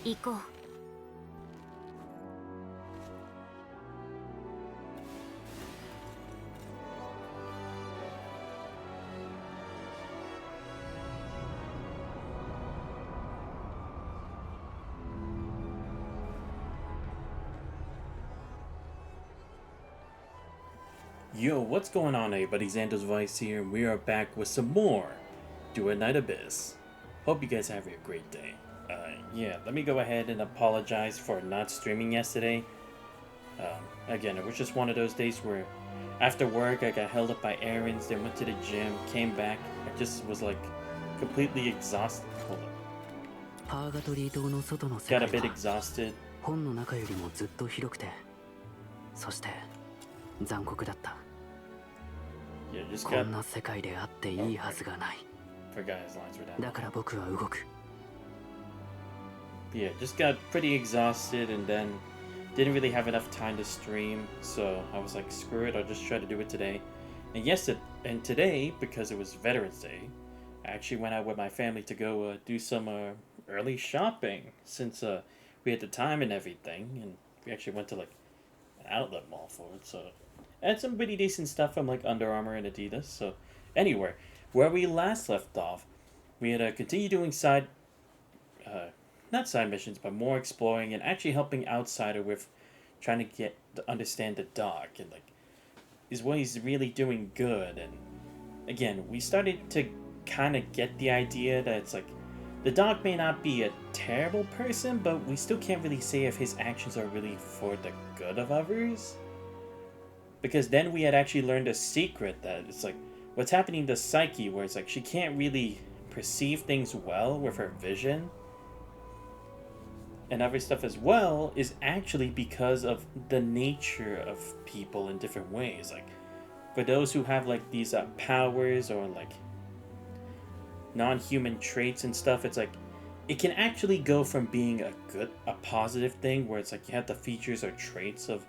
行こう。Yo, what's going on, everybody? Xander's Vice here, and we are back with some more Duet Night Abyss. Hope you guys have a great day. Yeah, let me go ahead and apologize for not streaming yesterday. Again, it was just one of those days where after work I got held up by errands, then went to the gym, came back, I just was like completely exhausted. Hold up. Got a bit exhausted. 本の中よりもずっと広くて、そして残酷だった。 Yeah, just こ got んな世界であっていいはずがない。 forgot his lines were down. だから僕は動く。 Yeah, just got pretty exhausted and then didn't really have enough time to stream, so I was like, screw it, I'll just try to do it today. And today, because it was Veterans Day, I actually went out with my family to go do some early shopping since we had the time and everything, and we actually went to like an outlet mall for it, so I had some pretty decent stuff from like Under Armour and Adidas. So anyway, where we last left off, we had to continue doing not side missions, but more exploring and actually helping Outsider with trying to get to understand the dog and like is what he's really doing good. And again, we started to kind of get the idea that it's like the dog may not be a terrible person, but we still can't really say if his actions are really for the good of others. Because then we had actually learned a secret that it's like what's happening to Psyche, where it's like she can't really perceive things well with her vision and other stuff as well, is actually because of the nature of people in different ways. Like for those who have like these powers or like non-human traits and stuff, it's like it can actually go from being a positive thing where it's like you have the features or traits of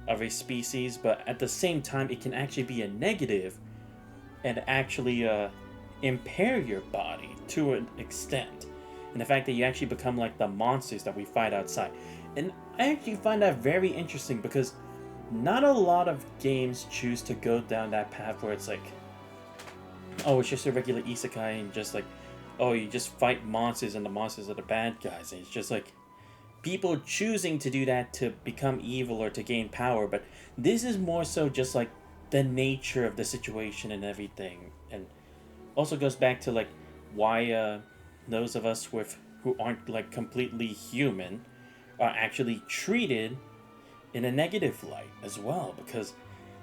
a species, but at the same time it can actually be a negative and actually impair your body to an extent. And the fact that you actually become like the monsters that we fight outside. And I actually find that very interesting because not a lot of games choose to go down that path where it's like, oh, it's just a regular isekai and just like, oh, you just fight monsters and the monsters are the bad guys. And it's just like people choosing to do that to become evil or to gain power. But this is more so just like the nature of the situation and everything. And also goes back to like why those of us who aren't like completely human are actually treated in a negative light as well, because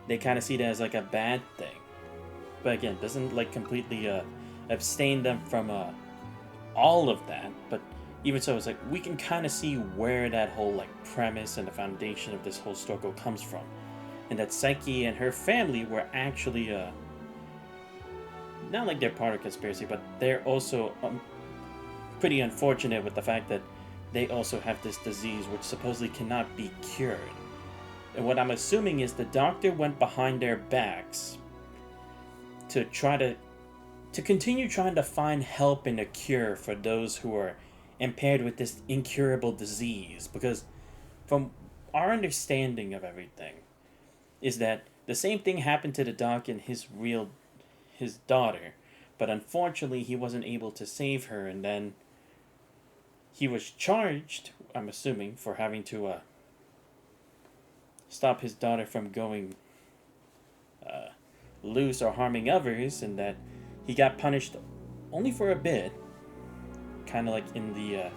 they kind of see that as like a bad thing. But again, doesn't like completely abstain them from all of that. But even so, it's like we can kind of see where that whole like premise and the foundation of this whole story comes from, and that Psyche and her family were actually not like they're part of a conspiracy, but they're also pretty unfortunate with the fact that they also have this disease which supposedly cannot be cured. And what I'm assuming is the doctor went behind their backs to try to continue trying to find help and a cure for those who are impaired with this incurable disease. Because from our understanding of everything is that the same thing happened to the doc and his daughter, but unfortunately he wasn't able to save her, and then he was charged, I'm assuming, for having to stop his daughter from going loose or harming others, and that he got punished only for a bit, kind of like in the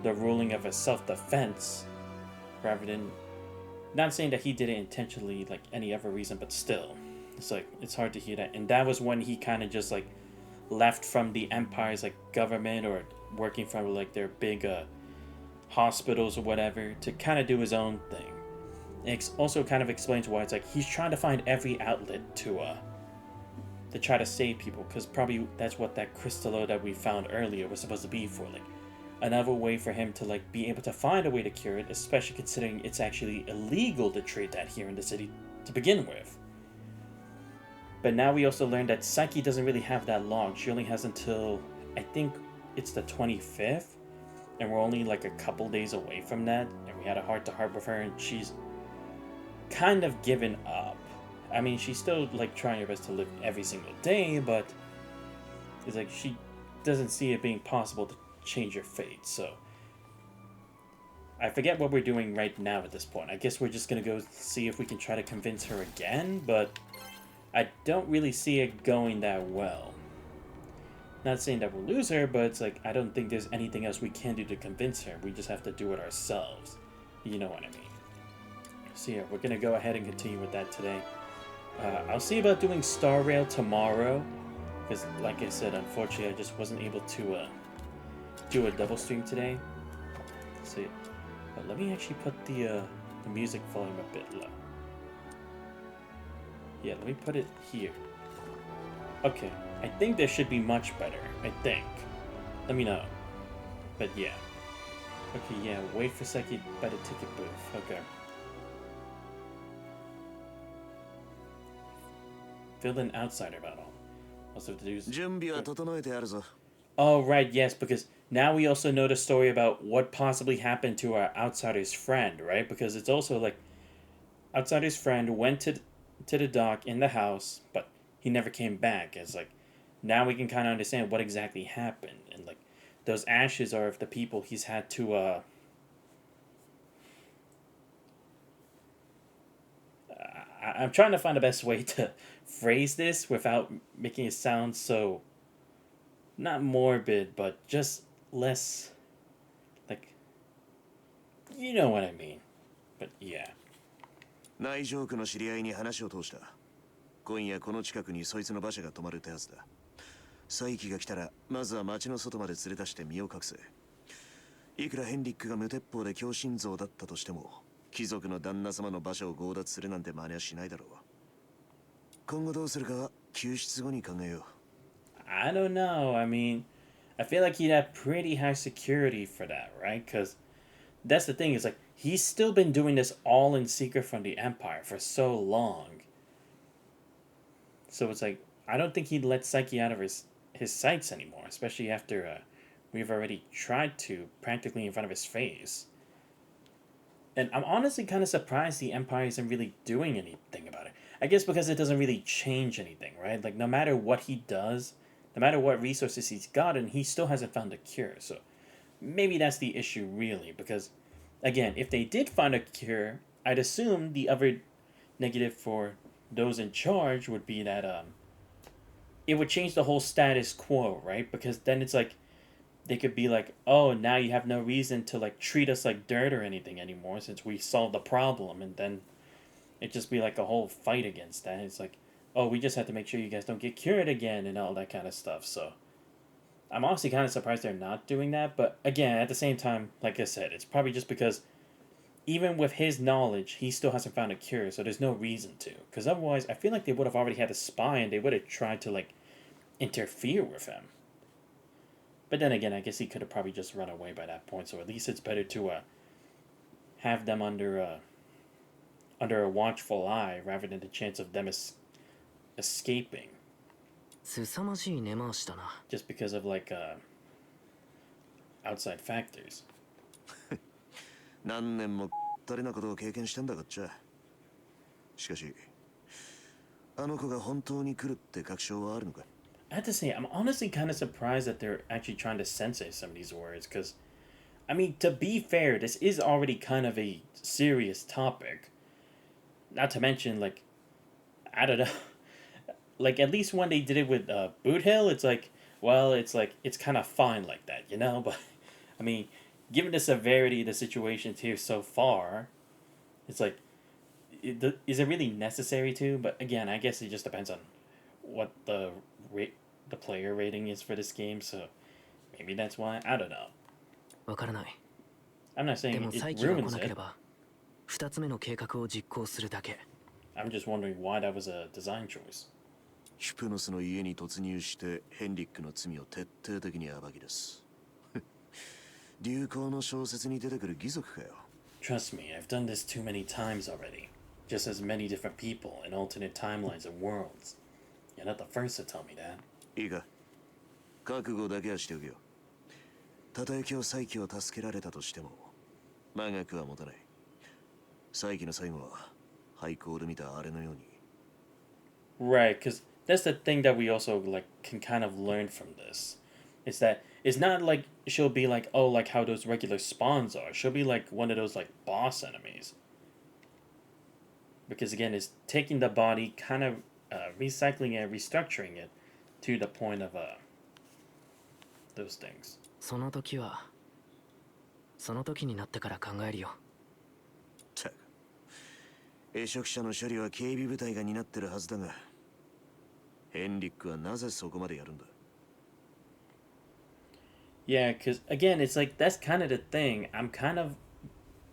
ruling of a self-defense, rather than, not saying that he did it intentionally like any other reason, but still, it's like it's hard to hear that. And that was when he kind of just like left from the Empire's like government or working from like their big hospitals or whatever to kind of do his own thing. It also kind of explains why it's like he's trying to find every outlet to try to save people, because probably that's what that crystallo that we found earlier was supposed to be for, like another way for him to like be able to find a way to cure it, especially considering it's actually illegal to trade that here in the city to begin with. But now we also learned that Psyche doesn't really have that long. She only has until, I think it's the 25th and we're only like a couple days away from that, and we had a heart-to-heart with her, and she's kind of given up. I mean, she's still like trying her best to live every single day, but it's like she doesn't see it being possible to change her fate. So I forget what we're doing right now at this point. I guess we're just gonna go see if we can try to convince her again, but I don't really see it going that well. Not saying that we'll lose her, but it's like I don't think there's anything else we can do to convince her. We just have to do it ourselves. You know what I mean? So yeah, we're gonna go ahead and continue with that today. I'll see about doing Star Rail tomorrow, because like I said, unfortunately I just wasn't able to do a double stream today. So yeah. But let me actually put the music volume a bit low. Yeah, let me put it here. Okay, I think this should be much better, I think. Let me know. But yeah. Okay, yeah, wait for a second by the ticket booth. Okay. Fill an outsider battle. Also to do. Oh, right, yes, because now we also know the story about what possibly happened to our outsider's friend, right? Because it's also like outsider's friend went to the dock in the house, but he never came back. It's like now we can kind of understand what exactly happened, and like those ashes are of the people he's had to I'm trying to find the best way to phrase this without making it sound so not morbid, but just less like you know what I mean. But yeah. 内城区の知り合いに話を通した。今夜この近くにそいつの馬車が止まる手はずだ。再起が来たらまずは町の外まで連れ出して身を隠せ。いくらヘンリックが無鉄砲で強心臓だったとしても、貴族の旦那様の馬車を強奪するなんて真似はしないだろう。今後どうするかは救出後に考えよう。I don't know. I mean, I feel like he'd have pretty high security for that, right? Because that's the thing, is like he's still been doing this all in secret from the Empire for so long. So it's like I don't think he'd let Psyche out of his sights anymore, especially after we've already tried to practically in front of his face. And I'm honestly kind of surprised the Empire isn't really doing anything about it. I guess because it doesn't really change anything, right? Like no matter what he does, no matter what resources he's gotten, he still hasn't found a cure. So maybe that's the issue really, because again, if they did find a cure, I'd assume the other negative for those in charge would be that it would change the whole status quo, right? Because then it's like they could be like, oh, now you have no reason to like treat us like dirt or anything anymore since we solved the problem, and then it just be like a whole fight against that. It's like, oh, we just have to make sure you guys don't get cured again and all that kind of stuff. So I'm honestly kind of surprised they're not doing that. But again, at the same time, like I said, it's probably just because even with his knowledge, he still hasn't found a cure, so there's no reason to. Because otherwise, I feel like they would have already had a spy and they would have tried to like interfere with him. But then again, I guess he could have probably just run away by that point. So at least it's better to have them under a watchful eye rather than the chance of them escaping. 凄まじい根回しだな。 Just because of like outside factors. 何年も誰なことを経験したんだかっちゃ。しかし、あの子が本当に来るって確証はあるのか？ I have to say, I'm honestly kind of surprised that they're actually trying to censor some of these words, because, I mean, to be fair, this is already kind of a serious topic. Not to mention, like, I don't know, like, at least when they did it with Boot Hill, it's like, well, it's like, it's kind of fine like that, you know? But, I mean, given the severity of the situations here so far, it's like, is it really necessary to? But again, I guess it just depends on what the player rating is for this game, so maybe that's why. I don't know. わからない。 I'm not で saying も it 再起が来 ruins なけれ it. ば、2つ目の計画を実行するだけ。 I'm just wondering why that was a design choice. ヒプノスの家に突入してヘンリックの罪を徹底的に暴き出す。流行の小説に出てくる義賊かよ。 Trust me, I've done this too many times already. Just as many different people in alternate timelines and worlds. You're not the first to tell me that. いいか、覚悟だけはしておけよ。たとえ今日再起を助けられたとしても長くは持たない。再起の最後は廃校で見たあれのように。 Right, because that's the thing that we also like can kind of learn from this. Is that it's not like she'll be like, oh, like how those regular spawns are. She'll be like one of those like boss enemies. Because again, it's taking the body, kind of recycling it, restructuring it to the point of those things. その時はその時になってから考えるよ。たく栄職者の処理は警備部隊が担ってるはずだが、ヘンリックはなぜそこまでやるんだ。 Yeah, because again, it's like that's kind of the thing. I'm kind of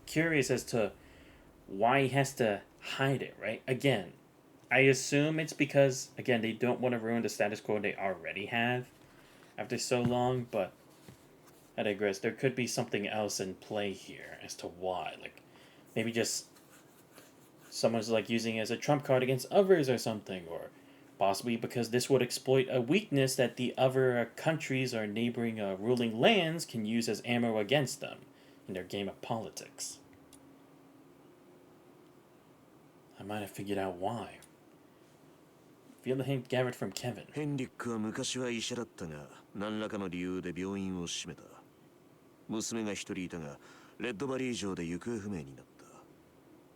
curious as to why he has to hide it, right? Again, I assume it's because, again, they don't want to ruin the status quo they already have after so long, but I digress. There could be something else in play here as to why. Like, maybe just someone's like using it as a trump card against others or something, or possibly because this would exploit a weakness that the other countries or neighboring ruling lands can use as ammo against them in their game of politics. I might have figured out why. Feel the hint gathered from Kevin. ヘンリックは昔は医者だったが、何らかの理由で病院を閉めた。娘が一人いたが、レッドバリー城で行方不明になった。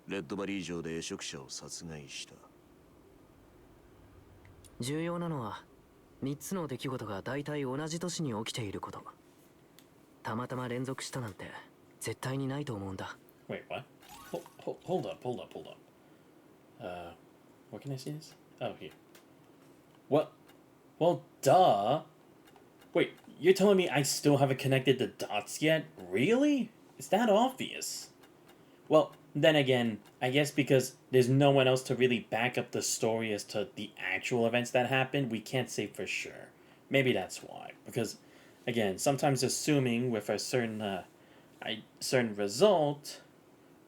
レッドバリー城で栄職者を殺害した。重要なのは3つの出来事が大体同じ年に起きていること。たまたま連続したなんて絶対にないと思うんだ。 Wait, what? Hold up. Where can I see this? Oh, here. What? Well, duh. Wait, you're telling me I still haven't connected the dots yet? Really? Is that obvious? Well, then again, I guess because there's no one else to really back up the story as to the actual events that happened, we can't say for sure. Maybe that's why. Because, again, sometimes assuming with a certain result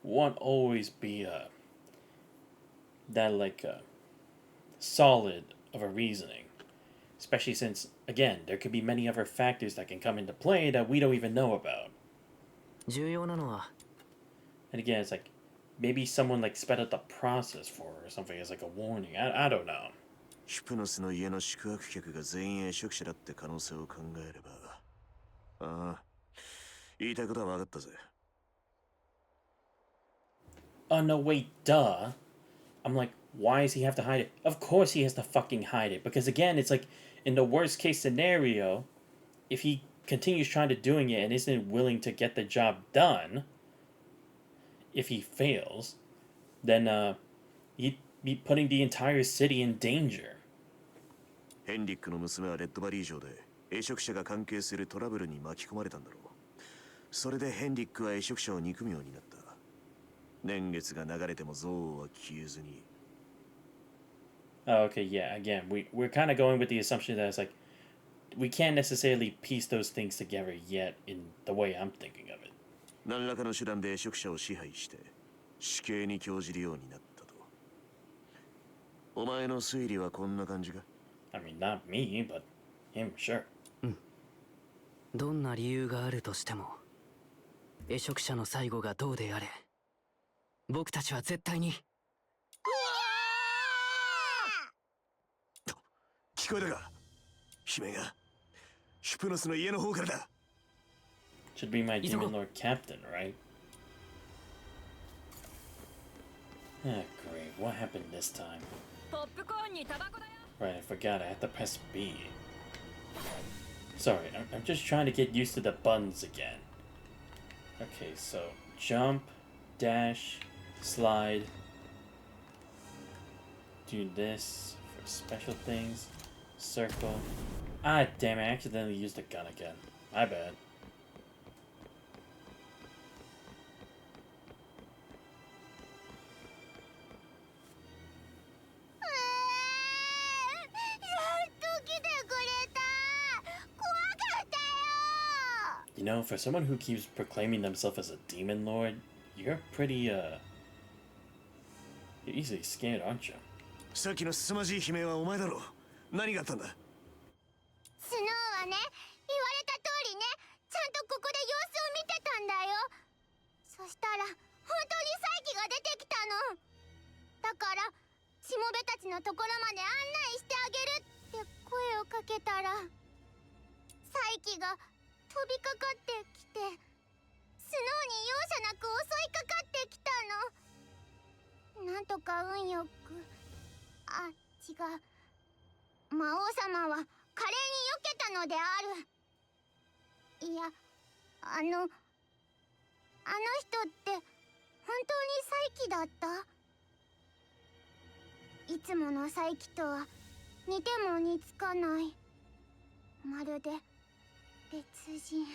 won't always be that solid of a reasoning. Especially since, again, there could be many other factors that can come into play that we don't even know about. 重要なのは And again, it's like maybe someone like sped up the process for her or something as like a warning. I don't know. ヒプノスの家の宿泊客が全員栄職者だって可能性を考えれば。ああ、言いたいことは分かったぜ。Oh no, wait, duh. I'm like, why does he have to hide it? Of course he has to fucking hide it. Because again, it's like, in the worst case scenario, if he continues trying to doing it and isn't willing to get the job done, if he fails, then he'd be putting the entire city in danger. ヘンリックの娘はレッドバリー城で栄職者が関係するトラブルに巻き込まれたんだろう。それでヘンリックは栄職者を憎むようになった。年月が流れても憎悪は消えずに。Oh, okay, yeah, again, we're kind of going with the assumption that it's like, we can't necessarily piece those things together yet in the way I'm thinking of it. 何らかの手段で栄職者を支配して死刑に興じるようになったと。お前の推理はこんな感じか？ I mean, not me, but him, sure. どんな理由があるとしても栄職者の最後がどうであれ僕たちは絶対に聞こえたか？悲鳴がヒプノスの家の方からだ。 Should be my Demon Lord Captain, right? Ah, great. What happened this time? Right, I forgot. I had to press B. Sorry, I'm just trying to get used to the buttons again. Okay, so jump, dash, slide. Do this for special things. Circle. Ah, damn it, I accidentally used the gun again. My bad. You know, for someone who keeps proclaiming themselves as a demon lord, you're pretty, you're easily scared, aren't you? さっきの凄まじい悲鳴はお前だろ。何があったんだ？スノーはね、言われた通りね、ちゃんと心のところまで案内してあげるって声をかけたら、サイキが飛びかかってきて、スノーに容赦なく襲いかかってきたの。なんとか運よく、あ、違う、魔王様は華麗に避けたのである。いや、あの人って本当にサイキだった？いつものサイキとは似ても似つかない。まるで別人。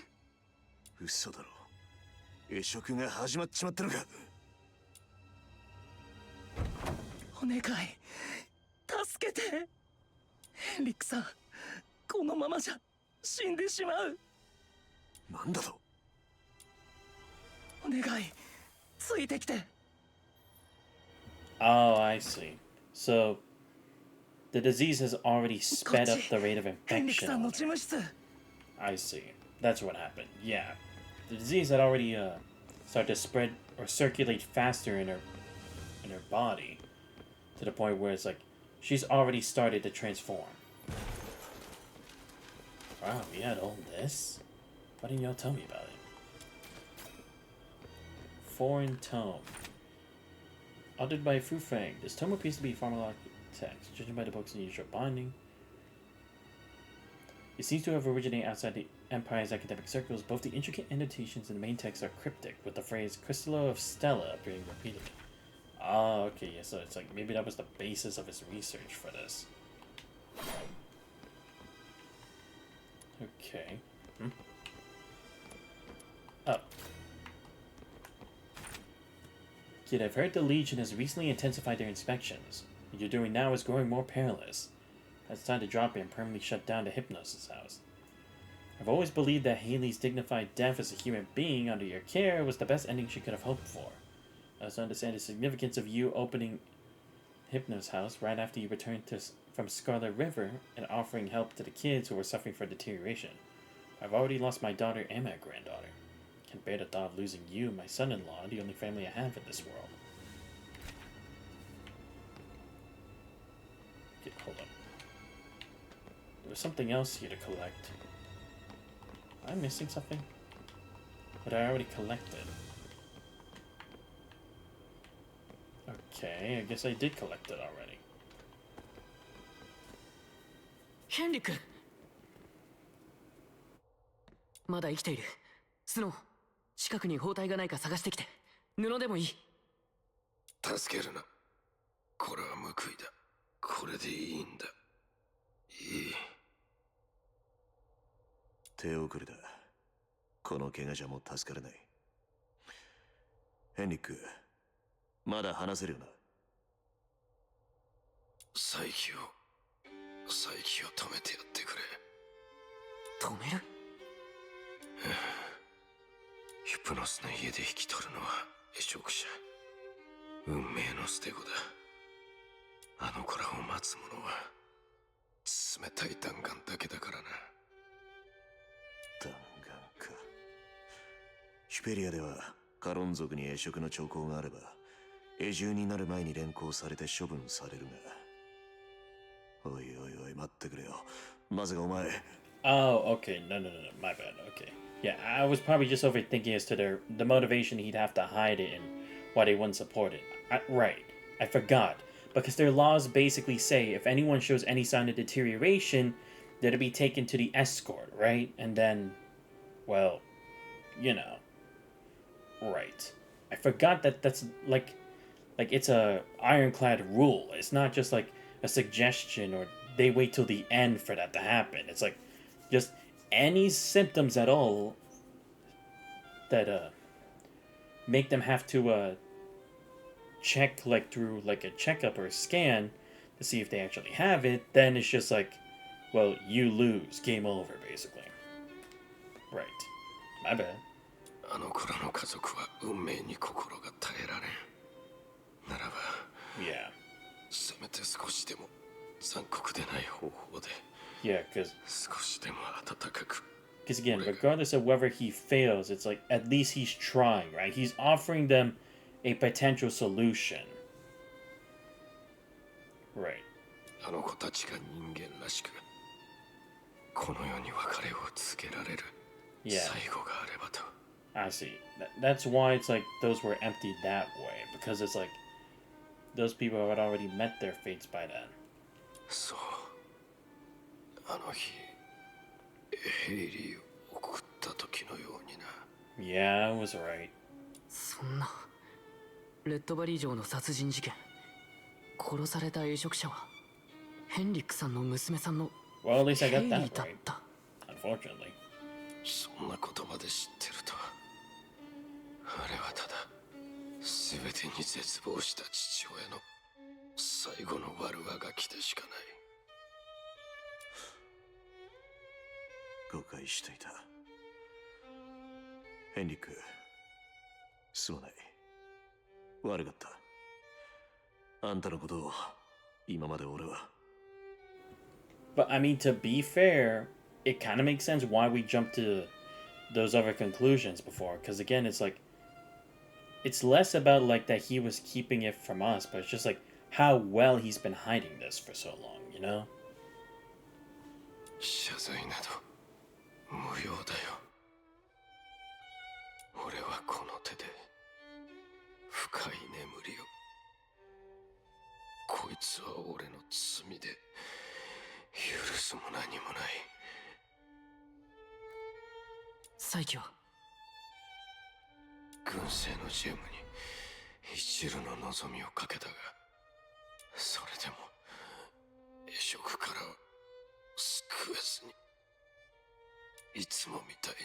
嘘だろ。会食が始まっちまったのか。お願い助けて。ヘンリックさん、このままじゃ死んでしまう。なんだと。お願いついてきて。 Oh, I see. So, the disease has already sped up the rate of ヘンリック infection. さんの on 事 her. 務室。 I see. That's what happened. Yeah. The disease had already started to spread or circulate faster in her body to the point where it's like she's already started to transform. Wow, we had all this? Why didn't y'all tell me about it? Foreign tome. Authored by Fu Feng. This tome appears to be pharmacological text, judging by the book's unusual binding. It seems to have originated outside the Empire's academic circles. Both the intricate annotations and the main text are cryptic, with the phrase Crystallo of Stella appearing repeatedly. Ah, okay, yeah, so it's like maybe that was the basis of his research for this. Okay. Oh. Kid, I've heard the Legion has recently intensified their inspections. What you're doing now is growing more perilous. It's time to drop it and permanently shut down the Hypnosis House. I've always believed that Haley's dignified death as a human being under your care was the best ending she could have hoped for. I also understand the significance of you opening Hypnosis House right after you returned from Scarlet River and offering help to the kids who were suffering from deterioration. I've already lost my daughter and my granddaughter. Can't bear the thought of losing you, my son-in-law, the only family I have in this world. Okay, hold on. There was something else here to collect. Am I missing something? But I already collected. Okay, I guess I did collect it already. ヘンリック、まだ生きている。スノー、近くに包帯がないか探してきて。布でもいい。助けるな。これは報いだ。これでいいんだ。いい。手遅れだ。この怪我じゃもう助からない。ヘンリック、まだ話せるよな。再起を止めてやってくれ。止める？ヒプノスの家で引き取るのは会食者。運命の捨て子だ。あの子らを待つ者は冷たい弾丸だけだからな。弾丸か。シュペリアではカロン族に会食の兆候があれば永住になる前に連行されて処分されるが。おいおいおい待ってくれよ。まさかお前。 Oh, okay. No, my bad. Okay. Yeah, I was probably just overthinking as to the motivation he'd have to hide it and why they wouldn't support it. Right. I forgot. Because their laws basically say if anyone shows any sign of deterioration, they're to be taken to the escort, right? And then, well, you know. Right. I forgot that that's like it's a ironclad rule. It's not just like a suggestion or they wait till the end for that to happen. It's like just any symptoms at all that make them have to check like through like a checkup or a scan to see if they actually have it, then it's just like, well, you lose, game over, basically. Right. My bad. あの子らの家族は運命に心が耐えられん。ならば、Yeah. せめて少しでも残酷でない方法で。Yeah, because 少しでも温かく。again, regardless of whether he fails, it's like at least he's trying, right? He's offering them a potential solution. Right. あの子たちが人間らしくこの世に別れを告げられる Yeah. 最後があればと。 I see. That's why it's like those were empty that way, because it's like those people had already met their fates by then. そう、あの日ヘイリーを送った時のようにな。 Yeah, I was right. そんなレッドバリー城の殺人事件、殺された栄職者はヘンリックさんの娘さんの Well, at least I ヘイ got リ that ーだっ right. た。 Unfortunately. そんな言葉で知ってるとは。あれはただ全てに絶望した父親の最後の悪あがきでしかない。誤解していた。ヘンリック、すまない。悪かった。あんたのことを今まで俺は。But I mean, to be fair, it kind of makes sense why we jumped to those other conclusions before. Because again, it's like, it's less about like that he was keeping it from us, but it's just like how well he's been hiding this for so long, you know? 謝罪など無用だよ。俺はこの手で深い眠りを。こいつは俺の罪で許すも何もない。再起は軍政のジェムに一縷の望みをかけたが、それでも会職から救えずに、いつもみたいに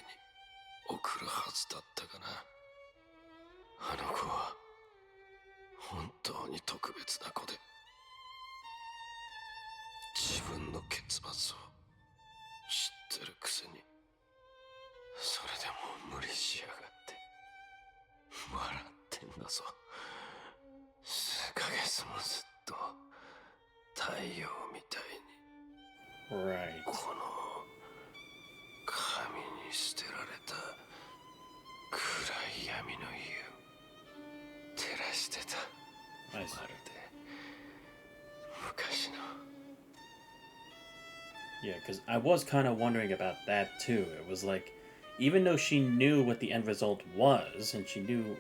送るはずだったがな。あの子は本当に特別な子で、自分の結末を知ってるくせに、それでも無理しやがって笑ってんだぞ。数ヶ月もずっと太陽みたいに Right. この神に捨てられた暗い闇の家を照らしてた。 I ま see. るで昔の。 Yeah, because I was kind of wondering about that too. It was like, even though she knew what the end result was, and she knew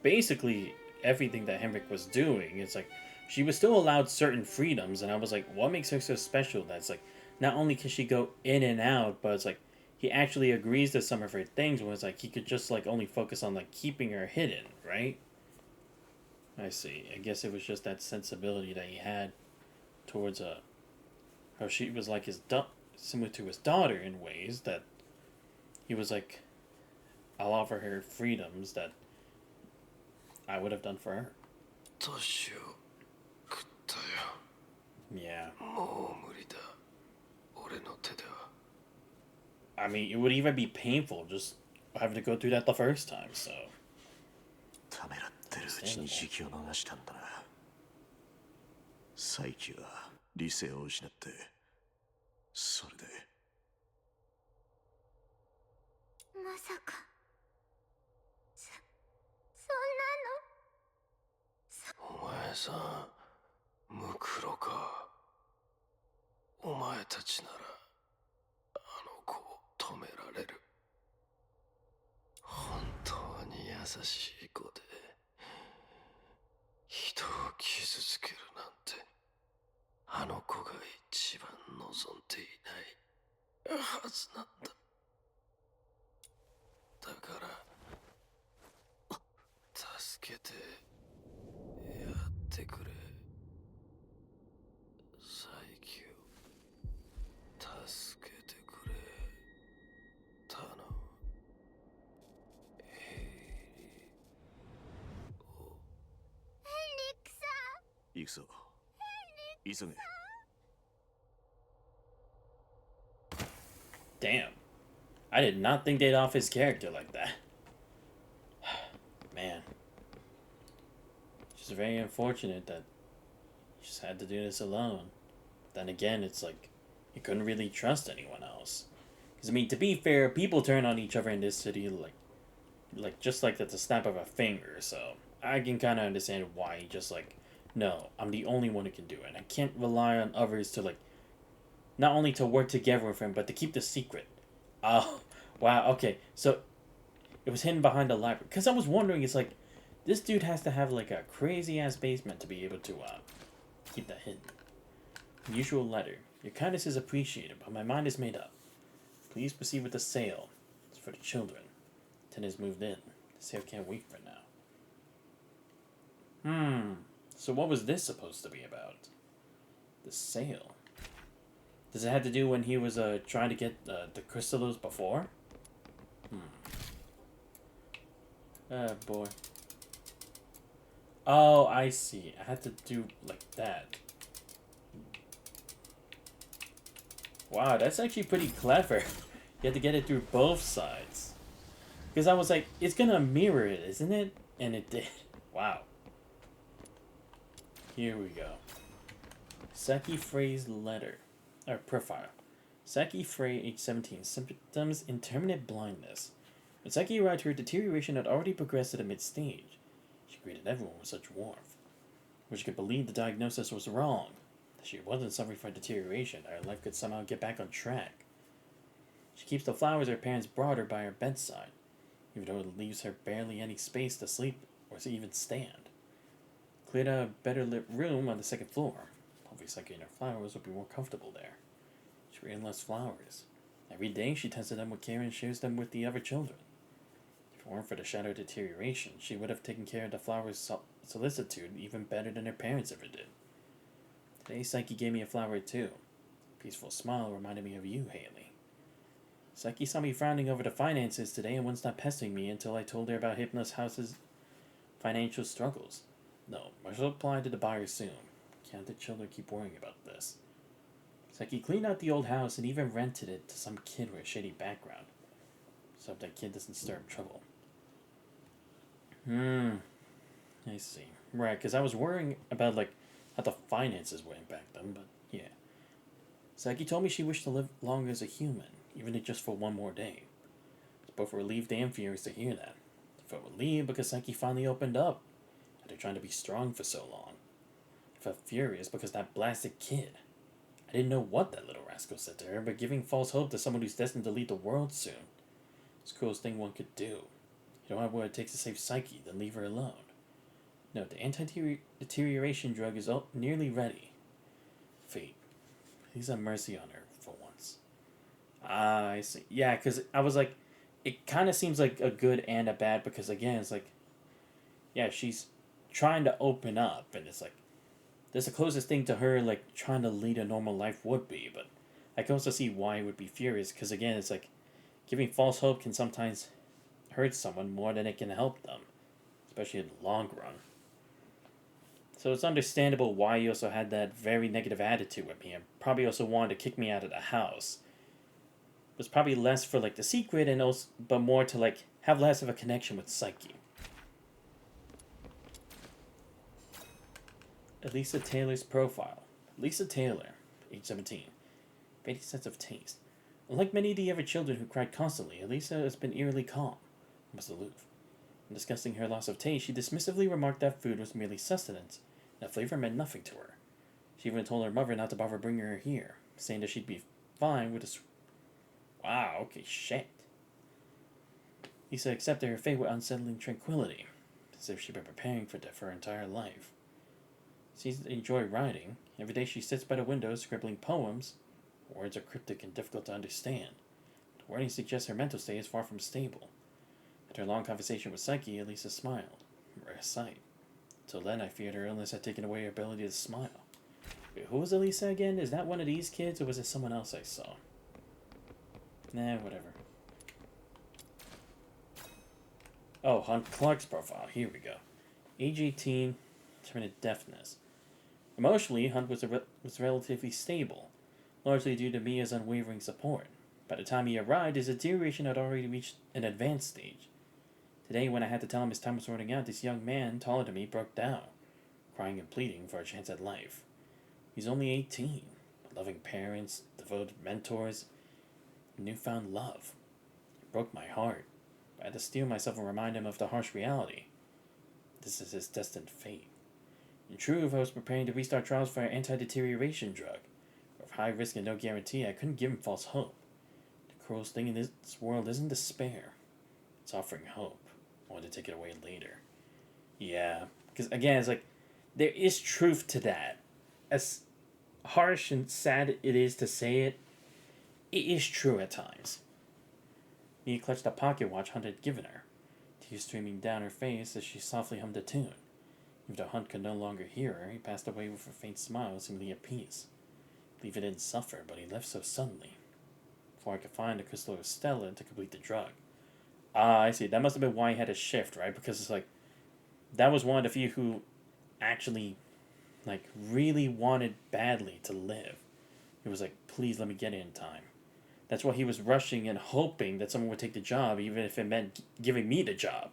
basically everything that Henrik was doing, it's like she was still allowed certain freedoms, and I was like, what makes her so special? That's like, not only can she go in and out, but it's like he actually agrees to some of her things, when it's like he could just like only focus on like keeping her hidden, right? I see. I guess it was just that sensibility that he had towards how she was like his similar to his daughter in ways that he was like, I'll offer her freedoms that I would have done for her. 年を食ったよ。 Yeah. もう無理だ。俺の手では。 I mean, it would even be painful just having to go through that the first time, so. ためらってるうちに時期を逃したんだな。再起は理性を失って、それで。まさかそんなの。お前さん、ムクロか。お前たちならあの子を止められる。本当に優しい子で、人を傷つけるなんて、あの子が一番望んでいないはずなんだ。だから助けてやってくれ。再起を助けてくれ。頼む。ヘイリーを。ヘンリックさん。行くぞ。急げ。 Damn. I did not think they'd off his character like that. Man. Just very unfortunate that he just had to do this alone. Then again, it's like he couldn't really trust anyone else. Because I mean, to be fair, people turn on each other in this city like just like at the snap of a finger. So I can kind of understand why he just like No, I'm the only one who can do it. I can't rely on others to, like, not only to work together with him, but to keep the secret. Oh, wow, okay. So, it was hidden behind the library. Because I was wondering, it's like, this dude has to have, like, a crazy-ass basement to be able to, keep that hidden. Usual letter. Your kindness is appreciated, but my mind is made up. Please proceed with the sale. It's for the children. Tenants moved in. The sale can't wait for now. So what was this supposed to be about? The sale. Does it have to do when he was trying to get the crystals before? Oh boy. Oh, I see. I had to do like that. Wow, that's actually pretty clever. You had to get it through both sides. Because I was like, it's gonna mirror it, isn't it? And it did. Wow. Here we go. Saki Frey's letter. Or profile. Saki Frey, age 17. Symptoms: intermittent blindness. When Saki arrived, her deterioration had already progressed to the mid-stage. She greeted everyone with such warmth. But she could believe the diagnosis was wrong. That she wasn't suffering from deterioration, that her life could somehow get back on track. She keeps the flowers her parents brought her by her bedside, even though it leaves her barely any space to sleep or to even stand. Cleared out a better lit room on the second floor. Hopefully Saki and her flowers would be more comfortable there. She raised less flowers. Every day she tested them with care and shares them with the other children. If it weren't for the shadow deterioration, she would have taken care of the flowers' solicitude even better than her parents ever did. Today Saki gave me a flower too. A peaceful smile reminded me of you, Haley. Saki saw me frowning over the finances today and wouldn't stop pestering me until I told her about Hypnos House's financial struggles. No, I shall apply to the buyer soon. Can't the children keep worrying about this? Saki cleaned out the old house and even rented it to some kid with a shady background. So that kid doesn't stir up trouble. I see. Right, because I was worrying about, like, how the finances would impact them, but yeah. Saki told me she wished to live longer as a human, even if just for one more day. I was both relieved and furious to hear that. I felt relieved because Saki finally opened up, after trying to be strong for so long. I felt furious because that blasted kid. I didn't know what that little rascal said to her, but giving false hope to someone who's destined to lead the world soon. It's the cruelest thing one could do. You don't have what it takes to save Psyche, then leave her alone. No, the anti-deterioration drug is nearly ready. Fate, please have mercy on her for once. Ah, I see. Yeah, because I was like, it kind of seems like a good and a bad, because again, it's like, yeah, she's trying to open up, and it's like, that's the closest thing to her, like, trying to lead a normal life would be, but I can also see why it would be furious, because again, it's like, giving false hope can sometimes hurt someone more than it can help them, especially in the long run. So it's understandable why he also had that very negative attitude with me, and probably also wanted to kick me out of the house. It was probably less for, like, the secret, and also, but more to, like, have less of a connection with Psyche. Elisa Taylor's profile. Lisa Taylor, age 17. Very sense of taste. Unlike many of the other children who cried constantly, Elisa has been eerily calm, almost aloof. In discussing her loss of taste, she dismissively remarked that food was merely sustenance, and that flavor meant nothing to her. She even told her mother not to bother bringing her here, saying that she'd be fine with a Wow, okay, shit. Lisa accepted her fate with unsettling tranquility, as if she'd been preparing for death her entire life. She seems to enjoy writing. Every day she sits by the window scribbling poems. Her words are cryptic and difficult to understand. The wording suggests her mental state is far from stable. After a long conversation with Psyche, Elisa smiled. A rare sight. Till then, I feared her illness had taken away her ability to smile. Wait, who was Elisa again? Is that one of these kids, or was it someone else I saw? Nah, whatever. Oh, Hunt Clark's profile. Here we go. Age 18, intermittent deafness. Emotionally, Hunt was relatively stable, largely due to Mia's unwavering support. By the time he arrived, his deterioration had already reached an advanced stage. Today, when I had to tell him his time was running out, this young man, taller than me, broke down, crying and pleading for a chance at life. He's only 18, with loving parents, devoted mentors, newfound love. It broke my heart, but I had to steel myself and remind him of the harsh reality. This is his destined fate. True, if I was preparing to restart trials for an anti-deterioration drug, of high risk and no guarantee, I couldn't give him false hope. The cruelest thing in this world isn't despair. It's offering hope. I want to take it away later. Yeah, because again, it's like, there is truth to that. As harsh and sad it is to say it, it is true at times. Mia clutched the pocket watch Hunt had given her, tears streaming down her face as she softly hummed a tune. Even though Hunt could no longer hear her, he passed away with a faint smile, seemingly at peace. Levi didn't suffer, but he left so suddenly. Before I could find the crystal of Stella to complete the drug. Ah, I see. That must have been why he had a shift, right? Because it's like, that was one of the few who actually, like, really wanted badly to live. He was like, please let me get it in time. That's why he was rushing and hoping that someone would take the job, even if it meant giving me the job.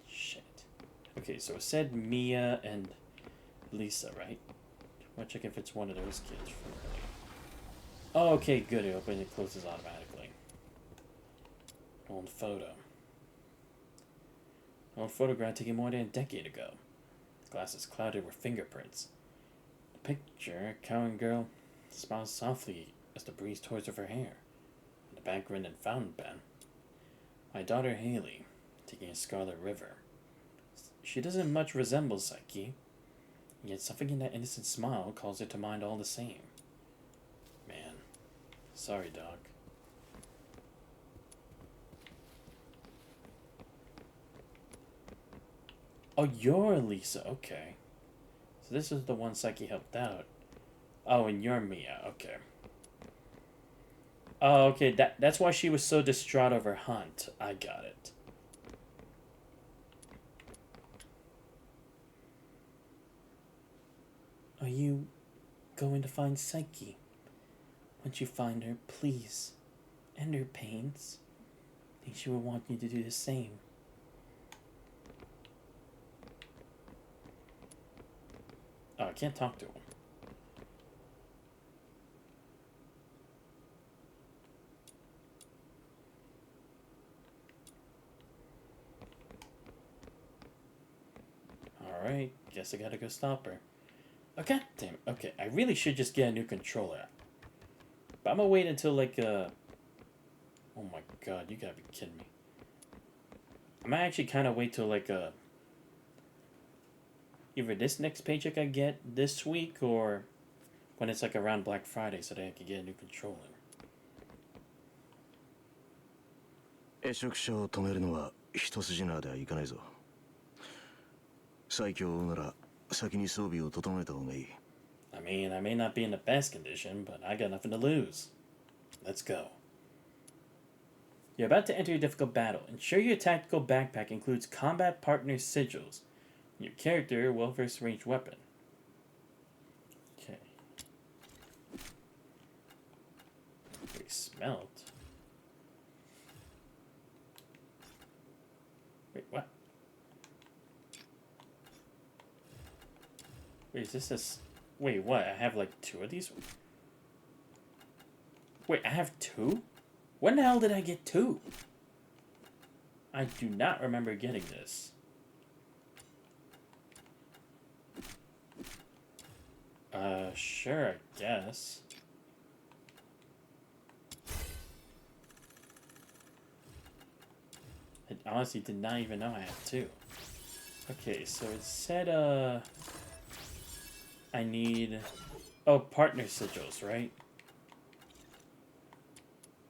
Shit. Okay, so it said Mia and Lisa, right? I'll check if it's one of those kids from earlier. Oh, okay, good. It opens and closes automatically. Old photo. Old photograph taken more than a decade ago. The glass is clouded with fingerprints. The picture, a cowering girl, smiles softly as the breeze toys of her hair. In the background, and fountain pen. My daughter Haley, taking a Scarlet River. She doesn't much resemble Psyche, yet something in that innocent smile calls her to mind all the same. Man, sorry, Doc. Oh, you're Lisa, okay. So this is the one Psyche helped out. Oh, and you're Mia, okay. Oh, okay, that's why she was so distraught over Hunt. I got it. Are you going to find Psyche? Once you find her, please end her pains. I think she will want you to do the same. Oh, I can't talk to him. Alright, guess I gotta go stop her. Oh, god damn it. Okay, I really should just get a new controller. But I'm gonna wait until like oh my god, you gotta be kidding me. I'm gonna actually kind of wait till like either this next paycheck I get this week or when it's like around Black Friday so that I can get a new controller. 移植者を止めるのは一筋縄ではいかないぞ。最強を追うなら先に装備を整えた方がいい。I mean, I may not be in the best condition, but I got nothing to lose. Let's go. You're about to enter a difficult battle. Ensure your tactical backpack includes combat partner sigils. Your character, a well-versed ranged weapon. Okay. We smelt. Wait, what? Wait, is this a... Wait, what? I have like 2 of these? Wait, I have 2? When the hell did I get 2? I do not remember getting this. Sure, I guess. I honestly did not even know I had 2. Okay, so it said, I need... Oh, partner sigils, right?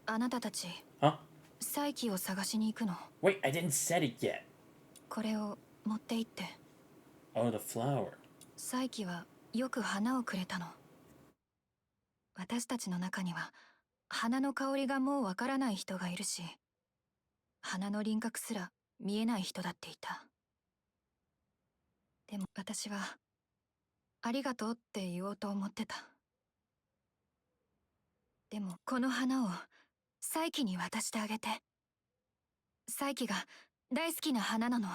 あなたたち Huh? 再起を探しに行くの Wait, I didn't set it yet. これを持って行って Oh, the flower. 再起はよく花をくれたの私たちの中には花の香りがもうわからない人がいるし花の輪郭すら見えない人だっていたでも私はありがとうって言おうと思ってたでもこの花を再起に渡してあげて再起が大好きな花なの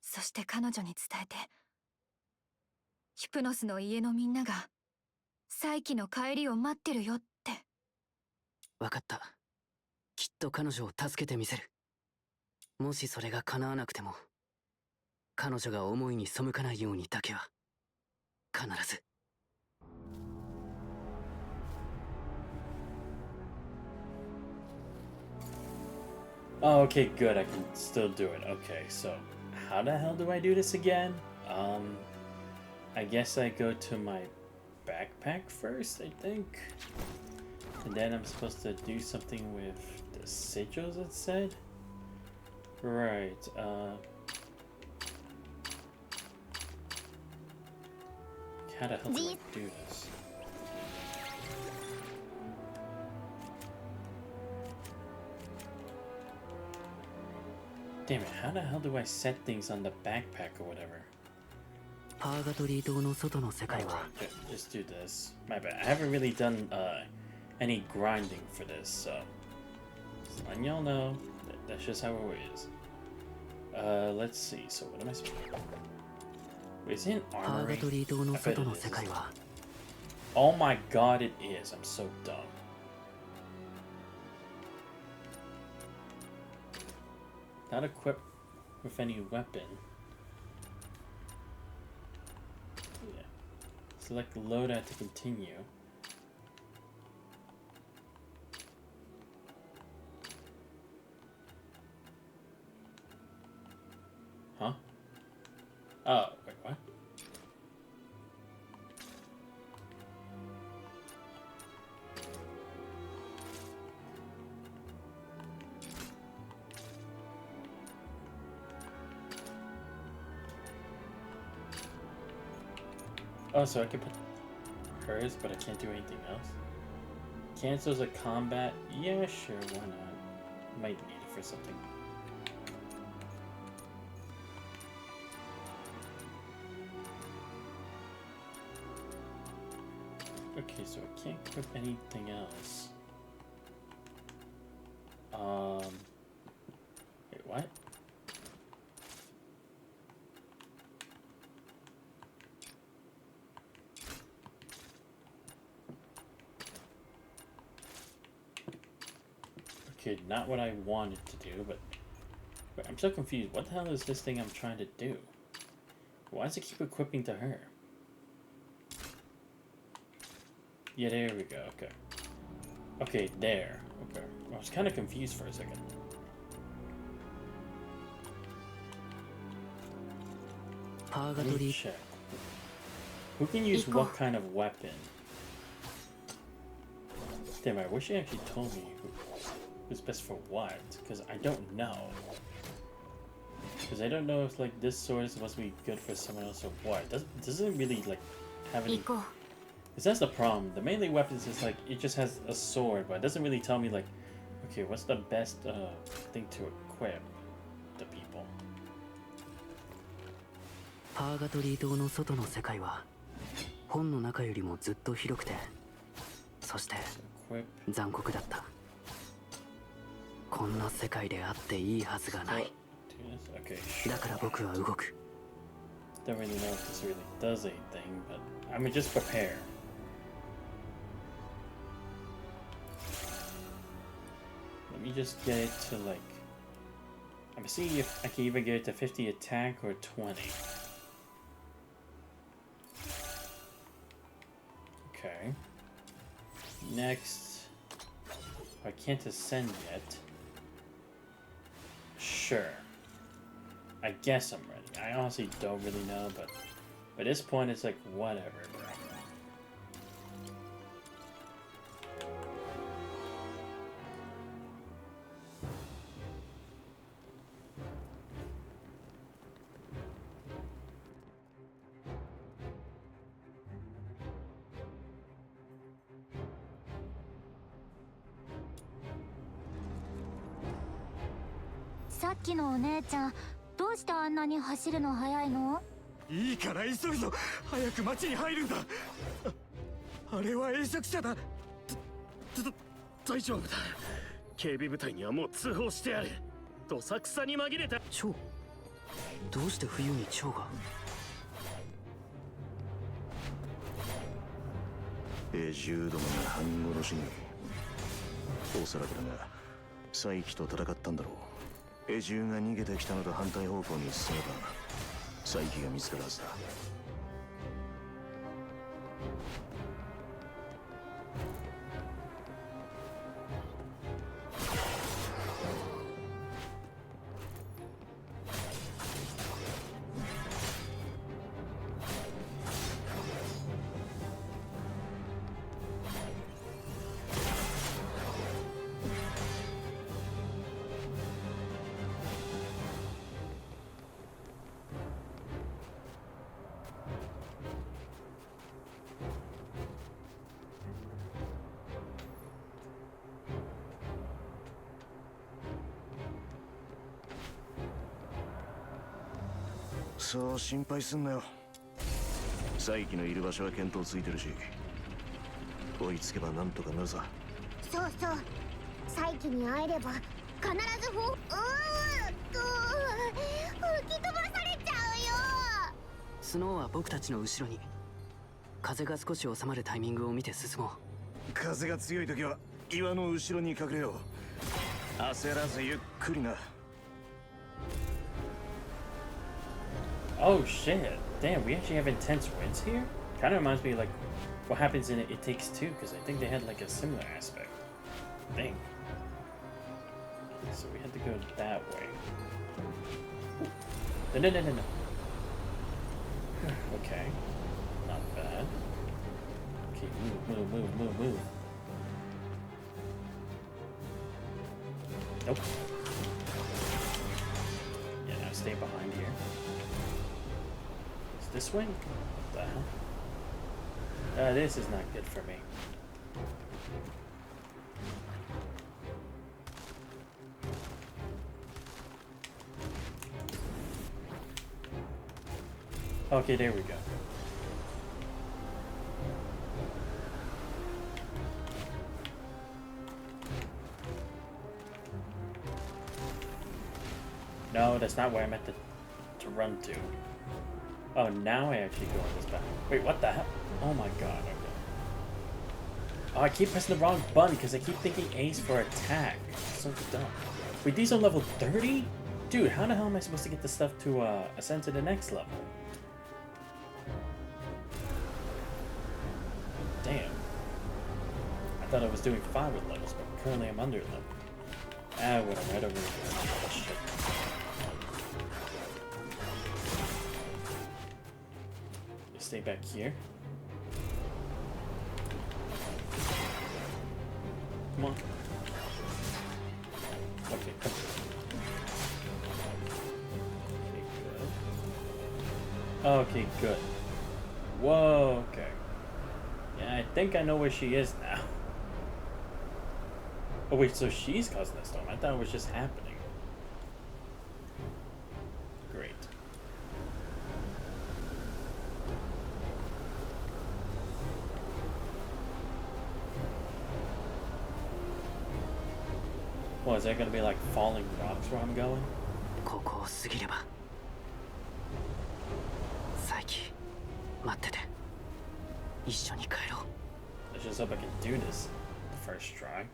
そして彼女に伝えてヒプノスの家のみんなが再起の帰りを待ってるよってわかった。きっと彼女を助けてみせる。もしそれが叶わなくても彼女が思いに背かないようにだけは必ず。Oh, okay, good. I can still do it. Okay, so how the hell do I do this again? I guess I go to my backpack first, I think. And then I'm supposed to do something with the sigils, it said? Right, how the hell do I do this? Damn it, how the hell do I set things on the backpack or whatever? パーガトリー島の外の世界は Alright, just do this. My bad. I haven't really done any grinding for this, so just letting y'all know that's just how it is. Let's see. So what am I supposed to do? Wait, is it an パーガ armory? トリー島の I bet 外 it の is. 世界は Oh my god, it is. I'm so dumb. Not equipped with any weapon. Yeah. Select loadout to continue. Huh? Oh, wait, what? Oh, so I can put hers, but I can't do anything else? Cancels a combat? Yeah, sure, why not? Might need it for something. Okay, so I can't equip anything else. Wait, what? Okay, not what I wanted to do, but wait, I'm so confused. What the hell is this thing I'm trying to do? Why does it keep equipping to her? Yeah, there we go. Okay. Okay, there. Okay. I was kind of confused for a second. Let me check. Who can use what kind of weapon? Damn, I wish he actually told me who's best for what, because I don't know. Because I don't know if like this sword is supposed to be good for someone else or what. It doesn't really like have any. Because that's the problem. The melee weapons is like it just has a sword, but it doesn't really tell me like, okay, what's the best thing to equip the people. パーガトリー島の外の世界は本の中よりもずっと広くて、そして残酷だった。こんな世界であっていいはずがない。だから僕は動く。Don't really know if this really does anything, but I mean just prepare. Let me just get it to like, I'm gonna see if I can either get it to 50 attack or 20. Okay. Next, I can't ascend yet. Sure. I guess I'm ready. I honestly don't really know, but at this point it's like whatever, bro.さっきのお姉ちゃん、どうしてあんなに走るの速いの？いいから急ぐぞ。早く町に入るんだ。あれは映作者だ。大丈夫だ。警備部隊にはもう通報してある。どさくさに紛れた。蝶、どうして冬に蝶が？永住どもが半殺しに。おそらくだが、再起と戦ったんだろう。永住が逃げてきたのと反対方向に進めば、再起が見つかるはずだ。そう心配すんなよ。再起のいる場所は見当ついてるし、追いつけばなんとかなるさ。そうそう、再起に会えれば必ず吹き飛ばされちゃうよ。スノーは僕たちの後ろに。風が少し収まるタイミングを見て進もう。風が強い時は岩の後ろに隠れよう。焦らずゆっくりな。Oh shit. Damn, we actually have intense winds here? Kind of reminds me of like what happens in It Takes Two, because I think they had like a similar aspect. Dang. So we had to go that way. Ooh. No. Okay. Not bad. Okay, move. Nope. Yeah, now stay behind here. This way? What the hell? This is not good for me. Okay, there we go. No, that's not where I meant to run to. Oh, now I actually go on this path. Wait, what the hell? Oh my god, okay. Oh, I keep pressing the wrong button because I keep thinking A's for attack. So dumb. Wait, these are level 30? Dude, how the hell am I supposed to get this stuff to ascend to the next level? Damn. I thought I was doing 5 with levels, but currently I'm under level. Ah, what I'm right over here. Oh, shit. Stay back here. Come on. Okay, come on. Okay, good. Whoa, okay. Yeah, I think I know where she is now. Oh wait, so she's causing the storm. I thought it was just happening. Great. Well, is there gonna be like falling rocks where I'm going? ここを過ぎれば。再起、待ってて。一緒に帰ろう。 Let's just hope I can do this the first try.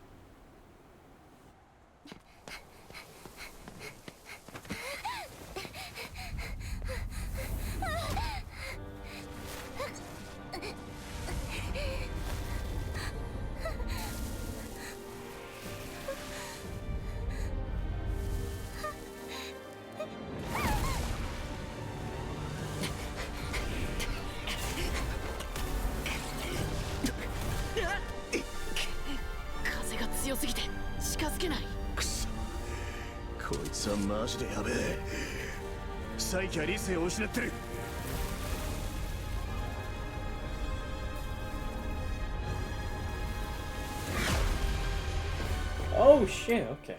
Oh shit, okay.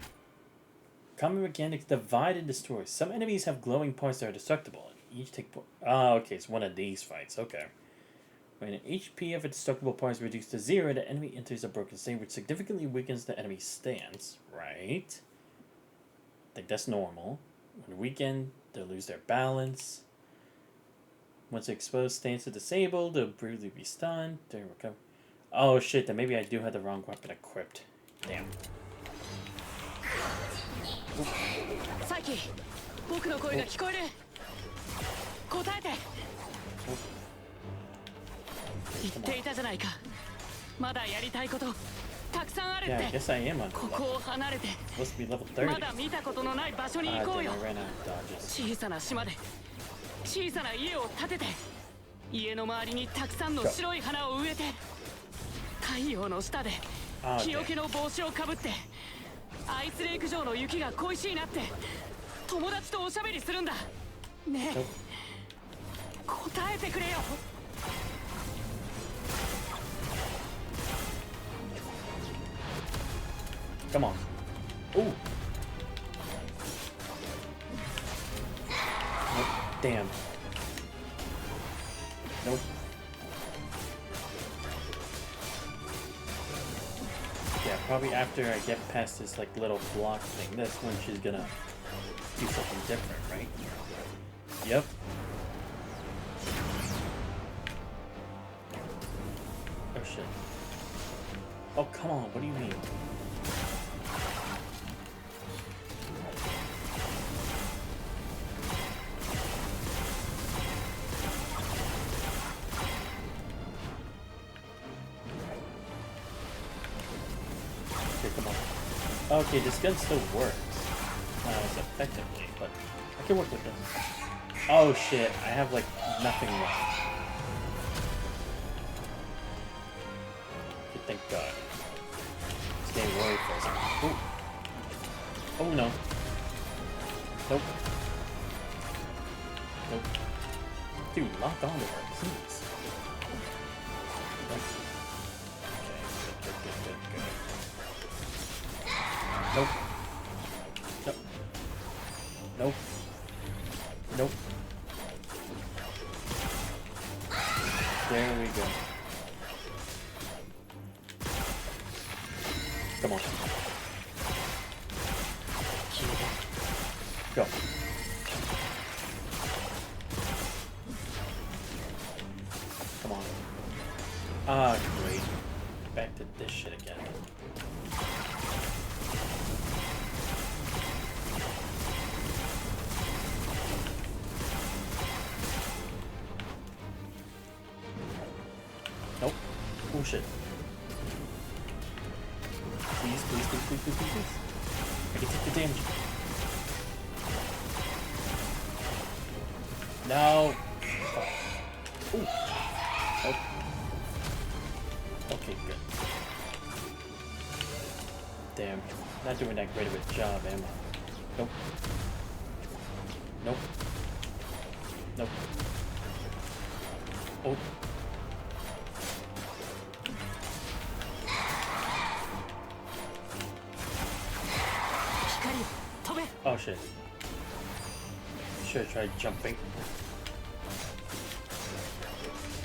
Common mechanics: divide and destroy. Some enemies have glowing parts that are destructible, and each take okay, it's one of these fights, okay. When an HP of a destructible part is reduced to 0, the enemy enters a broken state, which significantly weakens the enemy's stance. Right. I think that's normal. When weakened, they'll lose their balance. Once exposed stance is disabled, they'll briefly be stunned. They recover. Oh shit, then maybe I do have the wrong weapon equipped. Damn. サイキ、僕の声が聞こえる。答えて。言っていたじゃないか。まだやりたいことたくさんある Yeah, っ I て。 guess I am on ここを離れて supposed to be level 30. まだ見たことのない場所に Ah, 行こう damn, よ。 I ran out of dodges. 小さな島で小さな家を建てて、家の周りにたくさんの白い花を植えて、太陽の下で日よけの帽子をかぶって、アイスレイク上の雪が恋しいなって友達とおしゃべりするんだ。ねえ、答えてくれよ。 Come on. Ooh. Nope. Damn. Nope. Yeah, probably after I get past this like little block thing, that's when she's gonna do something different, right? Yep. Oh shit. Oh come on, what do you mean? Okay, this gun still works. Not as effectively, but I can work with this. Oh shit, I have like nothing left. Okay, thank God. It's getting worried for a second. Ooh. Oh no. Nope. Nope. Dude, lock on to her, please. Okay, good. Nope. Nope. Nope. Nope. There we go. Come on. Go. Come on. Ah, great. Back to this shit again. Nope. Oh shit. Please. I can take the damage. No. Oh. Ooh. Nope. Okay, good. Damn. Not doing that great of a job, am I? Nope. Nope. Nope. Oh. Oh shit. Should have tried jumping.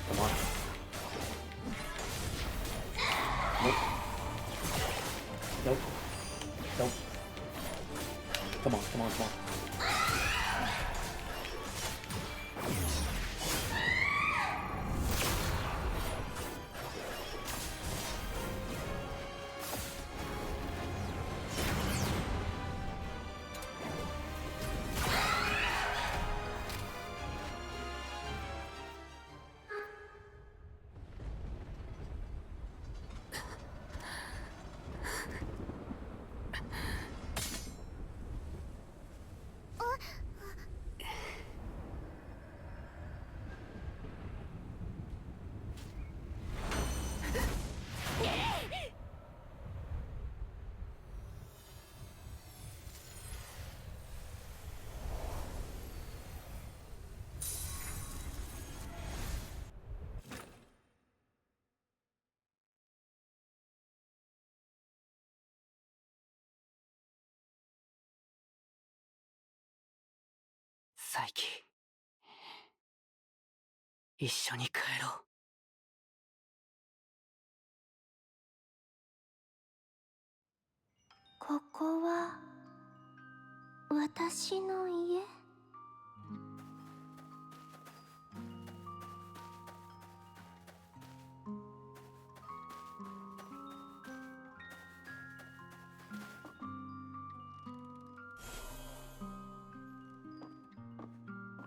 Come on. Nope. Nope. Nope. Come on.サイキ、一緒に帰ろう。ここは私の家。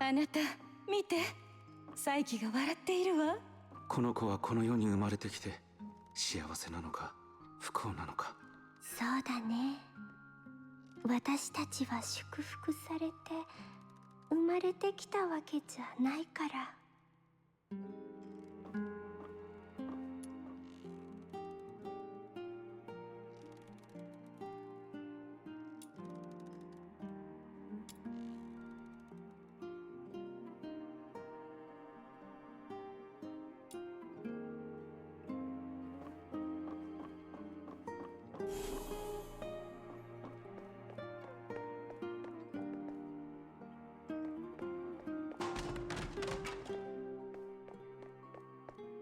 あなた見て、サイキが笑っているわ。この子はこの世に生まれてきて幸せなのか不幸なのか。そうだね。私たちは祝福されて生まれてきたわけじゃないから。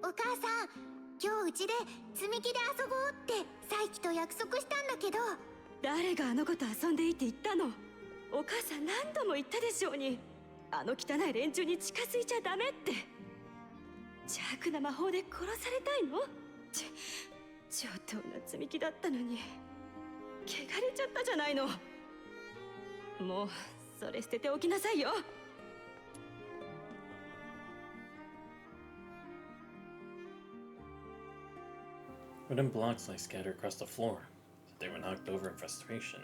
お母さん、今日うちで積み木で遊ぼうってサイキと約束したんだけど。誰があの子と遊んでいいって言ったの？お母さん何度も言ったでしょうに。あの汚い連中に近づいちゃダメって。邪悪な魔法で殺されたいの？上等な積み木だったのに汚れちゃったじゃないの。もうそれ捨てておきなさいよ。Wooden blocks lay scattered across the floor. They were knocked over in frustration.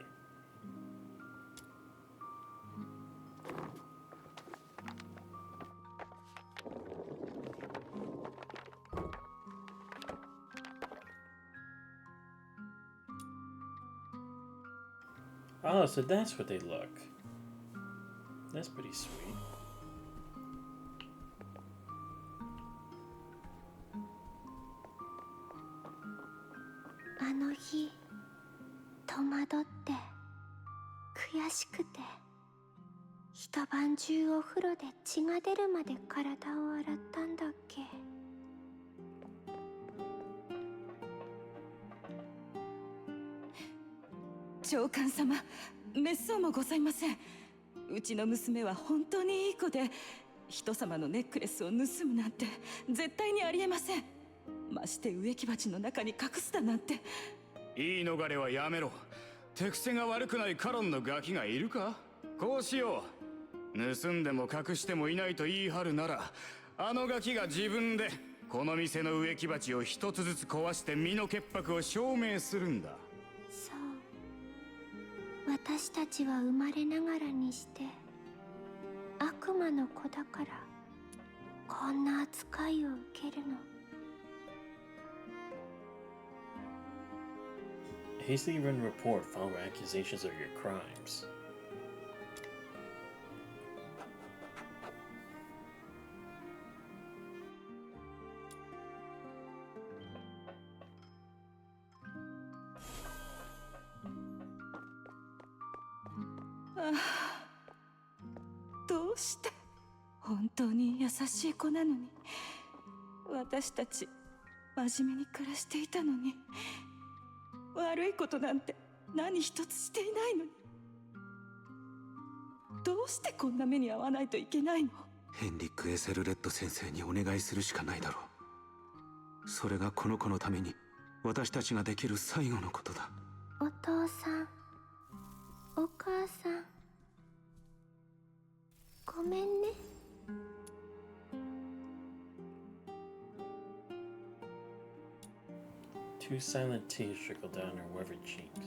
Oh, so that's what they look. That's pretty sweet. あの日戸惑って悔しくて一晩中お風呂で血が出るまで体を洗ったんだっけ。長官様、滅相もございません。うちの娘は本当にいい子で、人様のネックレスを盗むなんて絶対にありえません。まして植木鉢の中に隠すだなんて。言い逃れはやめろ。手癖が悪くないカロンのガキがいるか。こうしよう。盗んでも隠してもいないと言い張るなら、あのガキが自分でこの店の植木鉢を一つずつ壊して身の潔白を証明するんだ。そう、私たちは生まれながらにして悪魔の子だからこんな扱いを受けるの。Hastily written report following accusations of your crimes. Ah, どうして本当に優しい子なのに、私たち真面目に暮らしていたのに、悪いことなんて何一つしていないのに、どうしてこんな目に遭わないといけないの？ヘンリック・エセルレッド先生にお願いするしかないだろう。それがこの子のために私たちができる最後のことだ。お父さん、お母さん、ごめんね。Two silent tears trickled down her weathered cheeks.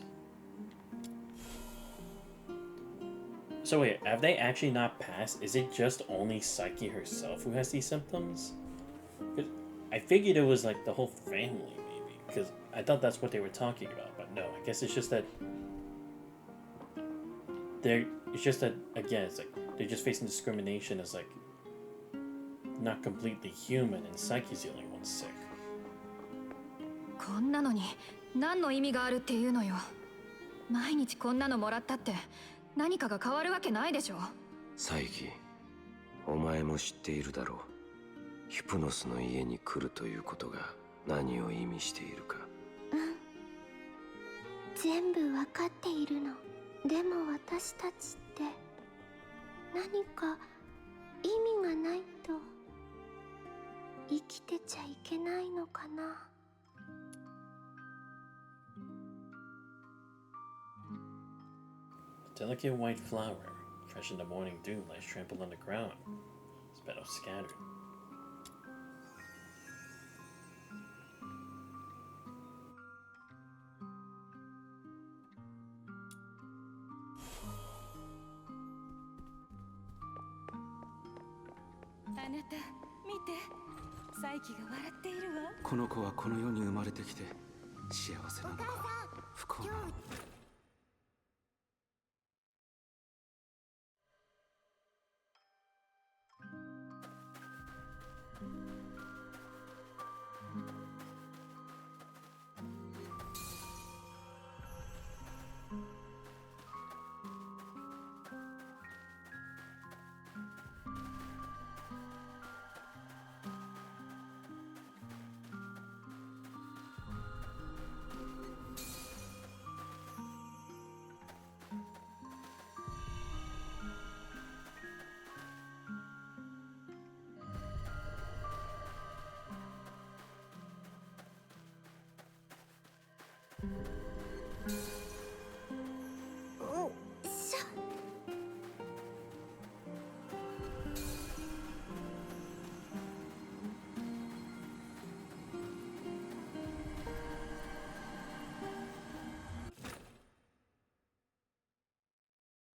So wait, have they actually not passed? Is it just only Psyche herself who has these symptoms? 'Cause I figured it was like the whole family, maybe. Because I thought that's what they were talking about, but no, I guess it's just that it's just that, again, it's like they're just facing discrimination as like not completely human, and Psyche's the only one sick. こんなのに何の意味があるっていうのよ。毎日こんなのもらったって何かが変わるわけないでしょ。サイキ、お前も知っているだろう。ヒプノスの家に来るということが何を意味しているか。うん、全部わかっているの。でも私たちって何か意味がないと生きてちゃいけないのかな。A delicate white flower, fresh in the morning dew, lies trampled on the ground. Its But scattered. あなた見て、サイキが笑っているわ。この子はこの世に生まれてきて幸せなのか不幸なのか。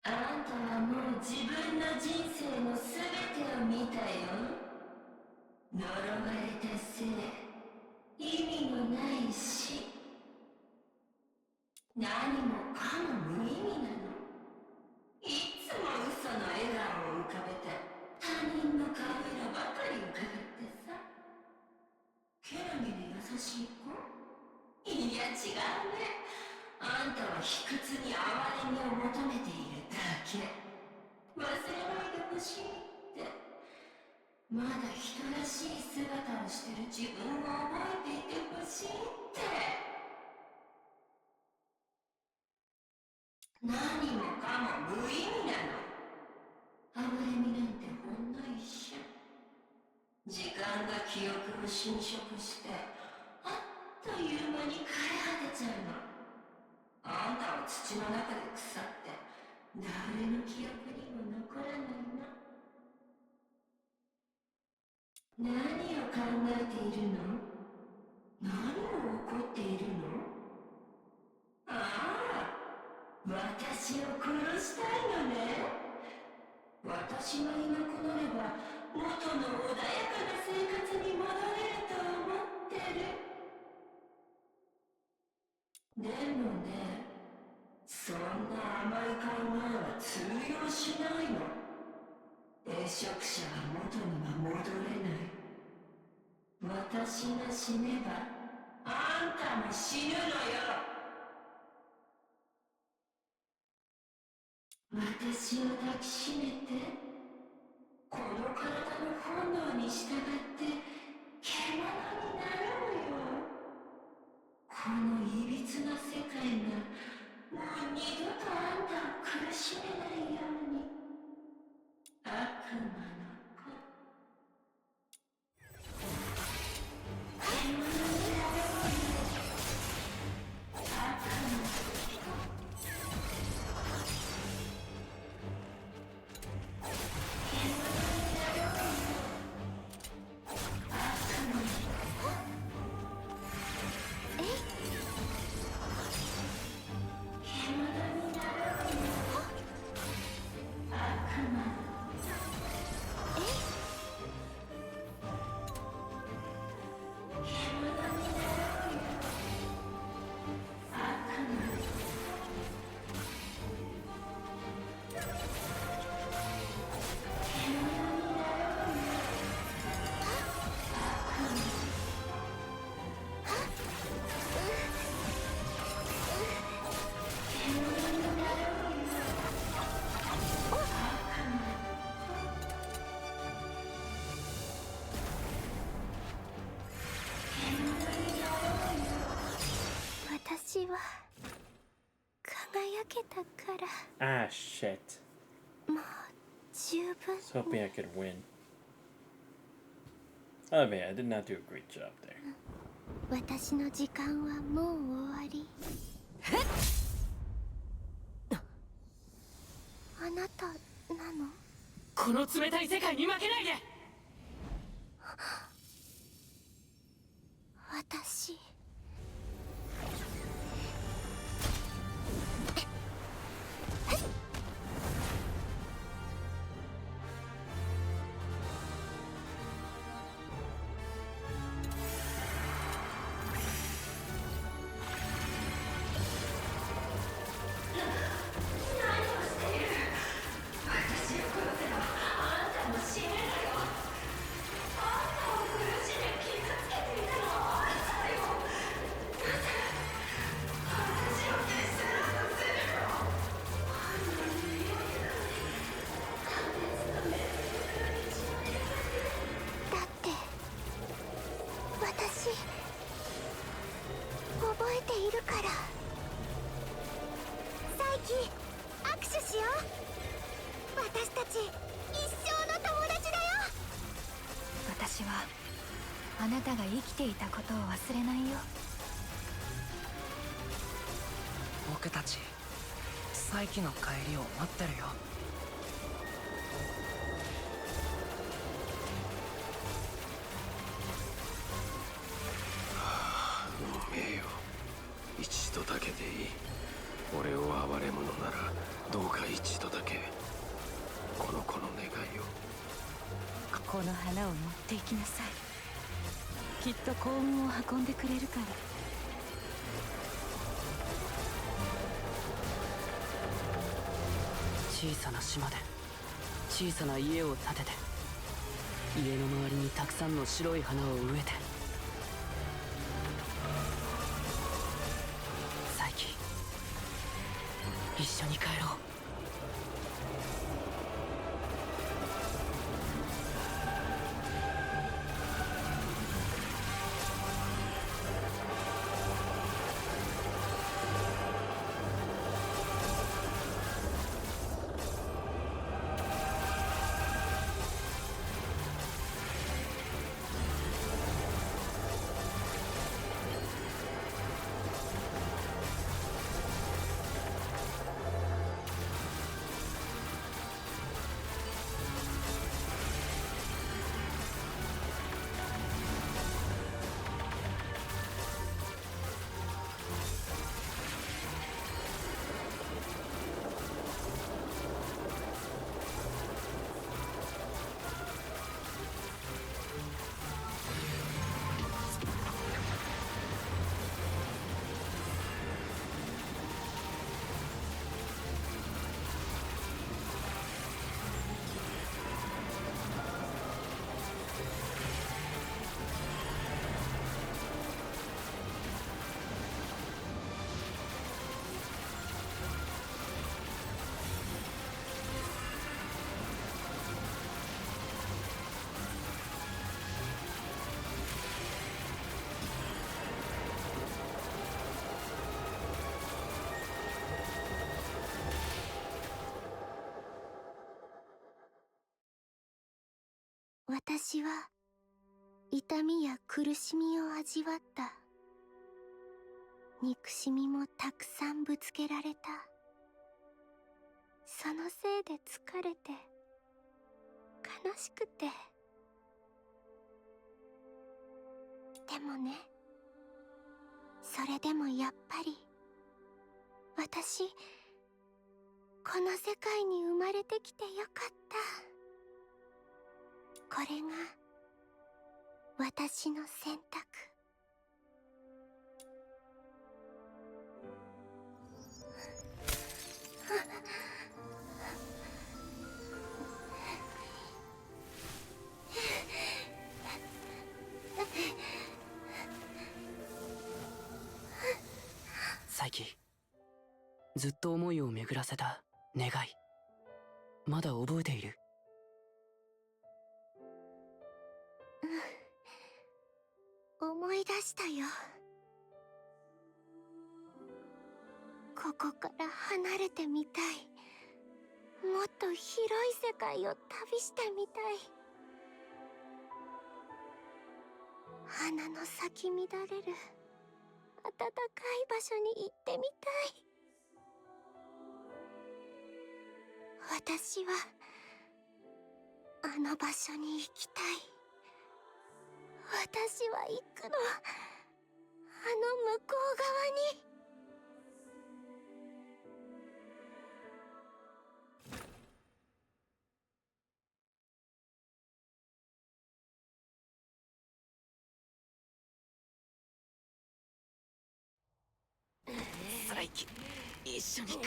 あんたはもう自分の人生のすべてを見たよ。呪われたせい、意味のない死、何もかも無意味なの。いつも嘘の笑顔を浮かべて他人の顔色ばかり伺ってさ。ケラミで優しい子？いや違うね。あんたは卑屈に哀れみを求めているだけ。忘れないでほしいって。まだ人らしい姿をしてる自分を覚えていてほしいって。何もかも無意味なの。哀れみなんてほんの一瞬。時間が記憶を侵食してあっという間に枯れ果てちゃうの。あんたは土の中で腐って誰の記憶にも残らないの。何を考えているの？何を怒っているの？ああ、私を殺したいのね。私がいなくなれば元の穏やかな生活に戻れると思ってる。でもね、そんな甘い考えは通用しないの。栄職者は元には戻れない。私が死ねばあんたも死ぬのよ。私を抱きしめて、この体の本能に従って獣になるのよ。このいびつな世界がもう二度とあんたを苦しめないように。悪魔の子。獣になろうよ。悪魔の子。私は輝けたから Ah, shit. もう十分 I was hoping I could win. Oh man, I did not do a great job there. 私の時間はもう終わり。あなたなの？この冷たい世界に負けないで。手しよう。私たち一生の友達だよ。私はあなたが生きていたことを忘れないよ。僕たち再起の帰りを待ってるよ。運命よ、一度だけでいい。俺を憐れむのならどうか一度だけこの子の願いを。この花を持っていきなさい。きっと幸運を運んでくれるから。小さな島で小さな家を建てて、家の周りにたくさんの白い花を植えて、サイキ、一緒に帰ろう。私は痛みや苦しみを味わった。憎しみもたくさんぶつけられた。そのせいで疲れて悲しくて。でもね、それでもやっぱり私この世界に生まれてきてよかった。これが私の選択。サイキ、ずっと思いを巡らせた願い、まだ覚えている？思い出したよ。ここから離れてみたい。もっと広い世界を旅してみたい。花の咲き乱れる暖かい場所に行ってみたい。私はあの場所に行きたい。私は行くの。あの向こう側に。サイキ、一緒に帰ろう。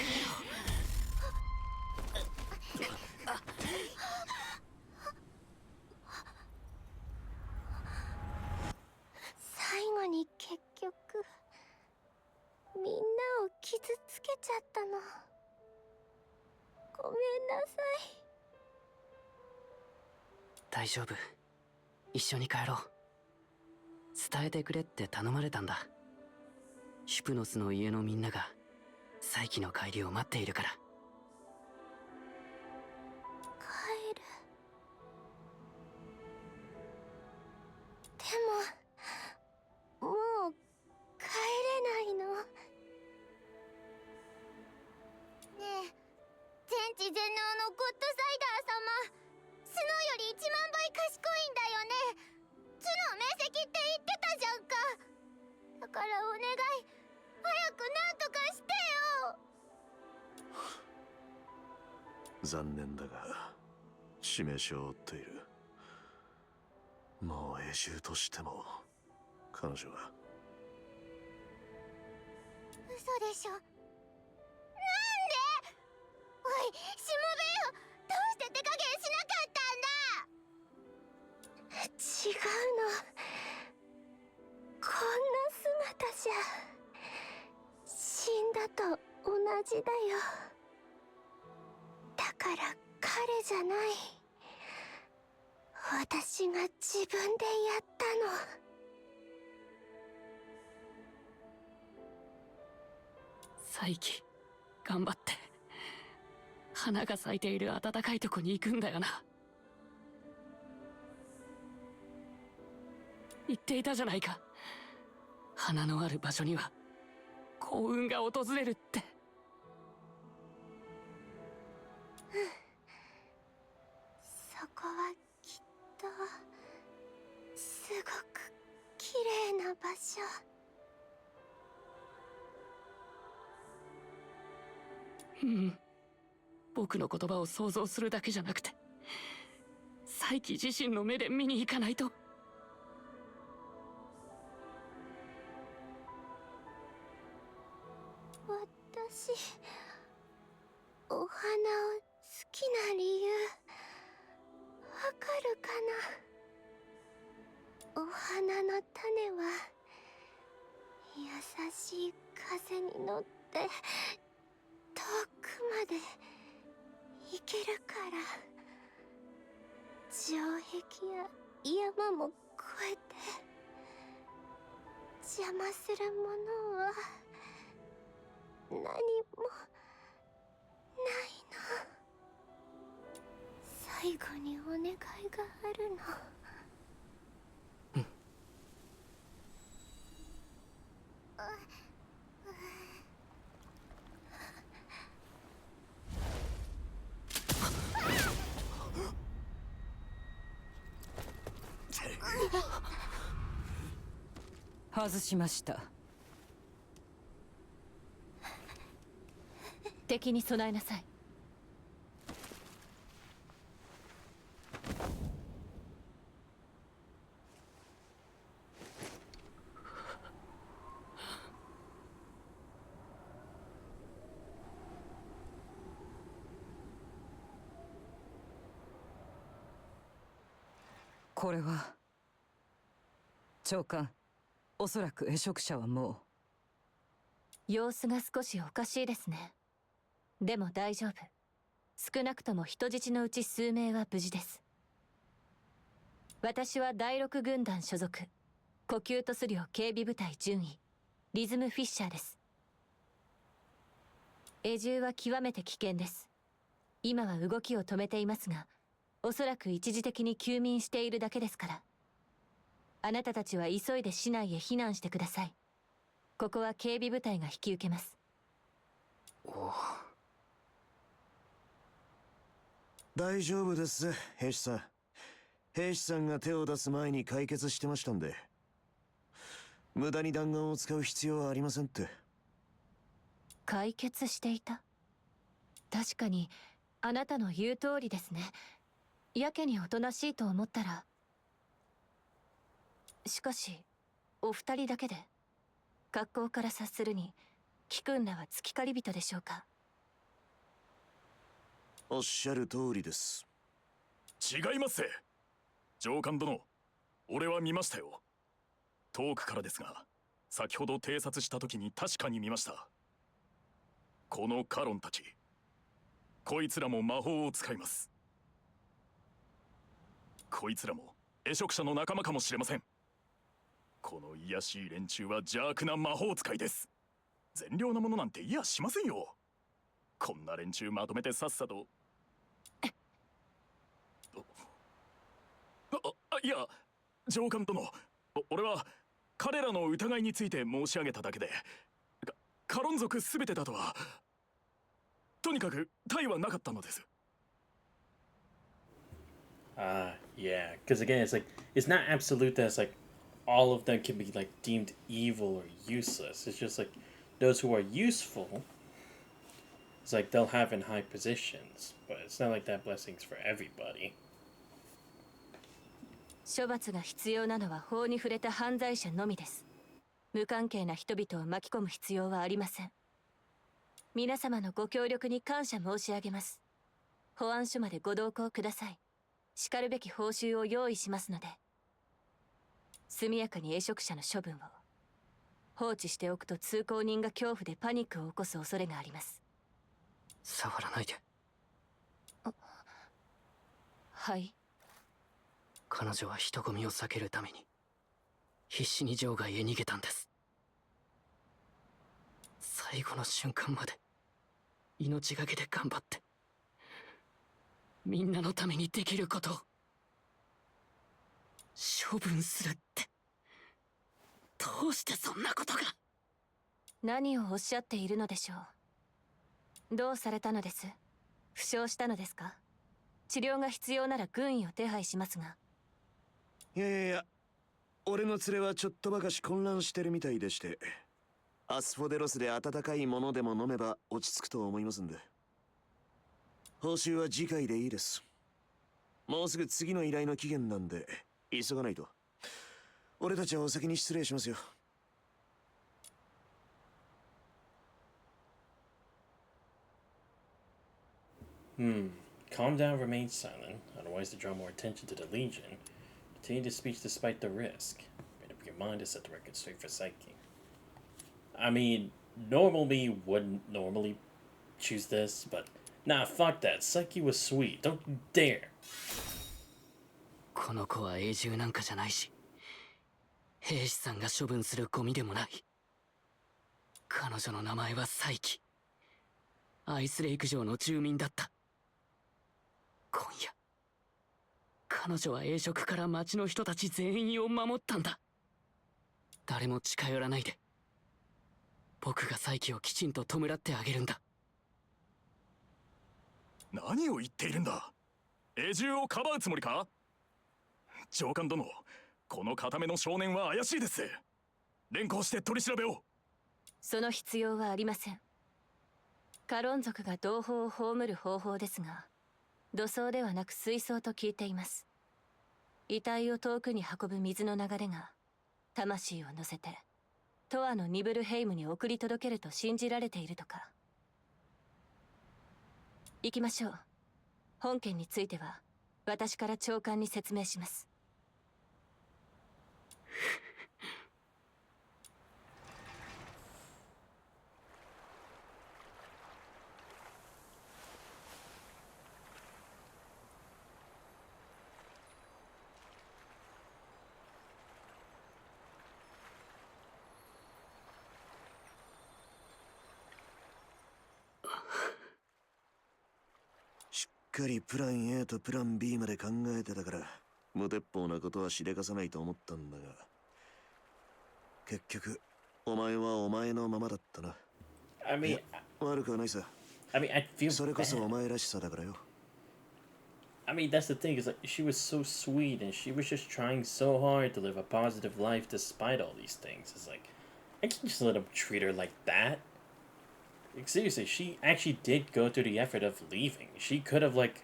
最後に結局みんなを傷つけちゃったの。ごめんなさい。大丈夫、一緒に帰ろう。伝えてくれって頼まれたんだ。シュプノスの家のみんなが再起の帰りを待っているから。残念だが致命傷を負っている。もう永住としても彼女は。嘘でしょ。なんで。おいしもべよ、どうして手加減しなかったんだ。違うの、こんな姿じゃ死んだと同じだよ。だから彼じゃない、私が自分でやったの。再起頑張って、花が咲いている暖かいとこに行くんだよな。言っていたじゃないか、花のある場所には幸運が訪れるって。そこはきっとすごく綺麗な場所。うん、僕の言葉を想像するだけじゃなくて、再起自身の目で見に行かないと。私、お花を好きな理由わかるかな。お花の種は優しい風に乗って遠くまで行けるから。城壁や山も越えて邪魔するものは何もないの。最後にお願いがあるの。外しました。敵に備えなさい。これは長官、おそらく会食者はもう。様子が少しおかしいですね。でも大丈夫。少なくとも人質のうち数名は無事です。私は第6軍団所属、呼吸とする警備部隊準尉リズム・フィッシャーです。永住は極めて危険です。今は動きを止めていますが、おそらく一時的に休眠しているだけですから。あなたたちは急いで市内へ避難してください。ここは警備部隊が引き受けます。大丈夫です、兵士さん。兵士さんが手を出す前に解決してましたんで、無駄に弾丸を使う必要はありませんって。解決していた。確かにあなたの言う通りですね。やけにおとなしいと思ったら。しかしお二人だけで。格好から察するに貴君らは月狩り人でしょうか。おっしゃる通りです。違います。上官殿、俺は見ましたよ。遠くからですが、先ほど偵察した時に確かに見ました。このカロンたち、こいつらも魔法を使います。こいつらも会食者の仲間かもしれません。この卑しい連中は邪悪な魔法使いです。善良なものなんていやしませんよ。こんな連中まとめてさっさと。いや、上官殿、俺は彼らの疑いについて申し上げただけで、カロン族すべてだとは。とにかく他はなかったのです。Yeah, because again, it's like it's not absolute that it's like all of them can be like deemed evil or useless. It's just like those who are useful It's like they'll have in high positions, but it's not like that blessing's for everybody. 処罰が必要なのは法に触れた犯罪者のみです。無関係な人々を巻き込む必要はありません。皆様のご協力に感謝申し上げます。保安署までご同行ください。しかるべき報酬を用意しますので。速やかに栄職者の処分を。放置しておくと通行人が恐怖でパニックを起こす恐れがあります。触らないで。はい。彼女は人混みを避けるために必死に場外へ逃げたんです。最後の瞬間まで命がけで頑張ってみんなのためにできることを処分するって、どうしてそんなことが。何をおっしゃっているのでしょう。どうされたのです？負傷したのですか？治療が必要なら軍医を手配しますが。いや、俺の連れはちょっとばかし混乱してるみたいでして、アスフォデロスで温かいものでも飲めば落ち着くと思いますんで。報酬は次回でいいです。もうすぐ次の依頼の期限なんで急がないと。俺たちはお先に失礼しますよ。Calm down, remain silent, otherwise to draw more attention to the Legion. Continue to speak despite the risk. Made up your mind to set the record straight for Psyche. I mean, normally wouldn't normally choose this, but nah, fuck that. Psyche was sweet. Don't you dare. この子は永住なんかじゃないし、兵士さんが処分するゴミでもない。彼女の名前はサイキ。アイスレイク城の住民だった。今夜彼女は栄職から町の人たち全員を守ったんだ。誰も近寄らないで、僕がサイキをきちんと弔ってあげるんだ。何を言っているんだ。永住をかばうつもりか。上官殿、この固めの少年は怪しいです。連行して取り調べを。その必要はありません。カロン族が同胞を葬る方法ですが、土葬ではなく水葬と聞いています。遺体を遠くに運ぶ水の流れが魂を乗せてトアのニブルヘイムに送り届けると信じられているとか。行きましょう。本件については私から長官に説明します。しっかりプラン A とプラン B まで考えてたから無鉄砲なことはしでかさないと思ったんだが、結局お前はお前のままだったな。悪くはないさ。I feel それこそお前らしさだからよ。I mean, that's the thing, is like she was so sweet and she was just trying so hard to live a positive life despite all these things. It's like, I can't just let him treat her like that. Like, seriously, she actually did go through the effort of leaving. She could have, like,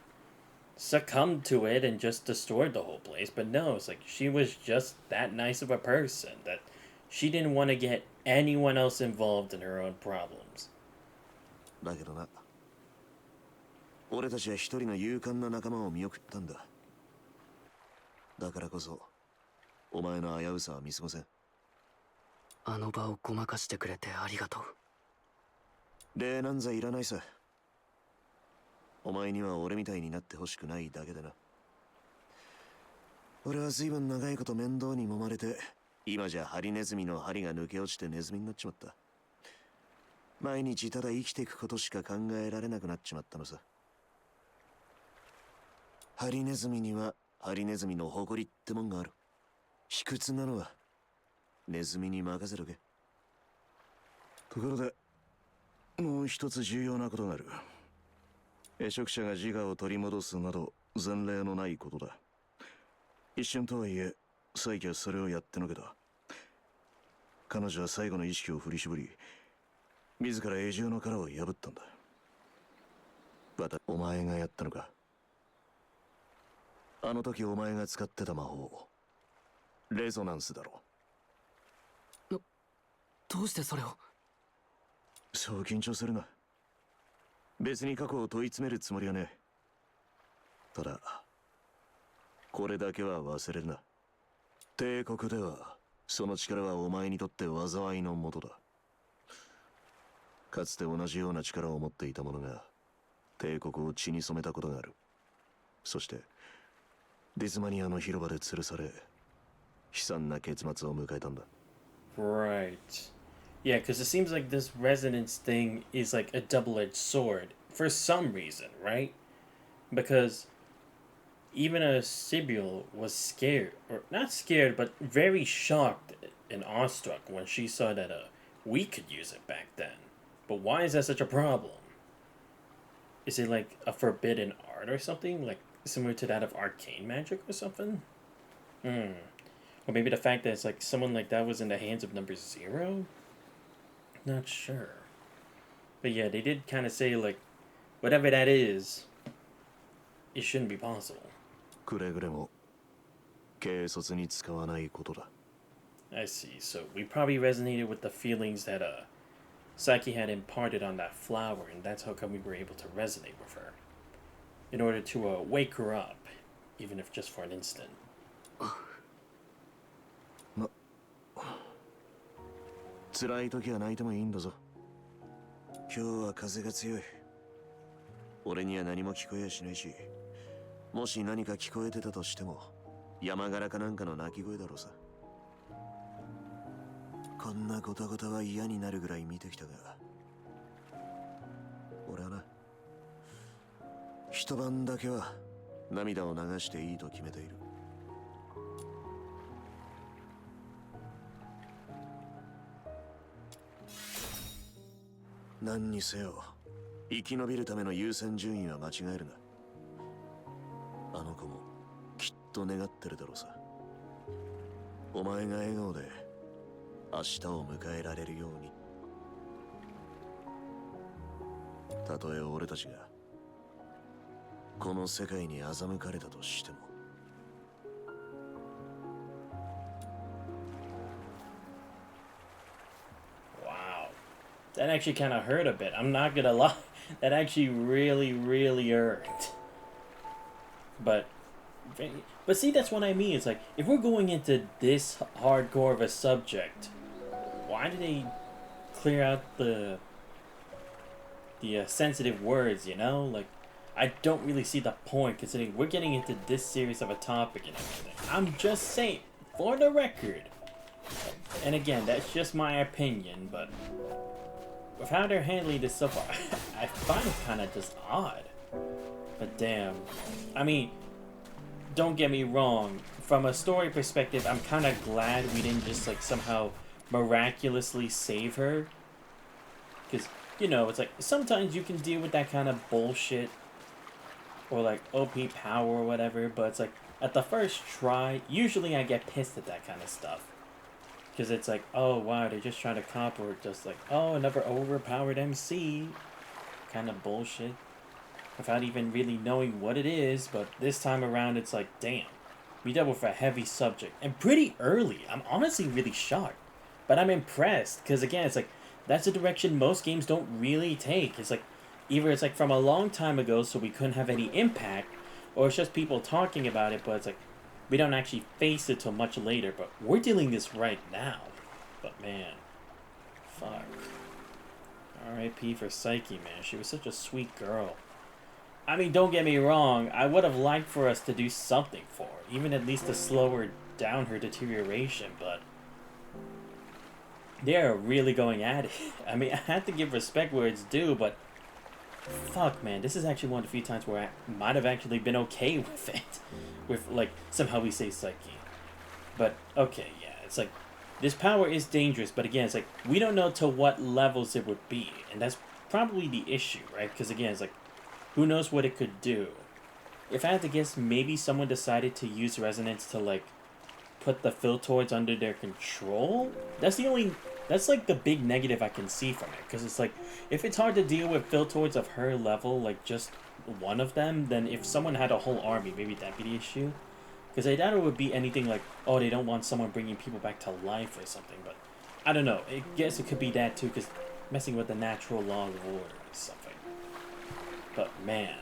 succumbed to it and just destroyed the whole place, but no, it's like she was just that nice of a person that she didn't want to get anyone else involved in her own problems. だけどな、俺たちは一人の勇敢な仲間を見送ったんだ。だからこそお前の危うさは見過ごせん。あの場をごまかしてくれてありがとう。礼なんざいらないさ。お前には俺みたいになってほしくないだけでな。俺は随分長いこと面倒に揉まれて、今じゃハリネズミの針が抜け落ちてネズミになっちまった。毎日ただ生きていくことしか考えられなくなっちまったのさ。ハリネズミにはハリネズミの誇りってもんがある。卑屈なのはネズミに任せとけ。ところでもう一つ重要なことがある。栄職者が自我を取り戻すなど前例のないことだ。一瞬とはいえサイキはそれをやってのけた。彼女は最後の意識を振り絞り、自ら永住の殻を破ったんだ。お前がやったのか。あの時お前が使ってた魔法、レゾナンスだろ。どうしてそれを。そう緊張するな。別に過去を問い詰めるつもりはねえ。ただこれだけは忘れるな。帝国ではその力はお前にとって災いのもとだ。かつて同じような力を持っていた者が帝国を血に染めたことがある。そしてディズマニアの広場で吊るされ悲惨な結末を迎えたんだ。 Right. Yeah, because it seems like this resonance thing is like a double-edged sword for some reason, right? Because even a Sibyl was scared, or not scared, but very shocked and awestruck when she saw that we could use it back then. But why is that such a problem? Is it like a forbidden art or something? Like similar to that of arcane magic or something? Or maybe the fact that it's like someone like that was in the hands of number 0? Not sure. But yeah, they did kind of say like, whatever that is, it shouldn't be possible. くれぐれも軽率に使わないことだ。 I see. So we probably resonated with the feelings that Psyche had imparted on that flower, and that's how come we were able to resonate with her. In order to wake her up, even if just for an instant. 辛い時は泣いてもいいんだぞ。今日は風が強い。俺には何も聞こえやしないし、もし何か聞こえてたとしても山柄かなんかの鳴き声だろうさ。こんなゴタゴタは嫌になるぐらい見てきたが、俺はな、一晩だけは涙を流していいと決めている。何にせよ生き延びるための優先順位は間違えるな。あの子もきっと願ってるだろうさ。お前が笑顔で明日を迎えられるように。たとえ俺たちがこの世界に欺かれたとしても。That actually kind of hurt a bit. I'm not gonna lie. That actually really hurt. But see, that's what I mean. It's like, if we're going into this hardcore of a subject, why do they clear out the sensitive words, you know? Like, I don't really see the point, considering we're getting into this serious of a topic and everything. I'm just saying, for the record. And again, that's just my opinion, but with how they're handling this so far, I find it kind of just odd. But damn. I mean, don't get me wrong. From a story perspective, I'm kind of glad we didn't just like somehow miraculously save her. Because, you know, it's like sometimes you can deal with that kind of bullshit. Or like OP power or whatever. But it's like at the first try, usually I get pissed at that kind of stuff. Because it's like, oh wow, they're just trying to cop, or just like, oh, another overpowered MC kind of bullshit without even really knowing what it is. But this time around, it's like, damn, we dealt with a heavy subject and pretty early. I'm honestly really shocked, but I'm impressed because again, it's like that's a direction most games don't really take. It's like either it's like from a long time ago, so we couldn't have any impact, or it's just people talking about it, but it's like we don't actually face it till much later, but we're dealing this right now. But man, fuck. R.I.P. for Psyche, man. She was such a sweet girl. I mean, don't get me wrong. I would have liked for us to do something for her, even at least to slow her down her deterioration, but they're really going at it. I mean, I have to give respect where it's due, but fuck, man. This is actually one of the few times where I might have actually been okay with it. With, like, somehow we say Psyche. But, okay, yeah, it's like, this power is dangerous, but again, it's like, we don't know to what levels it would be, and that's probably the issue, right? Because again, it's like, who knows what it could do. If I had to guess, maybe someone decided to use resonance to, like, put the Philtoids under their control? That's That's like the big negative I can see from it, because it's like, if it's hard to deal with Philtoids of her level, like just one of them, then if someone had a whole army, maybe that'd be the issue. Because I doubt it would be anything like, oh, they don't want someone bringing people back to life or something, but I don't know. I guess it could be that too, because messing with the natural law of order or something. But man.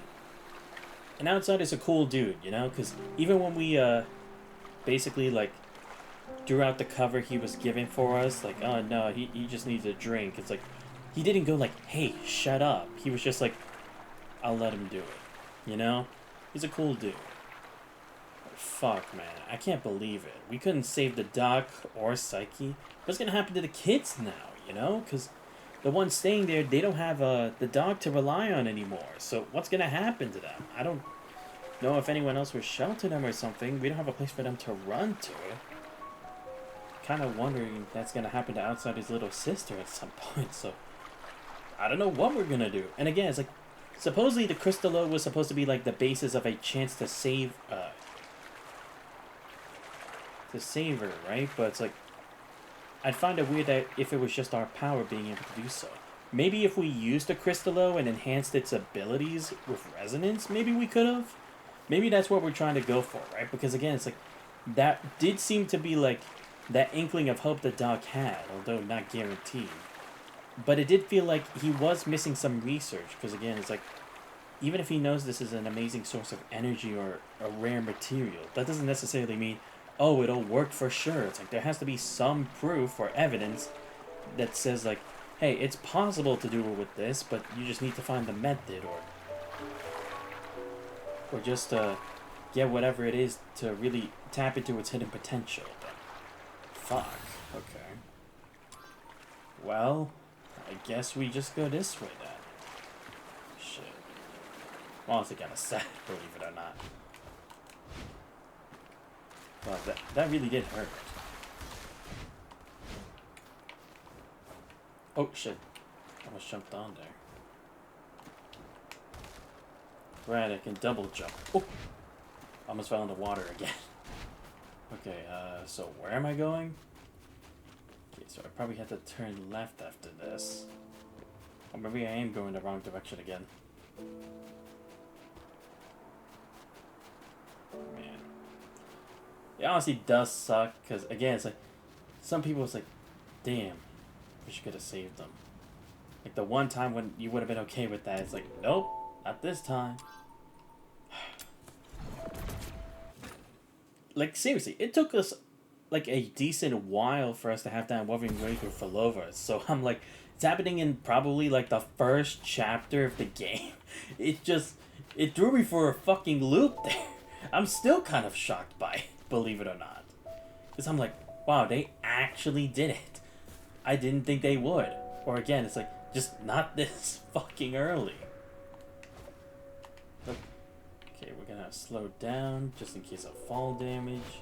And Outsider's a cool dude, you know? Because even when we basically like drew out the cover he was giving for us, like, oh no, he just needs a drink. It's like, he didn't go like, hey, shut up. He was just like, I'll let him do it. You know? He's a cool dude. But fuck, man. I can't believe it. We couldn't save the Doc or Psyche. What's gonna happen to the kids now, you know? Because the ones staying there, they don't have the dog to rely on anymore. So what's gonna happen to them? I don't know if anyone else will shelter them or something. We don't have a place for them to run to. Kind of wondering if that's gonna happen to Outsider's little sister at some point. So I don't know what we're gonna do. And again, it's like, supposedly the Crystallo was supposed to be like the basis of a chance to save her, right? But it's like, I'd find it weird that if it was just our power being able to do so. Maybe if we used the Crystallo and enhanced its abilities with resonance, maybe we could have. Maybe that's what we're trying to go for, right? Because again, it's like, that did seem to be like that inkling of hope the Doc had, although not guaranteed. But it did feel like he was missing some research, because again, it's like, even if he knows this is an amazing source of energy or a rare material, that doesn't necessarily mean, oh, it'll work for sure. It's like, there has to be some proof or evidence that says like, hey, it's possible to do it with this, but you just need to find the method, or just get whatever it is to really tap into its hidden potential. But fuck. Okay. Well, I guess we just go this way then. Shit. Well, honestly, kind of sad, believe it or not. Well, that really did hurt. Oh shit. Almost jumped on there. Right, I can double jump. Oh! Almost fell in the water again. Okay, so where am I going? Okay, so I probably have to turn left after this. Or maybe I am going the wrong direction again. Man. It honestly does suck, because again, it's like, some people, it's like, damn, wish you could have saved them. Like the one time when you would have been okay with that, it's like, nope, not this time. Like seriously, it took us like a decent while for us to have that loving wake with Falova. So I'm like, it's happening in probably like the first chapter of the game. It threw me for a fucking loop there. I'm still kind of shocked by it, believe it or not. Because I'm like, wow, they actually did it. I didn't think they would. Or again, it's like, just not this fucking early. Okay, we're gonna slow down just in case of fall damage.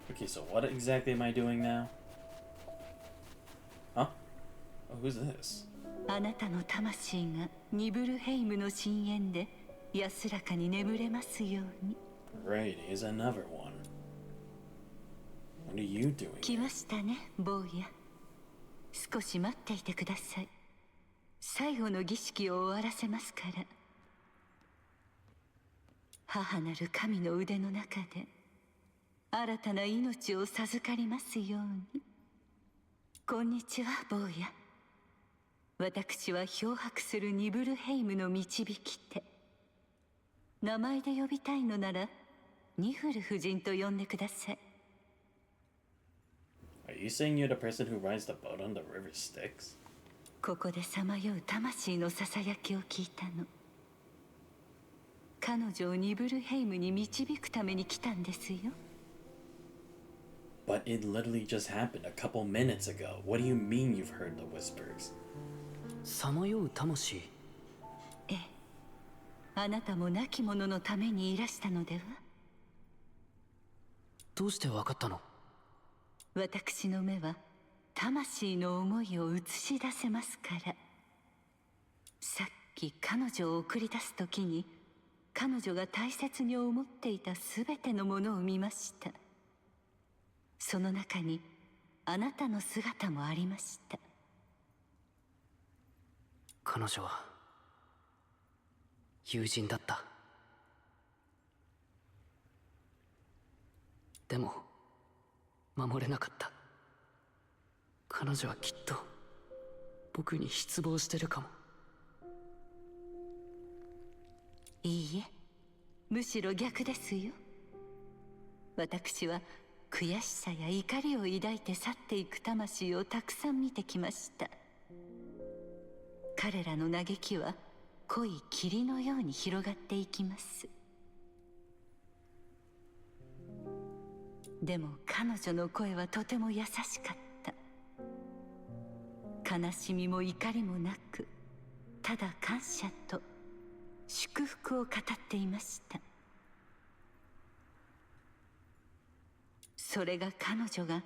Okay, so what exactly am I doing now? Huh? Oh, who's this? あなたの魂がニブルヘイムの深淵で安らかに眠れますように。 Right, here's another one. What are you doing? 来ましたね、坊や。少し待っていてください。最後の儀式を終わらせますから。母なる神の腕の中で新たな命を授かりますように。こんにちは、坊や。私は漂白するニブルヘイムの導き手。名前で呼びたいのならニフル夫人と呼んでください。 Are you saying you're the person who rides the boat on the river Styx? ここでさまよう魂のささやきを聞いたの。彼女をニブルヘイムに導くために来たんですよ。 But it literally just happened a couple minutes ago. What do you mean you've heard the whispers? さまよう魂。ええ。あなたも亡き者のためにいらしたのでは？どうしてわかったの？私の目は魂の思いを映し出せますから。さっき彼女を送り出すときに彼女が大切に思っていたすべてのものを見ました。その中にあなたの姿もありました。彼女は友人だった。でも守れなかった。彼女はきっと僕に失望してるかも。いいえ、むしろ逆ですよ。私は悔しさや怒りを抱いて去っていく魂をたくさん見てきました。彼らの嘆きは濃い霧のように広がっていきます。でも彼女の声はとても優しかった。悲しみも怒りもなく、ただ感謝と祝福を語っていました。それが彼女が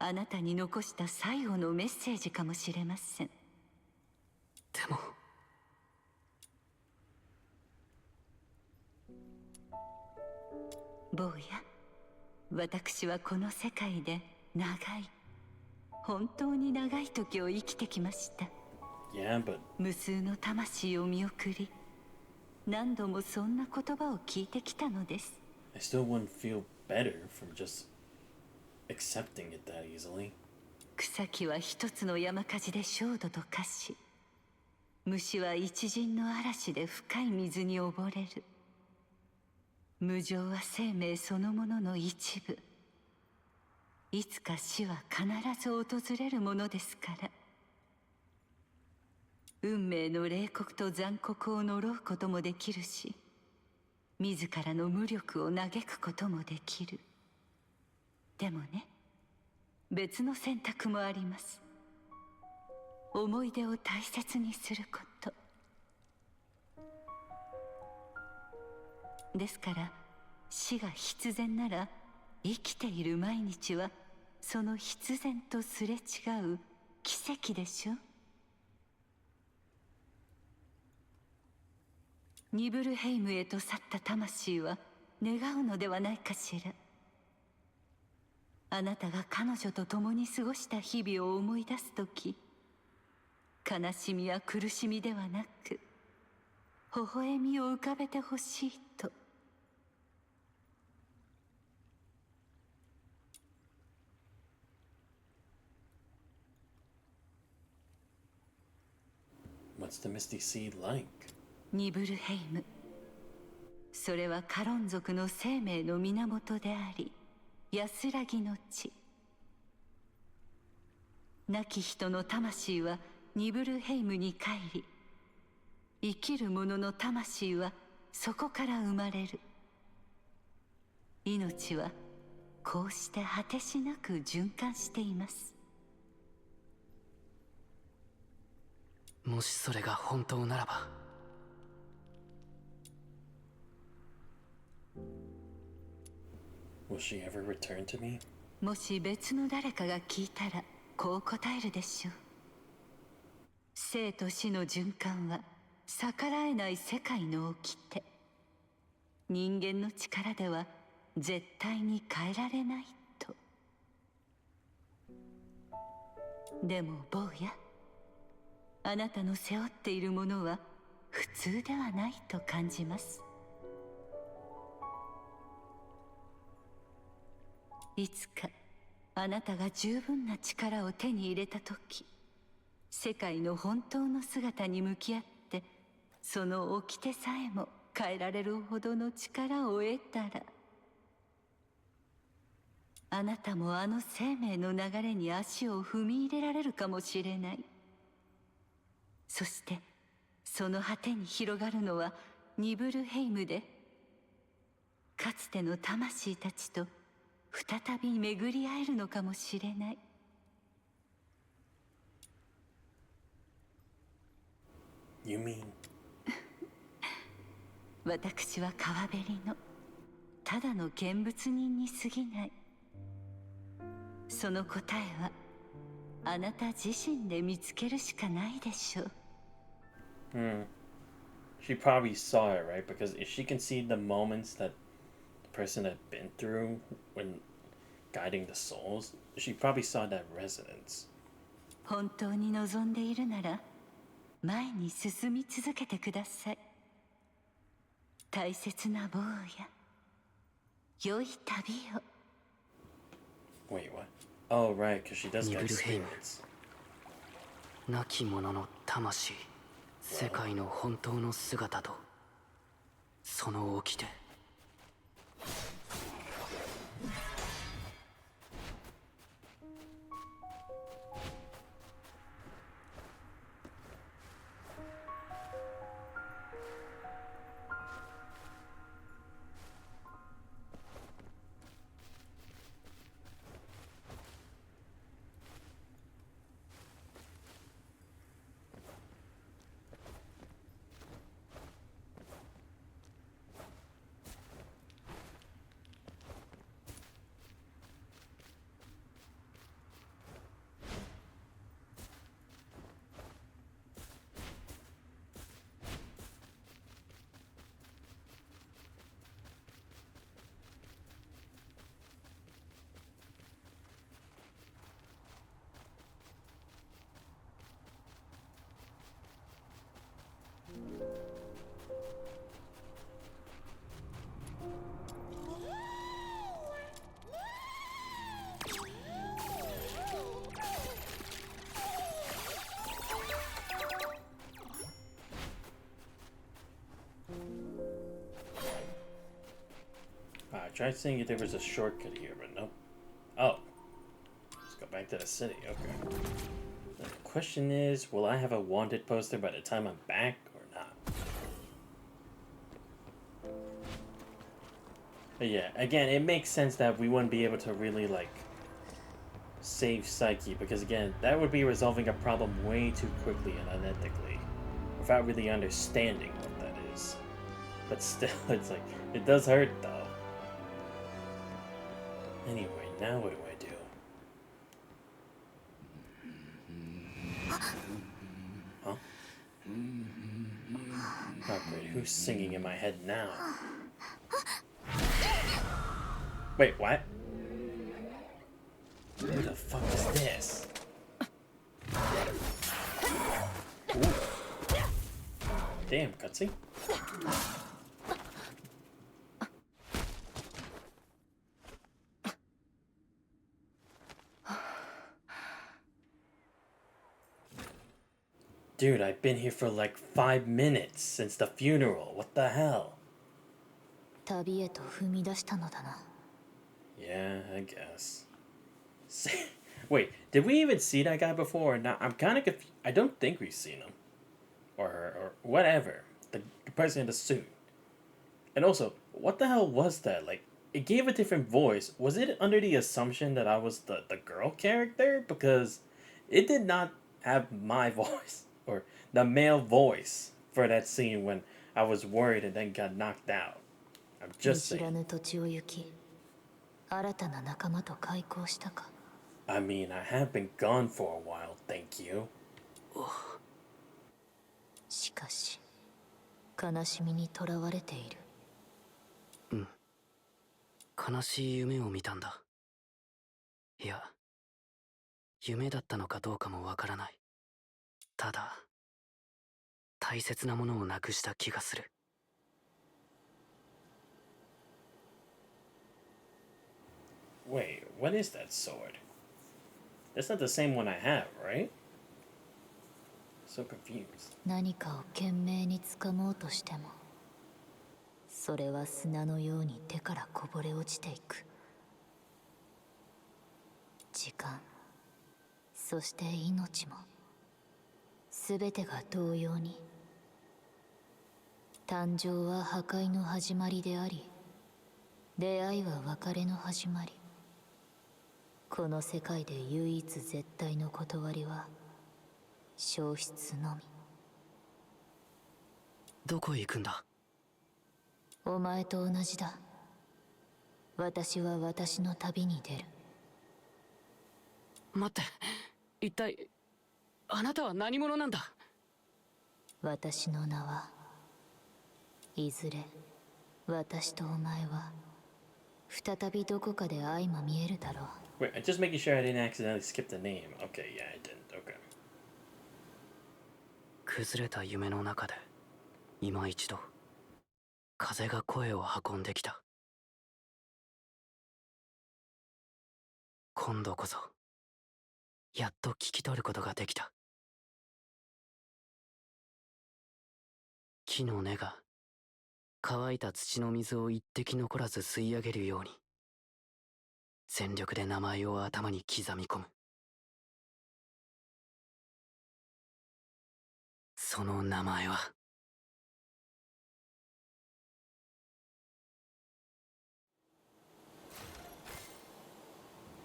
あなたに残した最後のメッセージかもしれません。でも坊や、私はこの世界で長い、本当に長い時を生きてきました。Yeah, but 無数の魂を見送り、何度もそんな言葉を聞いてきたのです。 I still wouldn't feel better from just accepting it that easily. 草木は一つの山火事で焦土と化し、虫は一陣の嵐で深い水に溺れる。無常は生命そのものの一部。いつか死は必ず訪れるものですから。運命の冷酷と残酷を呪うこともできるし、自らの無力を嘆くこともできる。でもね、別の選択もあります。思い出を大切にすること。ですから死が必然なら、生きている毎日はその必然とすれ違う奇跡でしょ。ニブルヘイムへと去った魂は願うのではないかしら。あなたが彼女と共に過ごした日々を思い出すとき、悲しみや苦しみではなく微笑みを浮かべてほしいと。What's the Misty Sea like? ニブルヘイム、それはカロン族の生命の源であり、安らぎの地。亡き人の魂はニブルヘイムに帰り、生きる者の魂はそこから生まれる。命はこうして果てしなく循環しています。もしそれが本当ならば、Will she ever return to me? もし別の誰かが聞いたらこう答えるでしょう。生と死の循環は逆らえない世界の掟。人間の力では絶対に変えられないと。でも坊や、あなたの背負っているものは普通ではないと感じます。いつかあなたが十分な力を手に入れたとき、世界の本当の姿に向き合って、その掟さえも変えられるほどの力を得たら、あなたもあの生命の流れに足を踏み入れられるかもしれない。そしてその果てに広がるのはニブルヘイムで、かつての魂たちと再び巡り会えるのかもしれない。You mean? 私は川べりのただの見物人に過ぎない。その答えはあなた自身で見つけるしかないでしょう。She probably saw it, right? Because if she can see the moments that the person had been through when guiding the souls. She probably saw that resonance. 本当に望んでいるなら前に進み続けてください。大切な坊や、良い旅を。 Wait, what? Oh, right, because she does get spirits. 亡き者の魂、世界の本当の姿とその掟。I tried seeing if there was a shortcut here, but nope. Oh. Let's go back to the city, okay. The question is, will I have a wanted poster by the time I'm back or not? But yeah, again, it makes sense that we wouldn't be able to really, like, save Psyche, because again, that would be resolving a problem way too quickly and unethically, without really understanding what that is. But still, it's like, it does hurt though. Anyway, now what do I do? Huh? Oh great, who's singing in my head now? Wait, what? Who the fuck is this? Ooh. Damn, cutscene. Dude, I've been here for like 5 minutes since the funeral. What the hell? 旅へと踏み出したのだな。 Yeah, I guess. Wait, did we even see that guy before or not? I'm kind of confused. I don't think we've seen him. Or her, or whatever. The person in the suit. And also, what the hell was that? Like, it gave a different voice. Was it under the assumption that I was the girl character? Because it did not have my voice. Or the male voice for that scene when I was worried and then got knocked out. I'm just saying. I mean, I have been gone for a while, thank you. しかし、悲しみにとらわれている。うん。悲しい夢を見たんだ。いや、夢だったのかどうかもわからない。ただ、大切なものをなくした気がする。Wait, what is that sword? That's not the same one I have, right? So confused. 何かを懸命に掴もうとしても、それは砂のように手からこぼれ落ちていく。時間、そして命も。すべてが同様に。誕生は破壊の始まりであり、出会いは別れの始まり。この世界で唯一絶対の断りは消失のみ。どこへ行くんだ？お前と同じだ。私は私の旅に出る。待って、一体あなたは何者なんだ？私の名はいずれ私とお前は再びどこかで愛も見えるだろう。 Wait, just making sure I didn't accidentally skip the name. Okay, yeah, I didn't. Okay. 崩れた夢の中で今一度風が声を運んできた。今度こそやっと聞き取ることができた。木の根が乾いた土の水を一滴残らず吸い上げるように全力で名前を頭に刻み込む。その名前は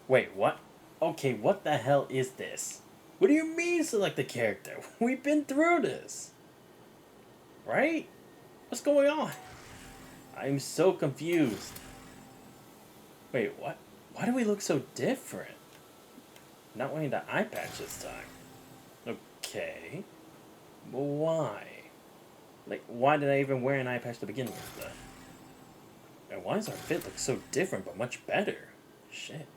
Wait, what? Okay, what the hell is this? What do you mean select the character? We've been through this. Right? What's going on? I'm so confused. Wait, what? Why do we look so different? Not wearing the eye patch this time. Okay. But why? Like, why did I even wear an eye patch to begin with, though? And why does our fit look so different but much better? Shit.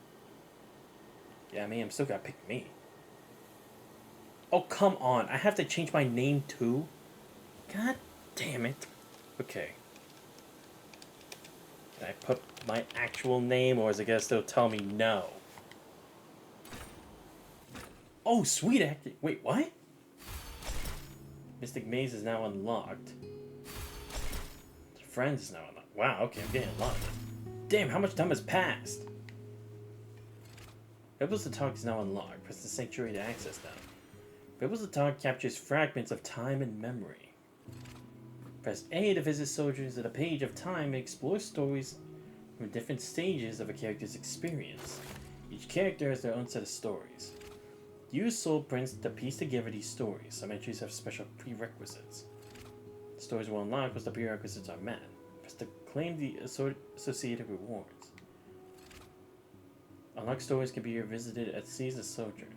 Yeah, I mean, I'm still gonna pick me. Oh, come on. I have to change my name, too? God damn it. Okay. Can I put my actual name, or is it gonna still tell me no? Oh, sweet acting. Wait, what? Mystic Maze is now unlocked. Friends is now unlocked. Wow, okay, I'm getting a lot of it. Damn, how much time has passed? Rebels to Talk is now unlocked. Press the Sanctuary to access them. Rebels to Talk captures fragments of time and memory. Press A to visit soldiers at a page of time and explore stories from different stages of a character's experience. Each character has their own set of stories. Use soul prints to piece together these stories. Some entries have special prerequisites. The stories will unlock once the prerequisites are met. Press to claim the associated rewards. Unlocked stories can be revisited at Seize the Sojourn.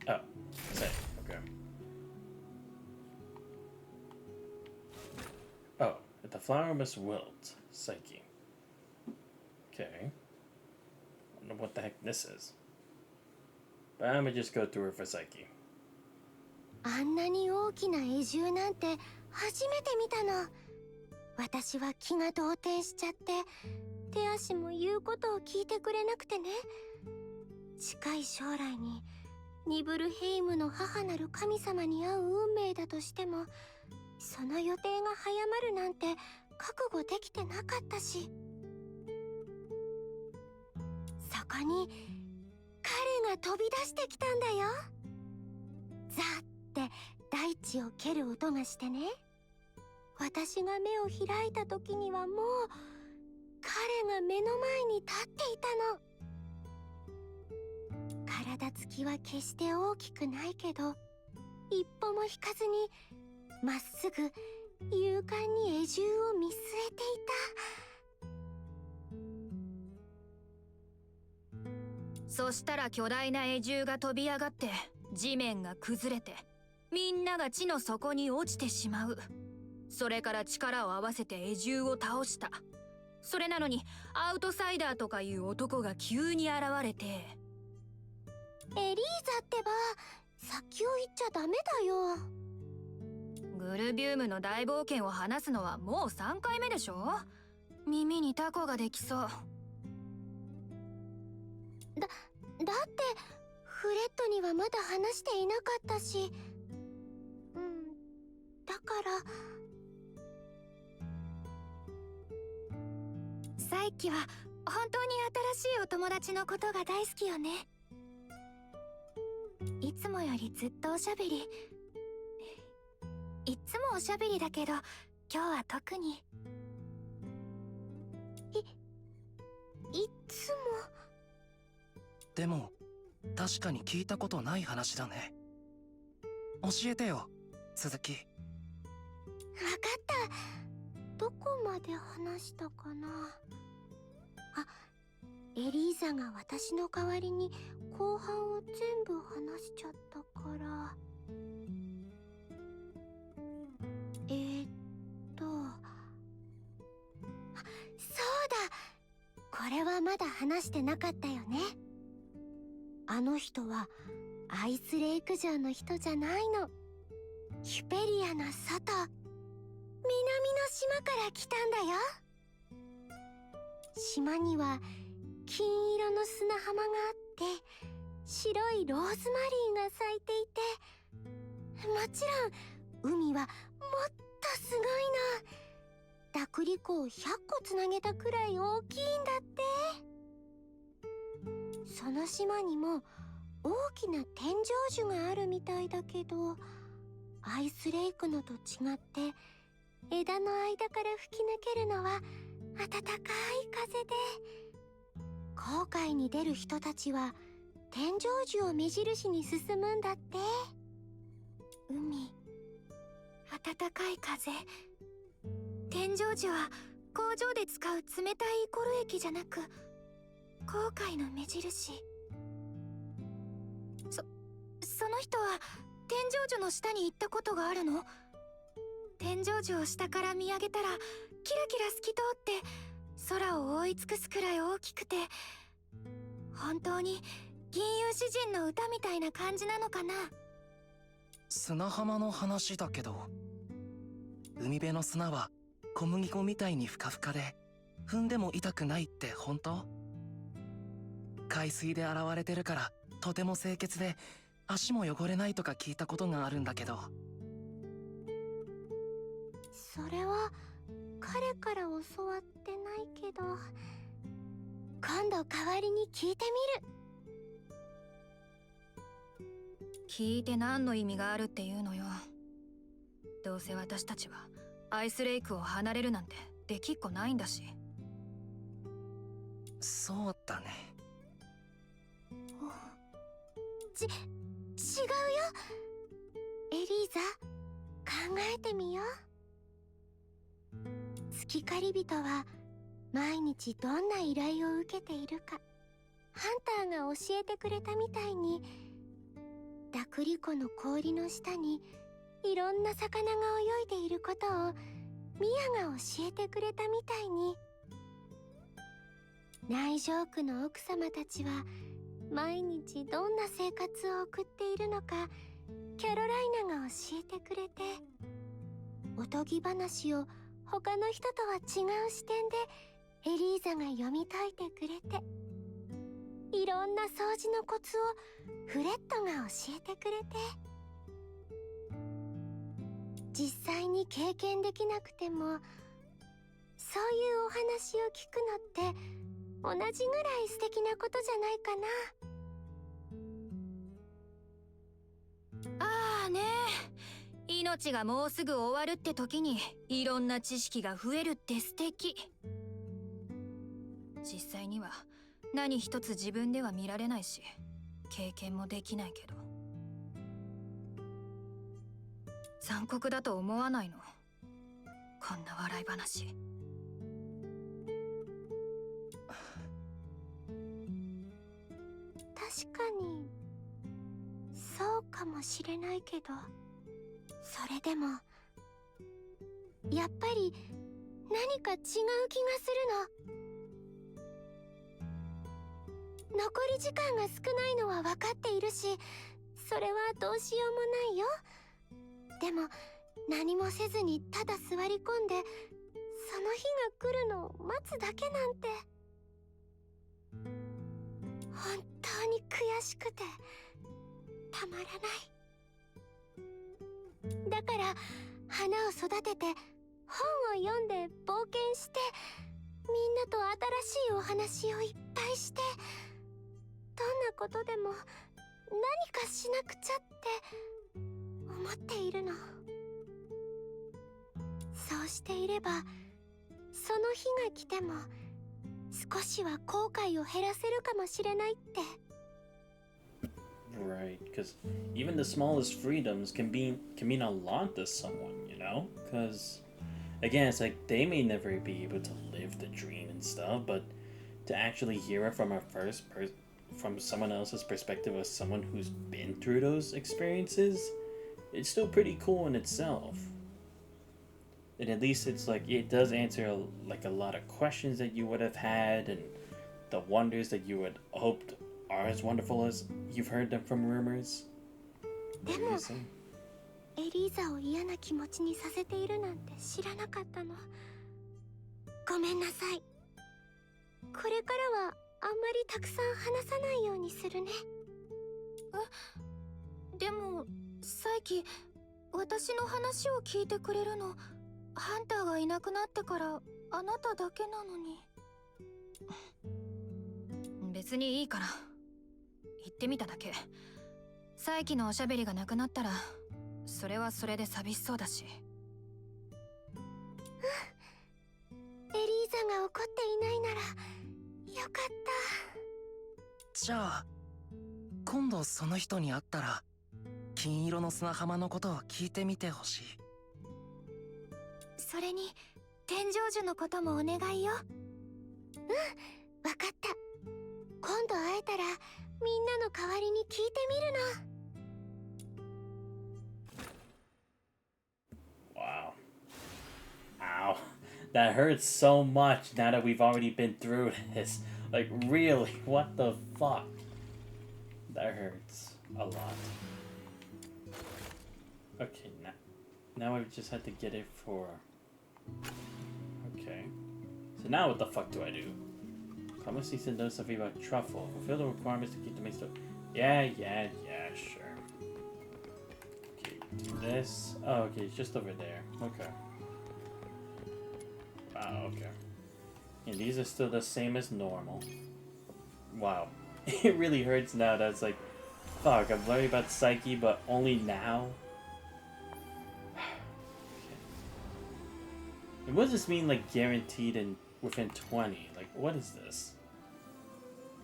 Oh, same. Okay. Oh, if the flower must wilt. Psyche. Okay. I don't know what the heck this is. But I'm gonna just go through it for Psyche. あんなに大きな絵獣なんて初めて見たの。私は気が動転しちゃって手足も言うことを聞いてくれなくてね。近い将来にニブルヘイムの母なる神様に会う運命だとしてもその予定が早まるなんて覚悟できてなかったし、そこに彼が飛び出してきたんだよ。ザーって大地を蹴る音がしてね、私が目を開いた時にはもう彼が目の前に立っていたの。体つきは決して大きくないけど一歩も引かずにまっすぐ勇敢に絵獣を見据えていた。そしたら巨大な絵獣が飛び上がって地面が崩れてみんなが地の底に落ちてしまう。それから力を合わせて絵獣を倒した。それなのにアウトサイダーとかいう男が急に現れて、エリーザってば先を言っちゃダメだよ。グルビウムの大冒険を話すのはもう3回目でしょ。耳にタコができそう。だってフレットにはまだ話していなかったし、だからサイキは本当に新しいお友達のことが大好きよね。いつもよりずっとおしゃべり。いつもおしゃべりだけど今日は特に。いつも。でも確かに聞いたことない話だね。教えてよ、続き。わかった。どこまで話したかな。あ、エリーザが私の代わりに後半を全部話しちゃったから。れはまだ話してなかったよね。あの人はアイスレイク城の人じゃないの。ヒュペリアの外、南の島から来たんだよ。島には金色の砂浜があって、白いローズマリーが咲いていて、もちろん海はもっとすごいの。濁離湖を100個つなげたくらい大きいんだって。その島にも大きな天井樹があるみたいだけど、アイスレイクのと違って枝の間から吹き抜けるのは暖かい風で、航海に出る人たちは天井樹を目印に進むんだって。海、暖かい風。天井樹は工場で使う冷たいイコル液じゃなく航海の目印。その人は天井樹の下に行ったことがあるの？天井樹を下から見上げたらキラキラ透き通って空を覆い尽くすくらい大きくて、本当に銀融詩人の歌みたいな感じなのかな？砂浜の話だけど、海辺の砂は小麦粉みたいにふかふかで踏んでも痛くないって本当？海水で洗われてるからとても清潔で足も汚れないとか聞いたことがあるんだけど。それは彼から教わってないけど、今度代わりに聞いてみる。聞いて何の意味があるっていうのよ。どうせ私たちはアイスレイクを離れるなんてできっこないんだし。そうだね。違うよ。エリーザ、考えてみよう。月狩り人は毎日どんな依頼を受けているか、ハンターが教えてくれたみたいに、濁離湖の氷の下にいろんな魚が泳いでいることをミヤが教えてくれたみたいに、内城区の奥様たちは毎日どんな生活を送っているのか、キャロライナが教えてくれて、おとぎ話を他の人とは違う視点でエリーザが読み解いてくれて、いろんな掃除のコツをフレットが教えてくれて、実際に経験できなくてもそういうお話を聞くのって同じぐらい素敵なことじゃないかな。ああねえ、命がもうすぐ終わるって時にいろんな知識が増えるって素敵。実際には何一つ自分では見られないし経験もできないけど、残酷だと思わないの？こんな笑い話。確かにそうかもしれないけど、それでもやっぱり何か違う気がするの。残り時間が少ないのは分かっているし、それはどうしようもないよ。でも何もせずにただ座り込んでその日が来るのを待つだけなんて、本当に悔しくてたまらない。だから花を育てて本を読んで冒険して、みんなと新しいお話をいっぱいして、どんなことでも何かしなくちゃって思っているの。そうしていればその日が来ても少しは後悔を減らせるかもしれないって。 Right, because even the smallest freedoms can mean a lot to someone, you know? Because again, it's like they may never be able to live the dream and stuff, but to actually hear it from from someone else's perspective, as someone who's been through those experiences, it's still pretty cool in itself. And at least it's like it does answer like a lot of questions that you would have had, and the wonders that you had hoped are as wonderful as you've heard them from rumors? でもエリーザを嫌な気持ちにさせているなんて知らなかったの。ごめんなさい。これからはあんまりたくさん話さないようにするね。でもサイキ、私の話を聞いてくれるのハンターがいなくなってからあなただけなのに。別にいいから言ってみただけ。サイキのおしゃべりがなくなったらそれはそれで寂しそうだし。エリーザが怒っていないならよかった。じゃあ今度その人に会ったら金色の砂浜のことを聞いてみてほしい。それに天井樹のこともお願いよ。わかった。今度会えたらみんなの代わりに聞いてみるの。Wow. Ow. That hurts so much now that we've already been through this. Like, really? What the fuck? That hurts a lot. Okay, now I just had to get it for... Okay. So now what the fuck do I do? Promise needs to know something about truffle. Fulfill the requirements to keep the main stuff. Yeah, sure. Okay, do this. Oh, okay, it's just over there. Okay. Wow, okay. And these are still the same as normal. Wow. It really hurts now that it's like, fuck, I'm learning about Psyche, but only now? And what does this mean, like, guaranteed and within 20? Like, what is this?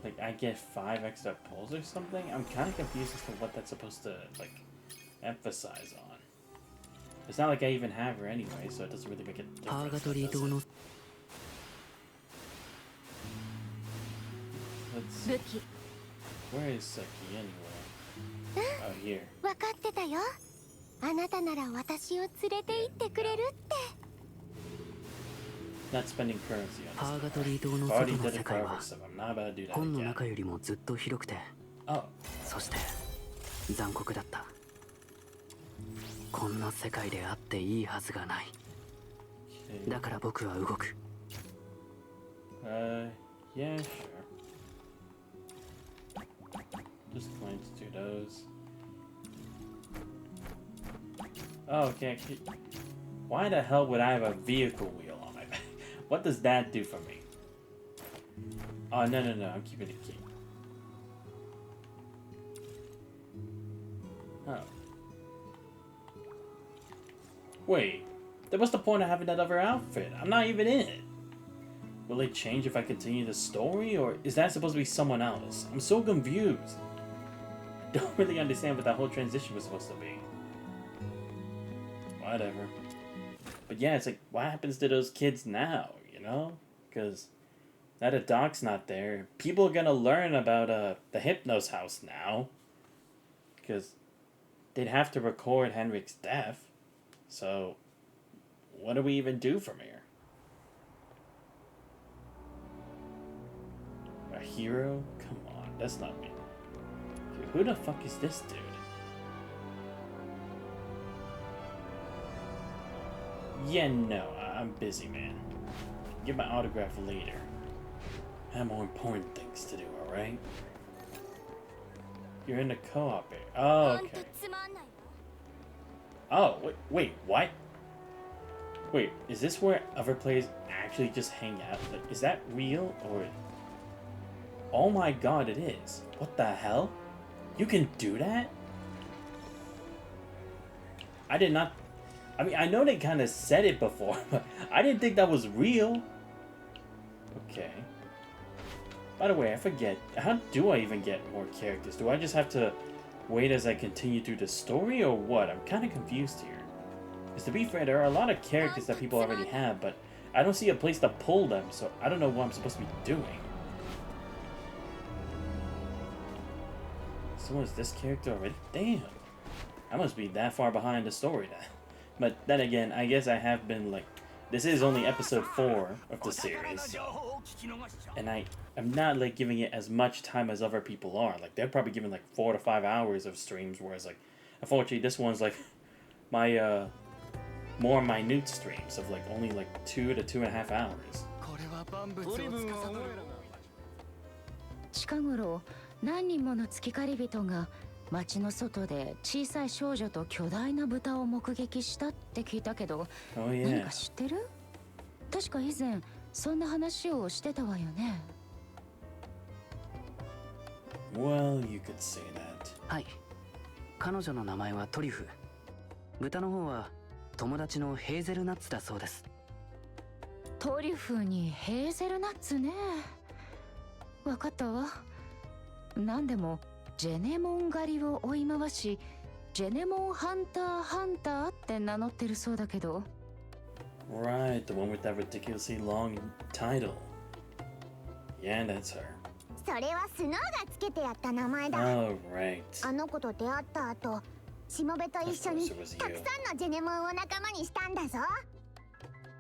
Like, I get 5 extra pulls or something? I'm kind of confused as to what that's supposed to, like, emphasize on. It's not like I even have her anyway, so it doesn't really make a difference. Let's see. Where is Seki anyway? Oh, here. わかってたよ。あなたなら私を連れて行ってくれるって。Not spending currency on パーガト this. リー島の Already 外の did 世 it 界 for は other stuff. I'm not about to do that 本の again. 中よりもずっと広くて、 Oh. そして残酷だった。こんな世界であっていいはずがない。だから僕は動く。Yeah, sure. Just going to do those. Oh, okay. Why the hell would I have a vehicle wheel on my back? What does that do for me? Oh, no, I'm keeping the key. Oh. Wait, then what's the point of having that other outfit? I'm not even in it. Will it change if I continue the story, or is that supposed to be someone else? I'm so confused. I don't really understand what that whole transition was supposed to be. Whatever. But yeah, it's like, what happens to those kids now, you know? Because now that Doc's not there, people are gonna learn about the Hypnos house now. Because they'd have to record Henrik's death. So, what do we even do from here? A hero? Come on, that's not me. Okay, who the fuck is this dude? Yeah, no, I'm busy, man. Get my autograph later. I have more important things to do, alright? You're in the co-op area. Oh, okay. Oh, wait, what? Wait, is this where other players actually just hang out? Like, is that real, or... Oh my god, it is. What the hell? You can do that? I did not... I mean, I know they kind of said it before, but I didn't think that was real. Okay. By the way, I forget. How do I even get more characters? Do I just have to wait as I continue through the story, or what? I'm kind of confused here. Because to be fair, there are a lot of characters that people already have, but I don't see a place to pull them, so I don't know what I'm supposed to be doing. So is this character already? Damn. I must be that far behind the story then. But then again, I guess I have been, like, this is only episode 4 of the series, and I'm not like giving it as much time as other people are. Like they're probably giving like 4 to 5 hours of streams, whereas like unfortunately this one's like my more minute streams of like only like 2 to 2.5 hours. 近頃何人もの月狩り人が町の外で小さい少女と巨大な豚を目撃したって聞いたけど、何か知ってる？確か以前そんな話をしてたわよね。Well, you could say that. はい。彼女の名前はトリュフ。豚の方は友達のヘーゼルナッツだそうです。トリュフにヘーゼルナッツね。わかったわ。なんでもジェネモン狩りを追い回し、ジェネモンハンターハンターって名乗ってるそうだけど。Right, the one with that ridiculously long title. Yeah, that's her. それはスノーがつけてやった名前だ。Oh, right. あの子と出会った後、しもべと一緒にたくさんのジェネモンを仲間にしたんだぞ。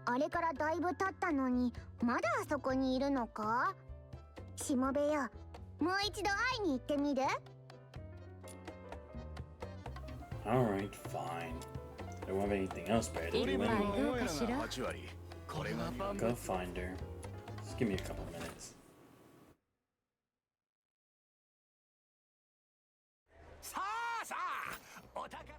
あれからだいぶ経ったのに、まだあそこにいるのか？しもべよ、もう一度会いに行ってみる？ Alright, fine. I don't have anything else better to do anyway. Go find her. Just give me a couple minutes. さあさあ、お宝の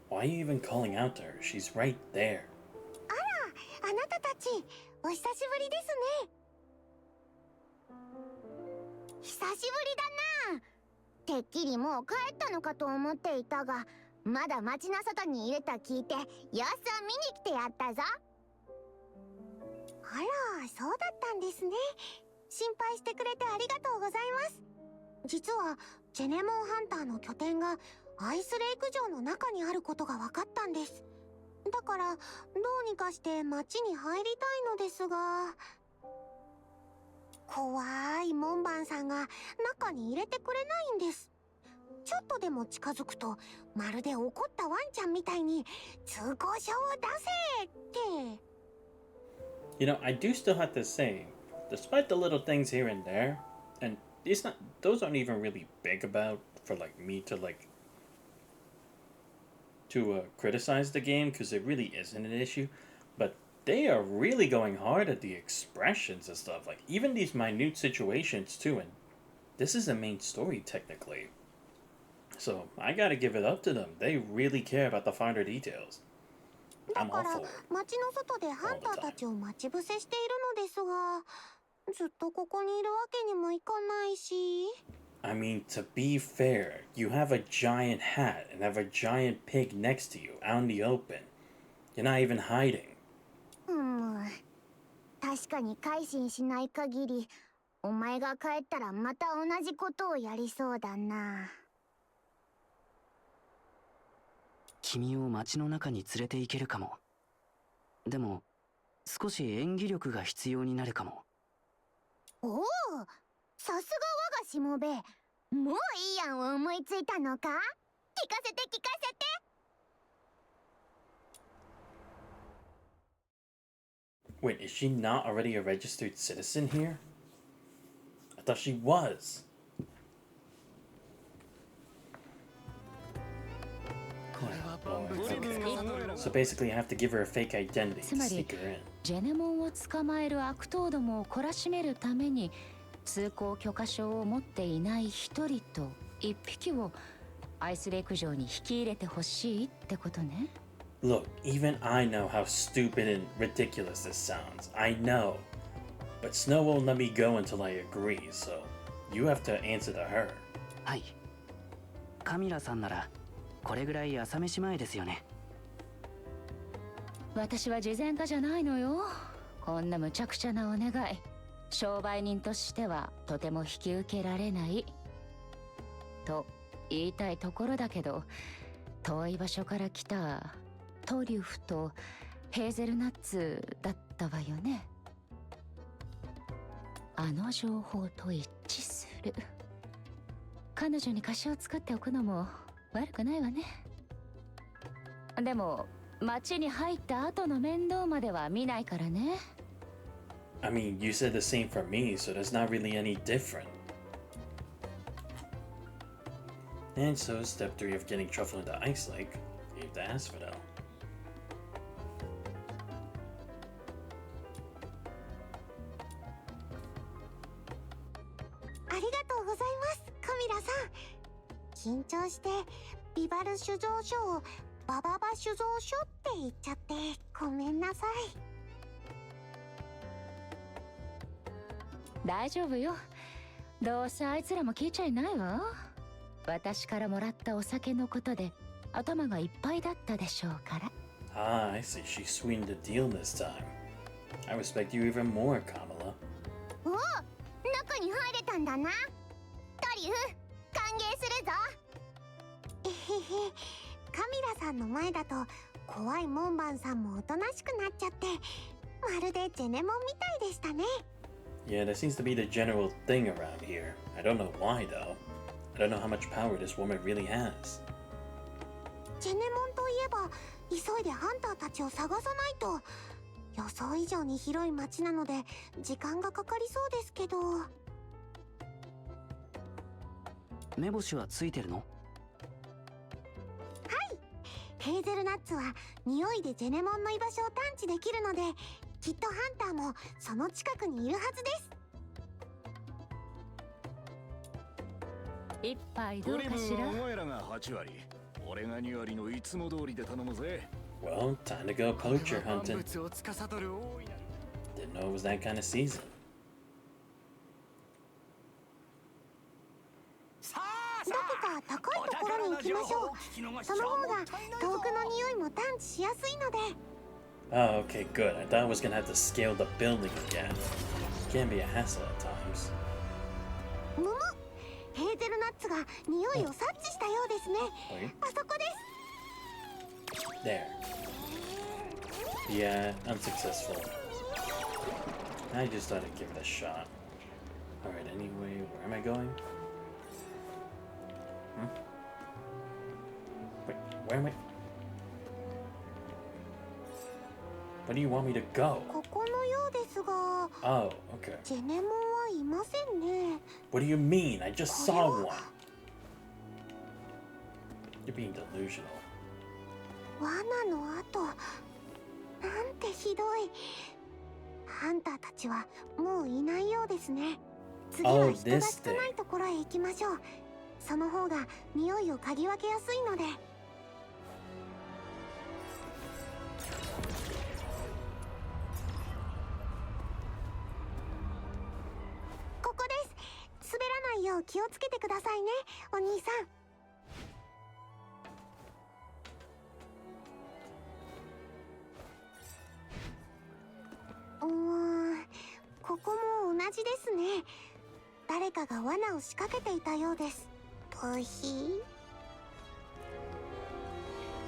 Why are you even calling out to her? She's right there. あら、あなたたち、お久しぶりですね。久しぶりだな。てっきりもう帰ったのかと思っていたが、まだ町の外にいると聞いて、様子を見に来てやったぞ。あら、そうだったんですね。心配してくれてありがとうございます。実は、ジェネモンハンターの拠点が、アイスレイク城の中にあることが分かったんです。だからどうにかして町に入りたいのですが、怖い門番さんが中に入れてくれないんです。ちょっとでも近づくとまるで怒ったワンちゃんみたいに通行証を出せって。You know, I do still have to say, despite the little things here and there, and those aren't even really big about for like me to like to criticize the game, because it really isn't an issue, but they are really going hard at the expressions and stuff, like even these minute situations too, and this is the main story technically, so I gotta give it up to them. They really care about the finer details. だから町の外でハンターたちを待ち伏せしているのですが、ずっとここにいるわけにもいかないし。I mean, to be fair, you have a giant hat and have a giant pig next to you out in the open. You're not even hiding. 確かに改心しない限り、お前が帰ったらまた同じことをやりそうだな。君を町の中に連れて行けるかも。でも、少し演技力が必要になるかも。おお、さすが我がしもべ。もういい案を思いついたのか？聞かせて聞かせて。Wait, is she not already a registered citizen here? I thought she was. So basically, I have to give her a fake identity to sneak her in. ジェネモンを捕まえる悪党どもを懲らしめるために通行許可証を持っていない一人と一匹をアイスレイク城に引き入れてほしいってことね。Look, even I know how stupid and ridiculous this sounds. I know. But Snow won't let me go until I agree, so you have to answer to her. はい。カミラさんならこれぐらい朝飯前ですよね。私は慈善家じゃないのよ。こんな無茶苦茶なお願い、商売人としてはとても引き受けられないと言いたいところだけど、遠い場所から来たトリュフとヘーゼルナッツだったわよね。あの情報と一致する。彼女に貸しを作っておくのも悪くないわね。でも町に入った後の面倒までは見ないからね。I mean, you said the same for me, so that's not really any different. And so, step 3 of getting truffle into Ice Lake, you have to asphodel. ありがとうございます、カミラさん。緊張してビバル酒造所をバババ酒造所って言っちゃってごめんなさい。大丈夫よ。どうせあいつらも聞いちゃいないわ。私からもらったお酒のことで頭がいっぱいだったでしょうから。Ah, I see. She sweetened the deal this time. I respect you even more, Kamala. おお、中に入れたんだな。トリュフ、歓迎するぞ。えへへ、カミラさんの前だと怖い門番さんもおとなしくなっちゃって、まるでジェネモンみたいでしたね。Yeah, that seems to be the general thing around here. I don't know why, though. I don't know how much power this woman really has. ジェネモンといえば、急いでハンターたちを探さないと。予想以上に広い町なので時間がかかりそうですけど。目星はついてるの？はい、ヘーゼルナッツは匂いでジェネモンの居場所を探知できるので、きっとハンターもその近くにいるはずです。一杯どうかしら。お前らが8割、俺が2割のいつも通りで頼むぜ。Well, time to go poacher hunting. Didn't know it was that kind of season. どこか高いところに行きましょう。その方が遠くの匂いも探知しやすいので。Oh, okay, good. I thought I was gonna have to scale the building again. Can be a hassle at times. むむ、ヘーゼルナッツが匂いを察知したようですね。あそこです。There. Yeah, unsuccessful. I just thought I'd give it a shot. Alright, anyway, where am I going? Wait, where am I? Where do you want me to go? ここのようですが。Oh, okay. ジェネモンはいませんね。 What do you mean? I just saw one. You're being delusional. 罠の跡、なんてひどい。ハンターたちはもういないようですね。次は人が少ないところへ行きましょう。その方が匂いを嗅ぎ分けやすいので。ここです。滑らないよう気をつけてくださいね、お兄さん。ここも同じですね。誰かが罠を仕掛けていたようです。ブヒ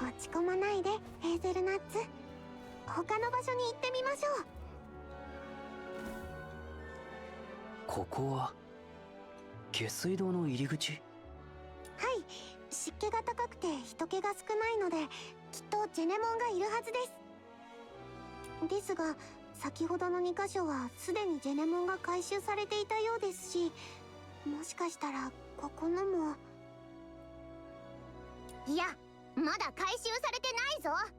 ー。落ち込まないで、ヘーゼルナッツ。他の場所に行ってみましょう。ここは下水道の入り口？はい、湿気が高くて人気が少ないので、きっとジェネモンがいるはずです。ですが先ほどの2箇所はすでにジェネモンが回収されていたようですし、もしかしたらここのも。いや、まだ回収されてないぞ。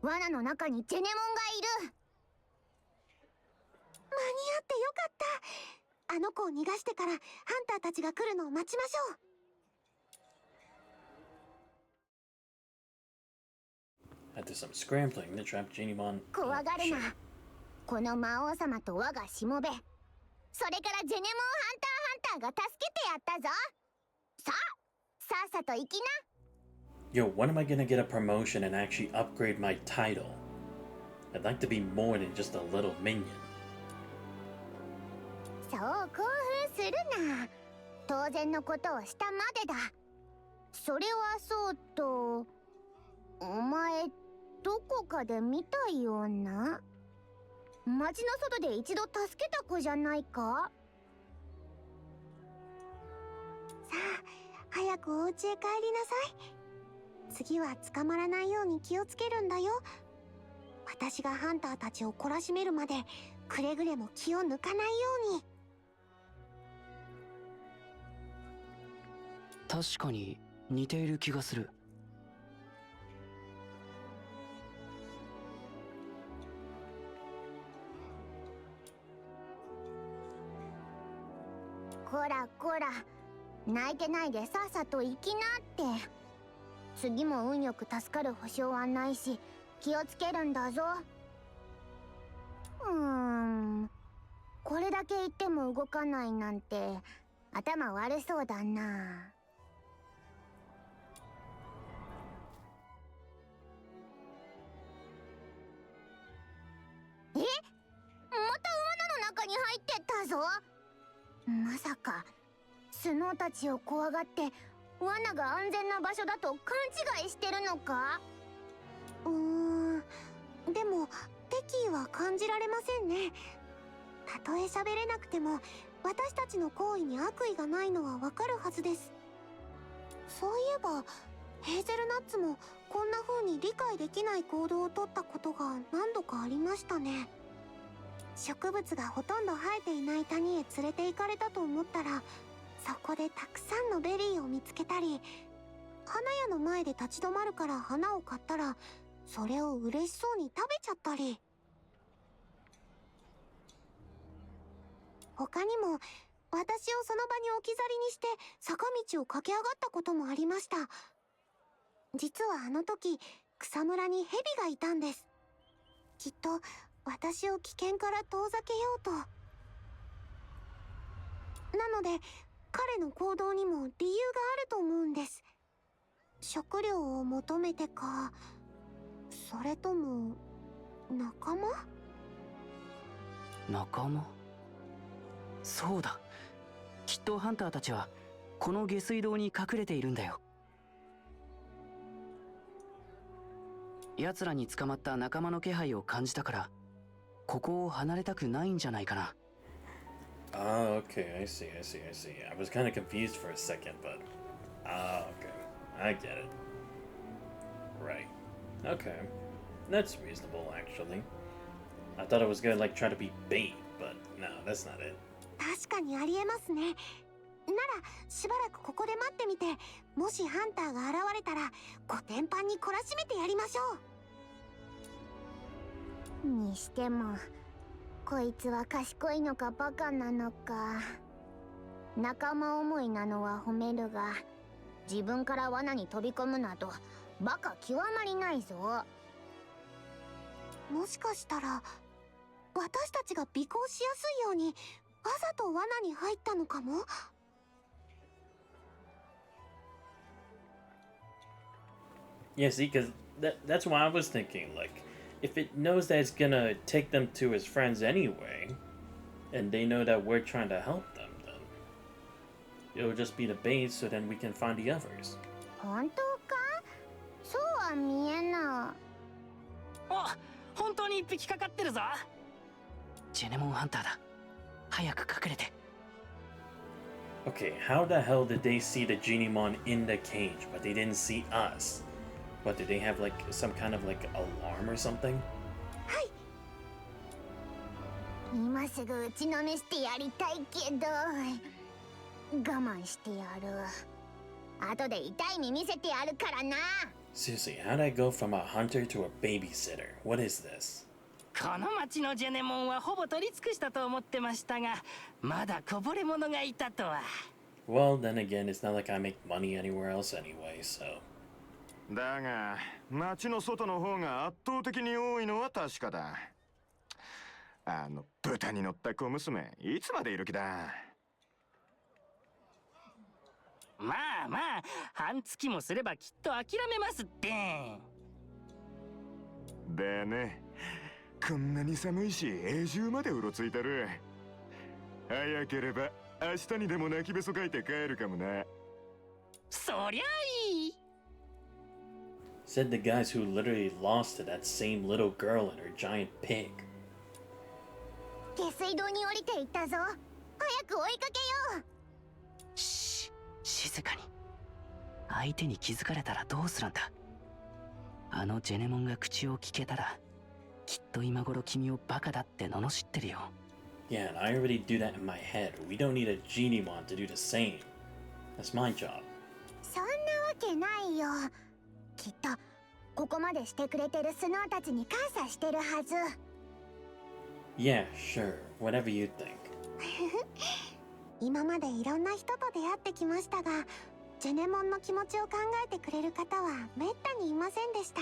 罠の中にジェネモンがいる。間に合ってよかった。あの子を逃がしてからハンターたちが来るのを待ちましょう。After some scrambling, the trapped Genimon. 怖がるな。この魔王様と我がしもべ。それからジェネモンハンターが助けてやったぞ。さっさと行きな。Yo, when am I gonna get a promotion and actually upgrade my title? I'd like to be more than just a little minion. そう興奮するな。当然のことをしたまでだ。それはそうと、お前どこかで見たような。町の外で一度助けた子じゃないか。さあ早くお家へ帰りなさい。次は捕まらないように気をつけるんだよ。私がハンターたちを懲らしめるまでくれぐれも気を抜かないように。確かに似ている気がする。こらこら、泣いてないでさっさと行きなって。次も運よく助かる保証はないし気をつけるんだぞ。これだけ言っても動かないなんて頭悪そうだな。え、また罠の中に入ってったぞ。まさかスノーたちを怖がって罠が安全な場所だと勘違いしてるのか。でも敵意は感じられませんね。たとえ喋れなくても私たちの行為に悪意がないのはわかるはずです。そういえばヘーゼルナッツもこんな風に理解できない行動をとったことが何度かありましたね。植物がほとんど生えていない谷へ連れて行かれたと思ったら、そこでたくさんのベリーを見つけたり、花屋の前で立ち止まるから花を買ったらそれを嬉しそうに食べちゃったり、他にも私をその場に置き去りにして坂道を駆け上がったこともありました。実はあの時草むらに蛇がいたんです。きっと私を危険から遠ざけようと。なので彼の行動にも理由があると思うんです。食料を求めてか、それとも仲間？仲間？そうだ、きっとハンターたちはこの下水道に隠れているんだよ。奴らに捕まった仲間の気配を感じたからここを離れたくないんじゃないかな。Ah, okay, I see. I was kind of confused for a second, but... okay. I get it. Right. Okay. That's reasonable, actually. I thought it was gonna, like, try to be bait, but no, that's not it. 確かにありえますね。ならしばらくここで待ってみて、もしハンターが現れたらコテンパンに懲らしめてやりましょう。にしてもこいつは賢いのかバカなのか。仲間思いなのは褒めるが、自分から罠に飛び込むなどバカ極まりないぞ。もしかしたら私たちが尾行しやすいようにわざと罠に入ったのかも。Yeah, see, because that's what I was thinking. Like, if it knows that it's gonna take them to his friends anyway, and they know that we're trying to help them, then it'll just be the bait, so then we can find the others. 本当か？そうは見えない。お、本当に一匹かかってるぞ。ジェネモンハンターだ。早く隠れて。Okay, how the hell did they see the Genimon in the cage, but they didn't see us? What, did they have like some kind of like alarm or something? はい。今すぐ打ちのめしてやりたいけど、我慢してやる。後で痛い目見せてやるからな。Seriously, how'd I go from a hunter to a babysitter? What is this? この町のジェネモンはほぼ取り尽くしたと思ってましたが、まだこぼれ者がいたとは。Well, then again, it's not like I make money anywhere else anyway, so. だが、町の外の方が圧倒的に多いのは確かだ。あの豚に乗った小娘、いつまでいる気だ。まあまあ、半月もすればきっと諦めますって。でね、こんなに寒いし永住までうろついてる。早ければ明日にでも泣きべそかいて帰るかもな。そりゃいい。 Said the guys who literally lost to that same little girl and her giant pig. 下水道に降りていったぞ。早く追いかけよう。静かに。相手に気づかれたらどうするんだ。あのジェネモンが口を聞けたら、きっと今頃君をバカだって罵ってるよ。Yeah, and I already do that in my head. We don't need a Genimon to do the same. That's my job. そんなわけないよ。きっとここまでしてくれてるスノーたちに感謝してるはず。Yeah, sure. Whatever you think. 今までいろんな人と出会ってきましたが、ジェネモンの気持ちを考えてくれる方はめったにいませんでした。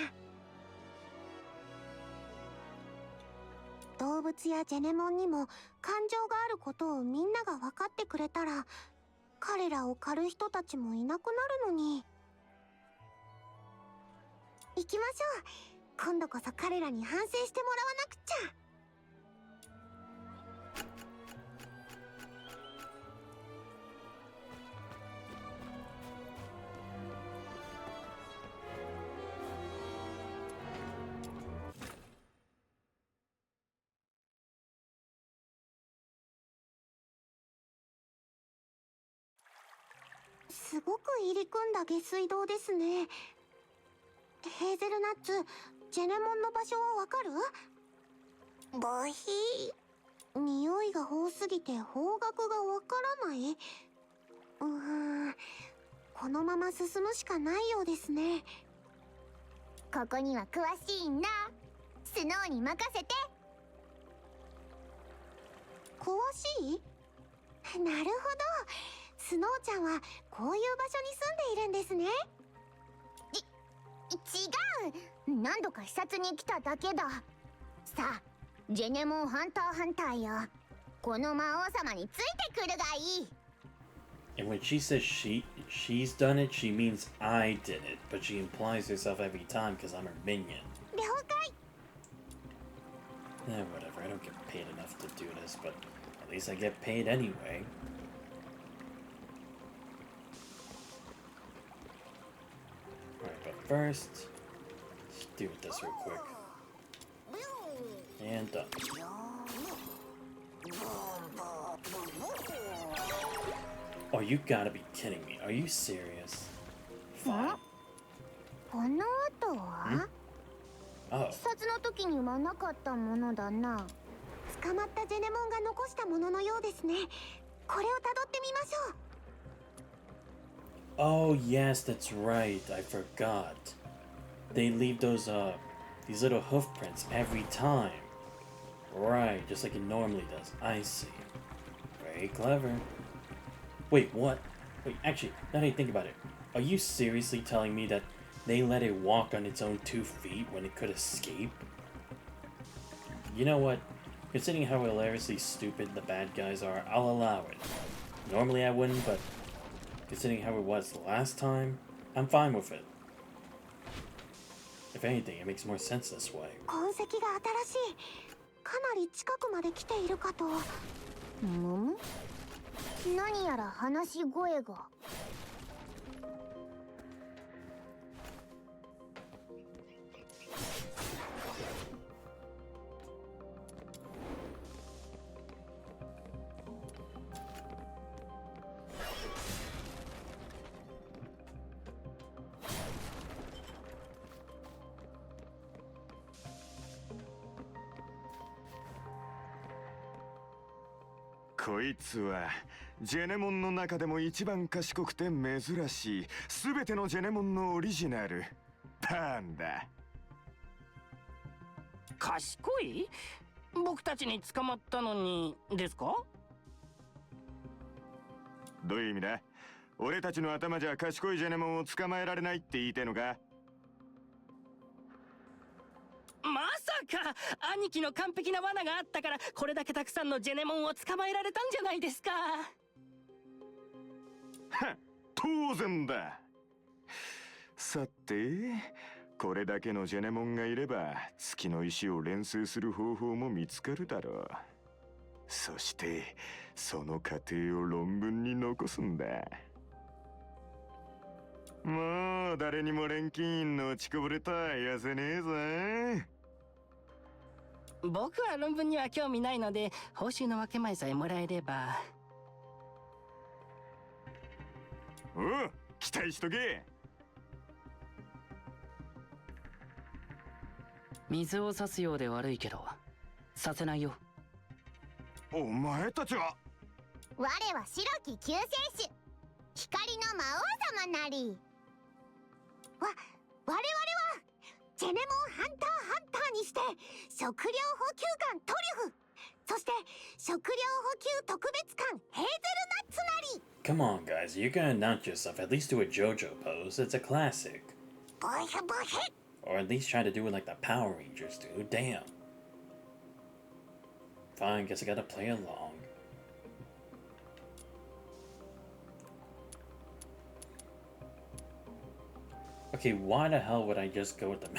動物やジェネモンにも感情があることをみんなが分かってくれたら、彼らを狩る人たちもいなくなるのに。行きましょう。今度こそ彼らに反省してもらわなくちゃ。すごく入り組んだ下水道ですね。ヘーゼルナッツ、ジェネモンの場所はわかる？ボヒー。匂いが多すぎて方角がわからない。このまま進むしかないようですね。ここには詳しいんだ。スノーに任せて。詳しい？なるほど。スノーちゃんはこういう場所に住んでいるんですね。違う。何度か視察に来ただけだ。さあ、ジェネモンハンターハンターよ。この魔王様についてくるがいい。And when she says she's done it, she means I did it, but she implies herself every time because I'm her minion. 了解。Whatever, I don't get paid enough to do this, but at least I get paid anyway. Alright, but first, let's do this real quick. And done. Oh, you gotta be kidding me. Are you serious? Fine. この後は？ Oh. 視察の時にはなかったものだな。捕まったジェネモンが残したもののようですね。これをたどってみましょう。Oh yes, that's right. I forgot. They leave those these little hoof prints every time. Right, just like it normally does. I see. Very clever. Wait, what? Wait, actually, now that I think about it, are you seriously telling me that they let it walk on its own 2 feet when it could escape? You know what? Considering how hilariously stupid the bad guys are, I'll allow it. Normally I wouldn't, but considering how it was last time, I'm fine with it. If anything, it makes more sense this way. 痕跡が新しい。かなり近くまで来ているかと。何やら話し声が。こいつはジェネモンの中でも一番賢くて珍しい全てのジェネモンのオリジナルパンだ。賢い？僕たちに捕まったのにですか？どういう意味だ？俺たちの頭じゃ賢いジェネモンを捕まえられないって言いてえのか？まさか兄貴の完璧な罠があったからこれだけたくさんのジェネモンを捕まえられたんじゃないですか。はっ、当然だ。さて、これだけのジェネモンがいれば月の石を錬成する方法も見つかるだろう。そしてその過程を論文に残すんだ。もう誰にも錬金院の落ちこぼれとは言わせねえぞ。僕は論文には興味ないので、報酬の分け前さえもらえれば。おう、期待しとけ。水を差すようで悪いけどさせないよ。お前たちは。我は白き救世主、光の魔王様なり。我々はジェネモンハンターハンターにして食料補給艦トリュフ、そして食料補給特別艦ヘーゼルナッツなり。 Come on, guys, you're gonna announce yourself. At least do a JoJo pose. It's a classic. Or at least try to do it like the Power Rangers do. Damn. Fine, guess I gotta play along. Okay, why the hell would I just go with the...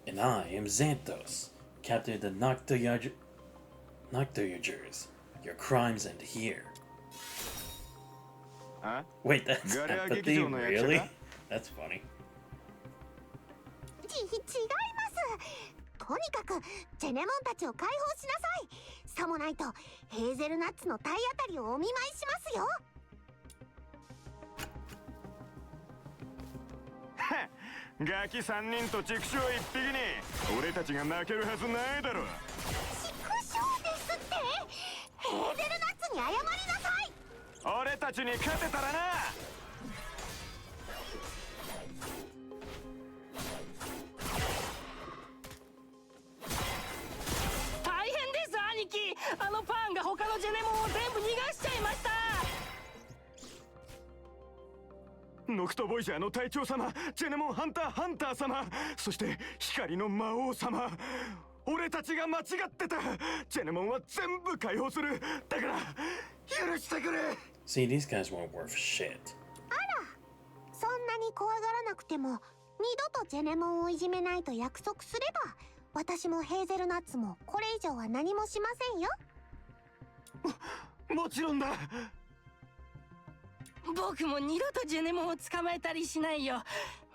And I am Xanthos, captain of the Noctoyagers. Your crimes end here. Wait, that's not the theme, really? That's funny. 違います。とにかくジェネモンたちを解放しなさい。さもないとヘーゼルナッツの体当たりをお見舞いしますよ。ガキ3人と畜生1匹に俺たちが負けるはずないだろ。畜生ですって。ヘーゼルナッツに謝りなさい。俺たちに勝てたらな。大変です兄貴。あのパンが他のジェネモンを全部逃がしちゃいました。ノクトボイジャーの隊長様、ジェネモンハンターハンター様、そして光の魔王様。俺たちが間違ってた。ジェネモンは全部解放する。だから許してくれ。 See, these guys weren't worth shit. あら、そんなに怖がらなくても二度とジェネモンをいじめないと約束すれば、私もヘーゼルナッツもこれ以上は何もしませんよ。もちろんだ。僕も二度とジェネモンを捕まえたりしないよ。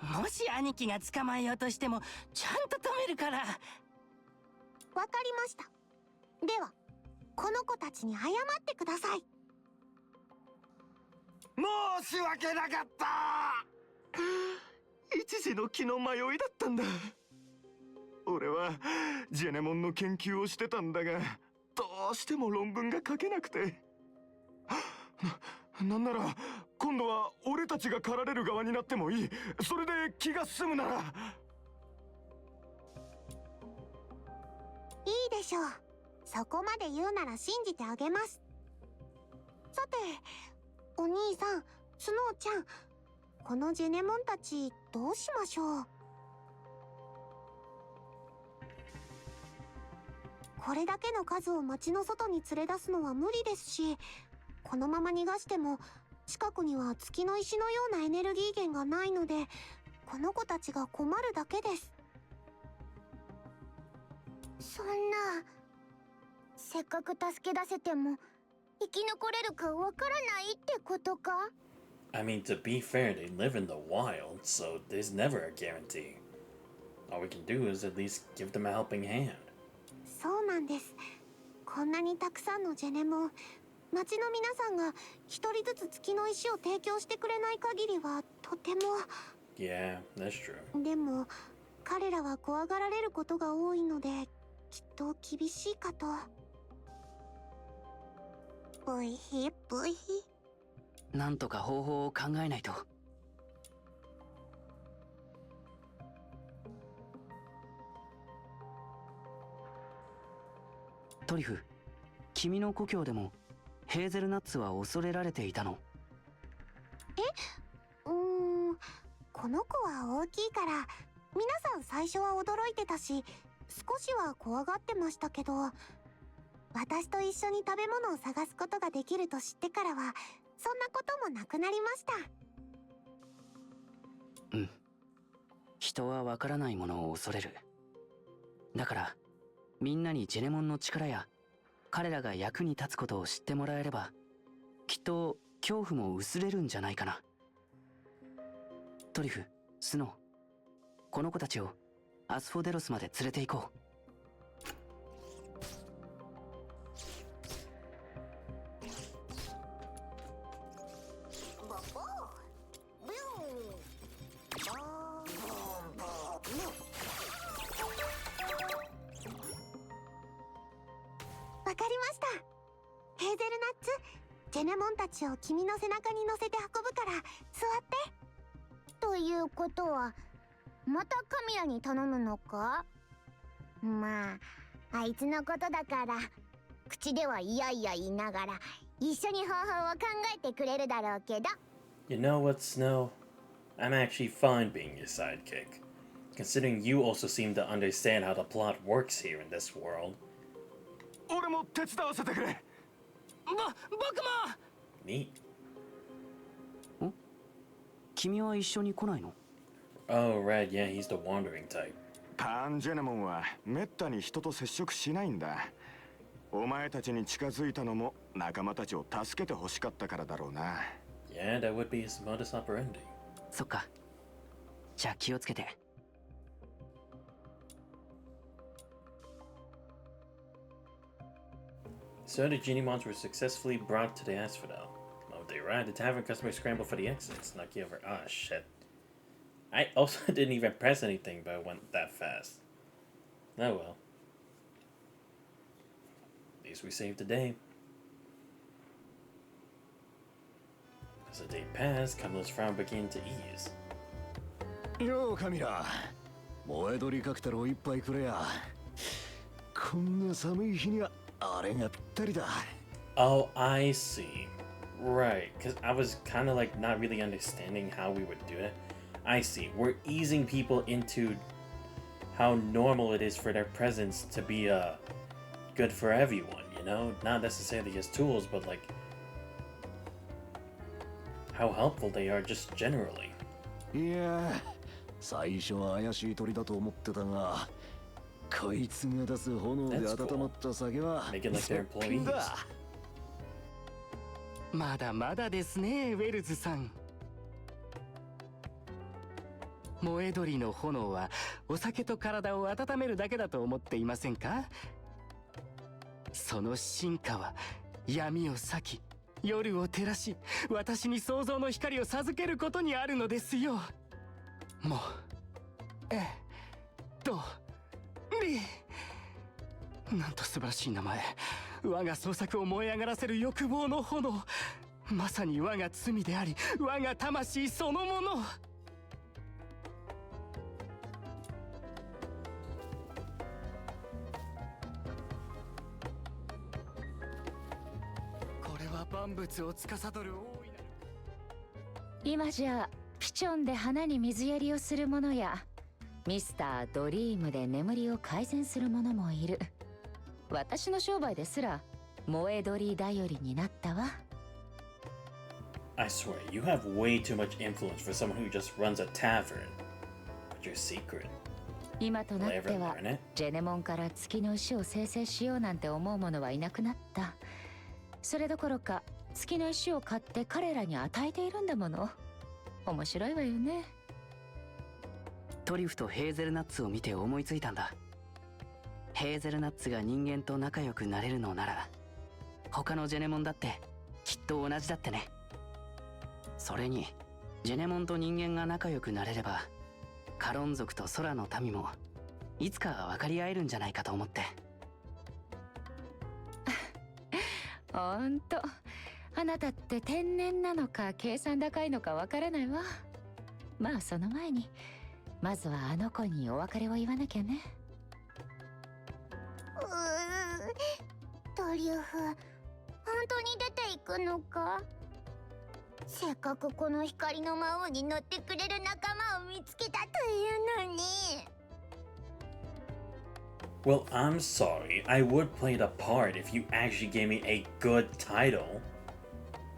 もし兄貴が捕まえようとしてもちゃんと止めるから。わかりました。ではこの子たちに謝ってください。申し訳なかった。一時の気の迷いだったんだ。俺はジェネモンの研究をしてたんだが、どうしても論文が書けなくて。なんなら今度は俺たちが狩られる側になってもいい。それで気が済むなら。いいでしょう。そこまで言うなら信じてあげます。さてお兄さん、スノーちゃん、このジェネモンたちどうしましょう。これだけの数を町の外に連れ出すのは無理ですし、このまま逃がしても近くには月の石のようなエネルギー源がないので、この子たちが困るだけです。そんな、せっかく助け出せても生き残れるかわからないってことか？ I mean, to be fair, they live in the wild, so there's never a guarantee. All we can do is at least give them a helping hand. そうなんです。こんなにたくさんのジェネモン、町の皆さんが一人ずつ月の石を提供してくれない限りはとても。 Yeah, that's true. でも彼らは怖がられることが多いので、きっと厳しいかと。ブイヒブイヒ。なんとか方法を考えないと。トリフ、君の故郷でもヘーゼルナッツは恐れられていたの？この子は大きいから皆さん最初は驚いてたし、少しは怖がってましたけど、私と一緒に食べ物を探すことができると知ってからはそんなこともなくなりました。うん。人はわからないものを恐れる。だからみんなにジェネモンの力や彼らが役に立つことを知ってもらえれば、きっと恐怖も薄れるんじゃないかな。トリュフ、スノー、この子たちをアスフォデロスまで連れて行こう。わかりました。ヘーゼルナッツ、ジェネモンたちを君の背中に乗せて運ぶから座って。ということはまた神谷に頼むのか？まああいつのことだから口ではいやいや言いながら一緒に方法を考えてくれるだろうけど。 You know what, Snow? I'm actually fine being your sidekick, considering you also seem to understand how the plot works here in this world. 俺も手伝わせてくれ。僕も。Neat. 君は一緒に来ないの？ Oh, right, yeah, he's the wandering type. パンジェネモンはめったに人と接触しないんだ。お前たちに近づいたのも仲間たちを助けて欲しかったからだろうな。Yeah, that would be his modus operandi. そっか。じゃあ気をつけて。So the Genimons were successfully brought to the asphodel. Oh, they arrived. The tavern customers scrambled for the exits. Lucky over. Ah, shit. I also didn't even press anything, but it went that fast. Oh well. At least we saved the day. As the day passed, Camilla's frown began to ease. ようカミラ、燃え鳥カクテルを一杯くれや。こんな寒い日にはあれがぴったりだ。Oh, I see. Right, because I was kind of like not really understanding how we would do it. I see. We're easing people into how normal it is for their presence to be good for everyone, you know? Not necessarily as tools, but like how helpful they are just generally. いや、最初は怪しい鳥だと思ってたが、こいつが出す炎で温まった酒は絶品だ。まだまだですね、ウェルズさん。燃え鳥の炎はお酒と体を温めるだけだと思っていませんか？その進化は闇を裂き、夜を照らし、私に創造の光を授けることにあるのですよ。もなんと素晴らしい名前。我が創作を燃え上がらせる欲望の炎、まさに我が罪であり我が魂そのもの。これは万物を司る大いなる。今じゃピチョンで花に水やりをする者やミスタードリームで眠りを改善する者もいる。私の商売ですら燃え鳥頼りになったわ。I swear, you have way too much influence for someone who just runs a tavern. What's your secret? 今となってはジェネモンから月の石を生成しようなんて思う者はいなくなった。それどころか月の石を買って彼らに与えているんだもの。面白いわよね。トリュフとヘーゼルナッツを見て思いついたんだ。ヘーゼルナッツが人間と仲良くなれるのなら他のジェネモンだってきっと同じだってね。それにジェネモンと人間が仲良くなれればカロン族と空の民もいつかは分かり合えるんじゃないかと思って。ほんとあなたって天然なのか計算高いのかわからないわ。まあその前にまずはあの子にお別れを言わなきゃね。トリュフ、本当に出ていくのか？せっかくこの光の魔王に乗ってくれる仲間を見つけたというのに。Well, I'm sorry. I would play the part if you actually gave me a good title.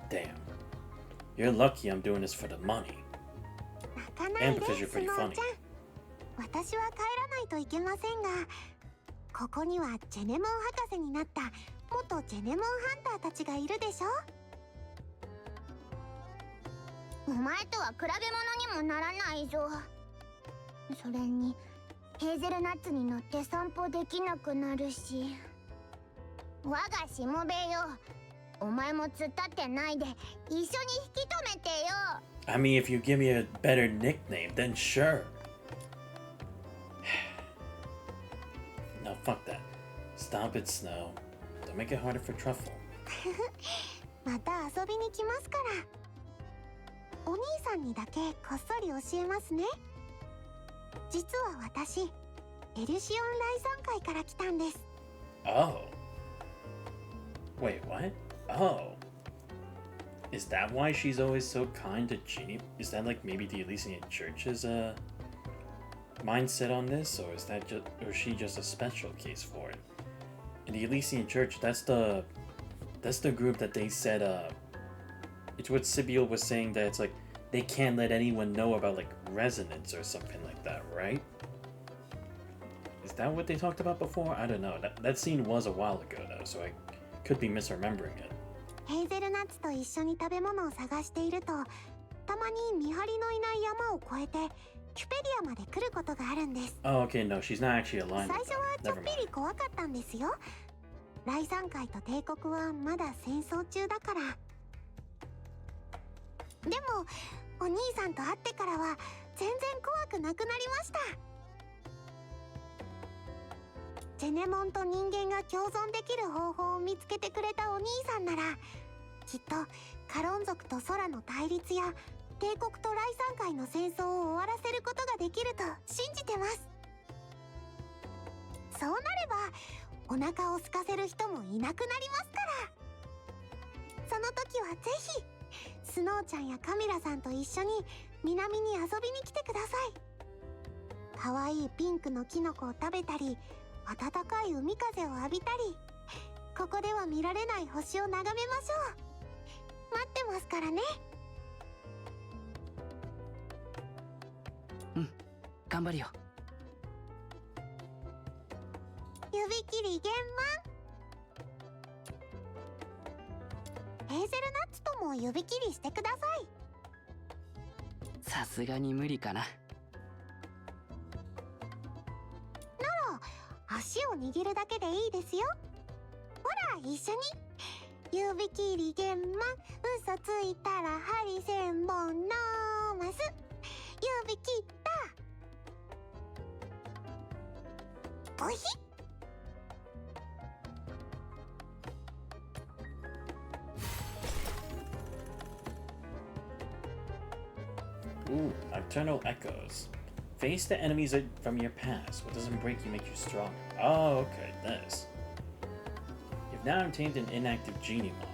Damn. You're lucky I'm doing this for the money. And because you're pretty funny. 私は帰らないといけませんが、ここにはジェネモン博士になった元ジェネモンハンターたちがいるでしょ。お前とは比べ物にもならないぞ。それにヘーゼルナッツに乗って散歩できなくなるし。我がしもべよ、お前も突っ立ってないで一緒に引き止めてよ。I mean, if you give me a better nickname, then sure. No, fuck that. Stop it, Snow. Don't make it harder for Truffle. また遊びに来ますから。お兄さんにだけこっそり教えますね。実は私、エルシオン来山会から来たんです。Oh. Wait, what? Oh. Is that why she's always so kind to Genie? Is that like maybe the Elysian Church's mindset on this, or is that just, or is she just a special case for it? In the Elysian Church, that's the group that they said it's what Sibyl was saying, that it's like they can't let anyone know about like resonance or something like that, right? Is that what they talked about before? I don't know. That scene was a while ago though, so I could be misremembering it. ヘーゼルナッツと一緒に食べ物を探していると、たまに見張りのいない山を越えてキュペリアまで来ることがあるんです。Oh, okay, no, she's not actually aligned. 最初はちょっぴり怖かったんですよ。来山会と帝国はまだ戦争中だから。でもお兄さんと会ってからは全然怖くなくなりました。ジェネモンと人間が共存できる方法を見つけてくれたお兄さんなら、きっとカロン族と空の対立や帝国と来山会の戦争を終わらせることができると信じてます。そうなればお腹を空かせる人もいなくなりますから。その時はぜひスノーちゃんやカミラさんと一緒に南に遊びに来てください。かわいいピンクのキノコを食べたり、暖かい海風を浴びたり、ここでは見られない星を眺めましょう。待ってますからね。うん、頑張るよ。指切り玄満。ヘーゼルナッツとも指切りしてください。さすがに無理かな。足を握るだけでいいですよ。ほら一緒に。指切り玄満、嘘ついたら針千本のます。指切った。おひっ。Ooh, Nocturnal Echoes. Face the enemies from your past. What doesn't break you make you stronger. Oh, okay, this. You've now obtained an inactive Genie Mon.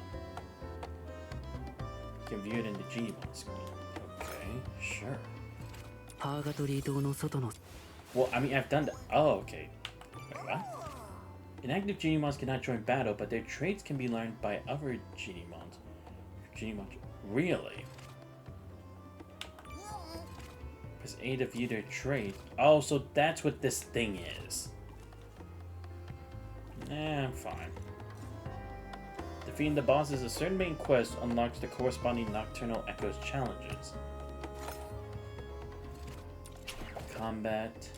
You can view it in the Genie Mon screen. Okay, sure. Well, I mean, I've done that. Oh, okay. Wait, what? Inactive Genie Mons cannot join battle, but their traits can be learned by other Genie Mons. Really? Press A to view their trait. Oh, so that's what this thing is. I'm fine. Defeating the bosses of certain main quests unlocks the corresponding Nocturnal Echoes challenges. Combat.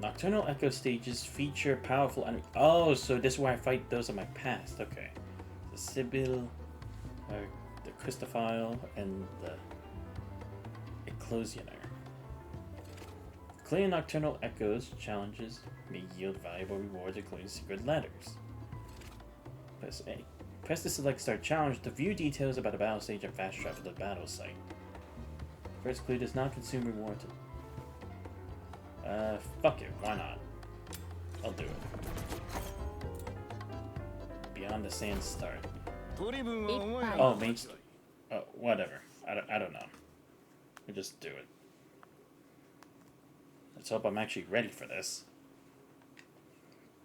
Nocturnal Echo stages feature powerful enemies. Oh, so this is where I fight those of my past. Okay. The Sibyl, the Christophile, and the Eclosioner. Clearing Nocturnal Echoes challenges may yield valuable rewards, including secret letters. Press A. Press to select Start Challenge to view details about the battle stage and fast travel to the battle site. First clue does not consume reward. Fuck it, why not? I'll do it. Beyond the Sand Start. Oh, main story. Oh, whatever. I don't know. We just do it. Let's hope I'm actually ready for this.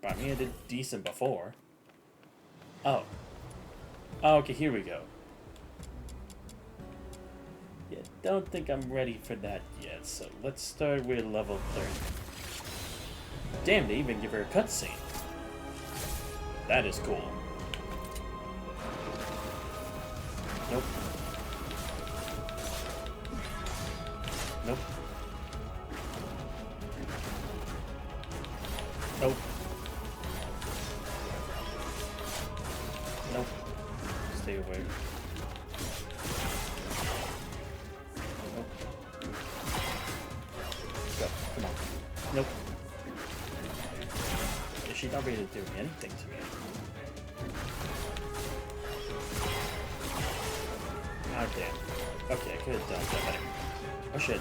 But I mean, I did decent before. Oh. Oh, okay, here we go. Yeah, don't think I'm ready for that yet, so let's start with level 30. Damn, they even give her a cutscene. That is cool. Nope. Nope. Nope. Nope. Stay away. Nope. Go. Come on. Nope. She's not really doing anything to me. Oh damn. Okay, I could have done that better. Oh shit.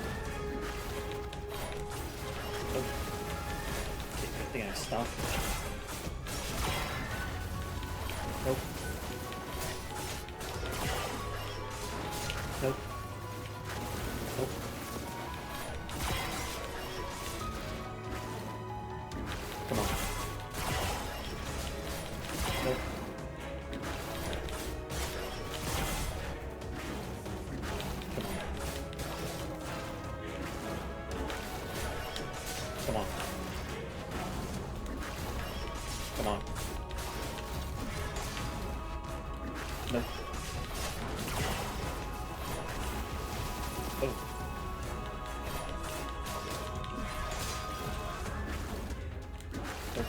Oh. Okay, good thing I stopped that. Nope. Nope. Nope. Come on. Nope. Come on. Come on. Nope. Oh. Nope.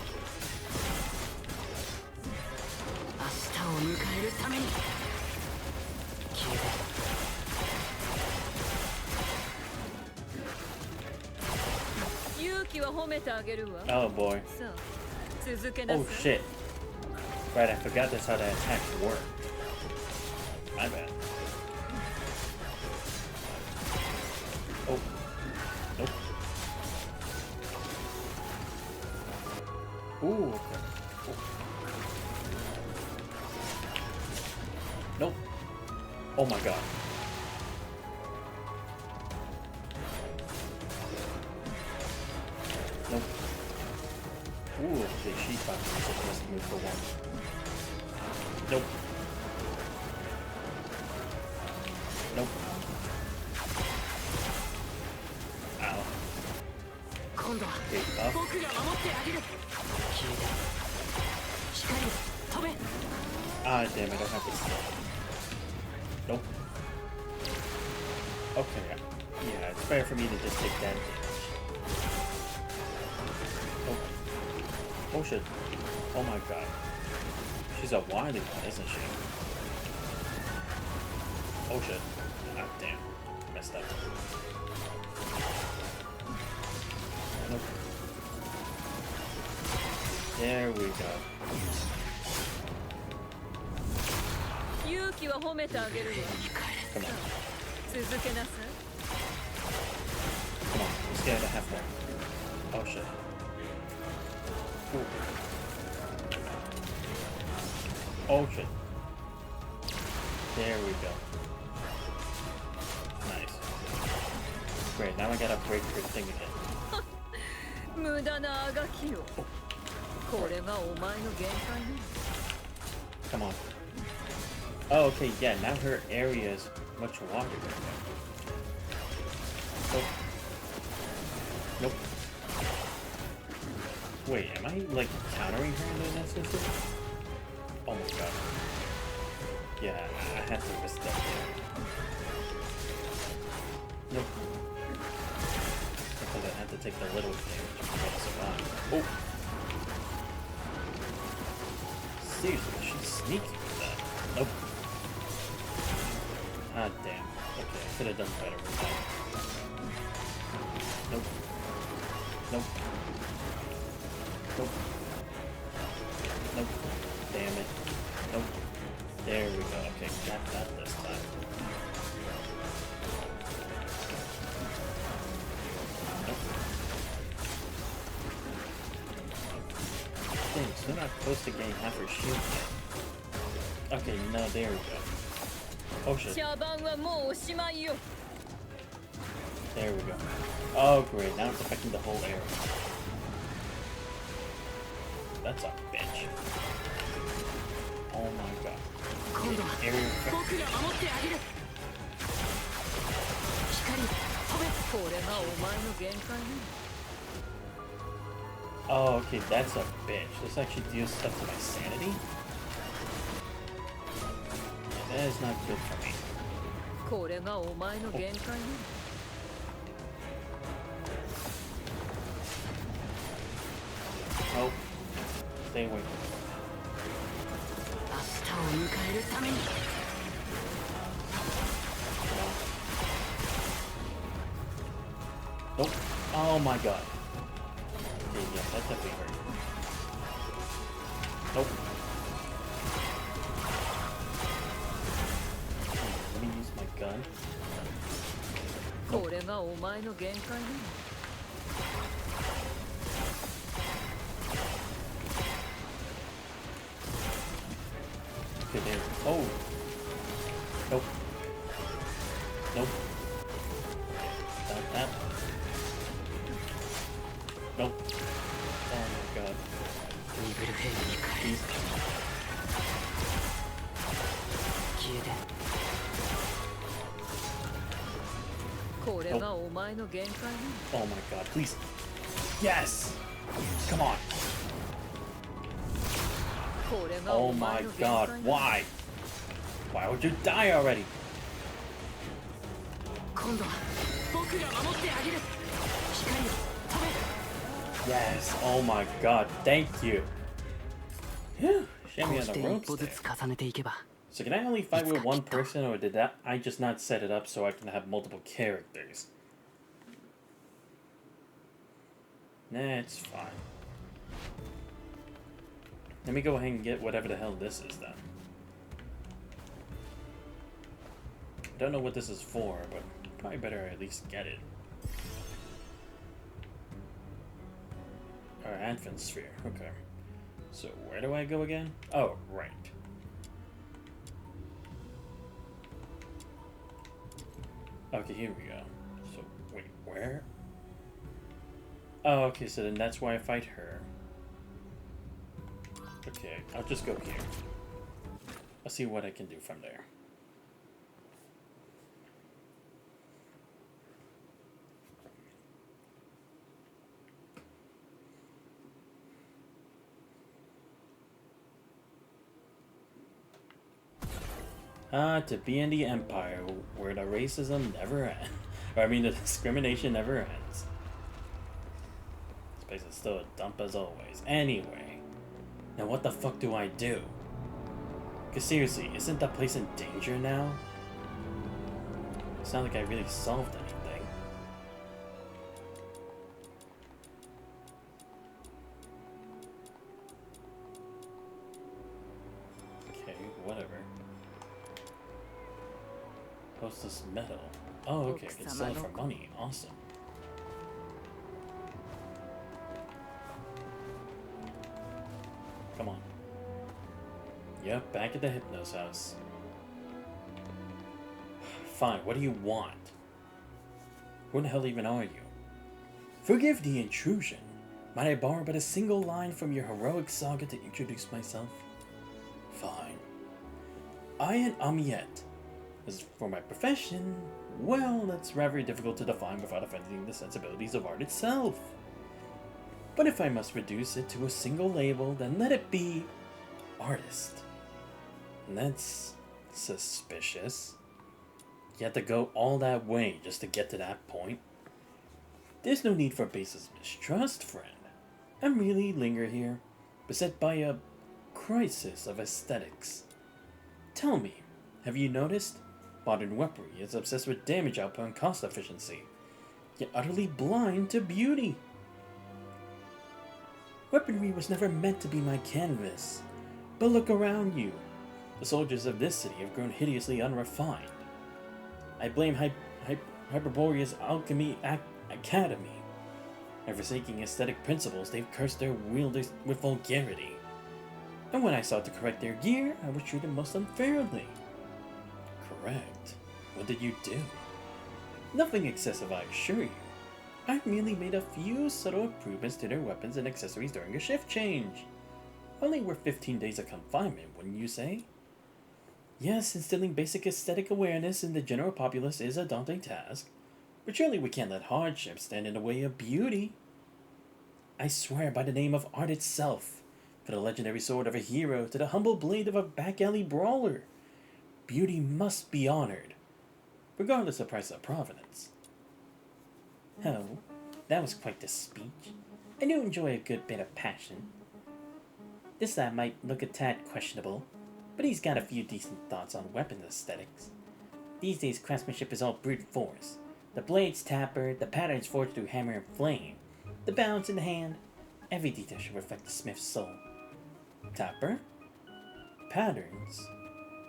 明日を迎えるために消えて Oh boy. Oh shit. Right, I forgot that's how that attack worked. My bad. Oh. Nope. Ooh, okay. Oh. Nope. Oh my god. Nope. Ooh, okay, she probably supposed to move for one. Nope. Nope. Ow. Okay, up. Ah, damn it, I don't have this stuff. Nope. Okay, yeah, it's better for me to just take that damage. Oh shit. Oh my god. She's a wily one, isn't she? Oh shit. Ah, damn. Messed up. Nope. There we go. Come on. Come on, let's get it a half more. Oh shit. Ooh. Oh shit. There we go. Nice. Great, now I gotta break her thing again. Come on. Oh, okay, yeah, now her area is much longer right now. Nope. Nope. Wait, am I, like, countering her in those instances? Oh my god. Yeah, I had to miss that there. Nope. Because I had to take the little damage to survive. Oh! Seriously, she's sneaky with that. Nope. Ah, damn. Okay, I could have done better with that. Nope. Nope. Nope. Nope. Damn it. Nope. There we go. Okay, got that this time. Nope. Dang, still not close to getting half her shield yet. Okay, no, there we go. Oh shit. There we go. Oh great, now it's affecting the whole area. That's a bitch. Oh my god. Area effect. Oh, okay, that's a bitch. This actually deals stuff to my sanity? Yeah, that is not good for me. Oh. Stay away. Nope. Oh my god. Okay, yeah, that definitely hurt. Nope. Let me use my gun. Nope. Okay, there. Oh. Nope. Nope. Not that. Nope. Oh my god. Please. Nope. Oh my god, please. Yes! Come on. Oh my god, why? Why would you die already? Yes, oh my god, thank you. Shame me on the ropes there. So can I only fight with one person, or did I just not set it up so I can have multiple characters? Nah, it's fine. Let me go ahead and get whatever the hell this is then. Don't know what this is for, but probably better at least get it. Our Advent Sphere, okay. So where do I go again? Oh, right. Okay, here we go. So, wait, where? Oh, okay, so then that's why I fight her. Okay, I'll just go here. I'll see what I can do from there. To be in the Empire, where the racism never ends. Or I mean, the discrimination never ends. This place is still a dump as always. Anyway, now what the fuck do I do? Because seriously, isn't that place in danger now? It's not like I really solved anything. Okay, whatever. What's this metal? Oh, okay, I can sell it for money. Awesome. Come on. Yep, back at the Hypno's house. Fine, what do you want? Who the hell even are you? Forgive the intrusion. Might I borrow but a single line from your heroic saga to introduce myself? Fine. I am Amiet. As for my profession, well, that's rather difficult to define without offending the sensibilities of art itself. But if I must reduce it to a single label, then let it be artist. And that's suspicious. You had to go all that way just to get to that point. There's no need for baseless mistrust, friend. I merely linger here, beset by a crisis of aesthetics. Tell me, have you noticed? Modern weaponry is obsessed with damage output and cost efficiency, yet utterly blind to beauty. Weaponry was never meant to be my canvas. But look around you. The soldiers of this city have grown hideously unrefined. I blame Hyperborea's Alchemy Academy. And forsaking aesthetic principles, they've cursed their wielders with vulgarity. And when I sought to correct their gear, I was treated most unfairly. Correct. What did you do? Nothing excessive, I assure you. I merely made a few subtle improvements to their weapons and accessories during a shift change. Only worth 15 days of confinement, wouldn't you say? Yes, instilling basic aesthetic awareness in the general populace is a daunting task, But surely we can't let hardship stand in the way of beauty. I swear by the name of art itself, for the legendary sword of a hero to the humble blade of a back alley brawler, beauty must be honored, regardless of price or provenance. Oh, that was quite the speech. I do enjoy a good bit of passion. This lad might look a tad questionable, but he's got a few decent thoughts on weapon aesthetics. These days craftsmanship is all brute force. The blade's tapered, the patterns forged through hammer and flame, the balance in the hand. Every detail should reflect the smith's soul. Tapper? Patterns?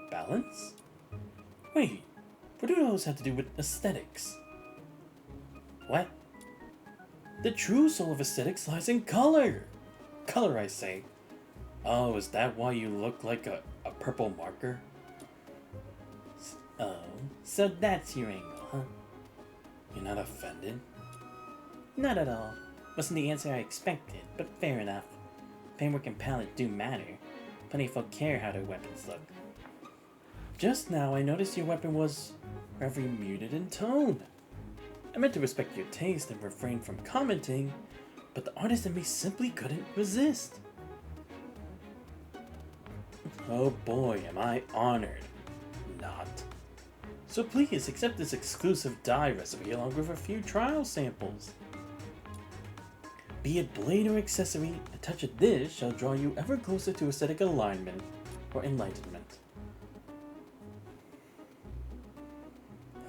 Balance? Wait, what do those have to do with aesthetics? What? The true soul of aesthetics lies in color! Color, I say. Oh, is that why you look like a purple marker? Oh, so that's your angle, huh? You're not offended? Not at all. Wasn't the answer I expected, but fair enough. Paintwork and palette do matter. Plenty of folk care how their weapons look. Just now I noticed your weapon was rather muted in tone. I meant to respect your taste and refrain from commenting, but the artist in me simply couldn't resist. Oh boy, am I honored. Not. So please accept this exclusive dye recipe along with a few trial samples. Be it blade or accessory, a touch of this shall draw you ever closer to aesthetic alignment or enlightenment.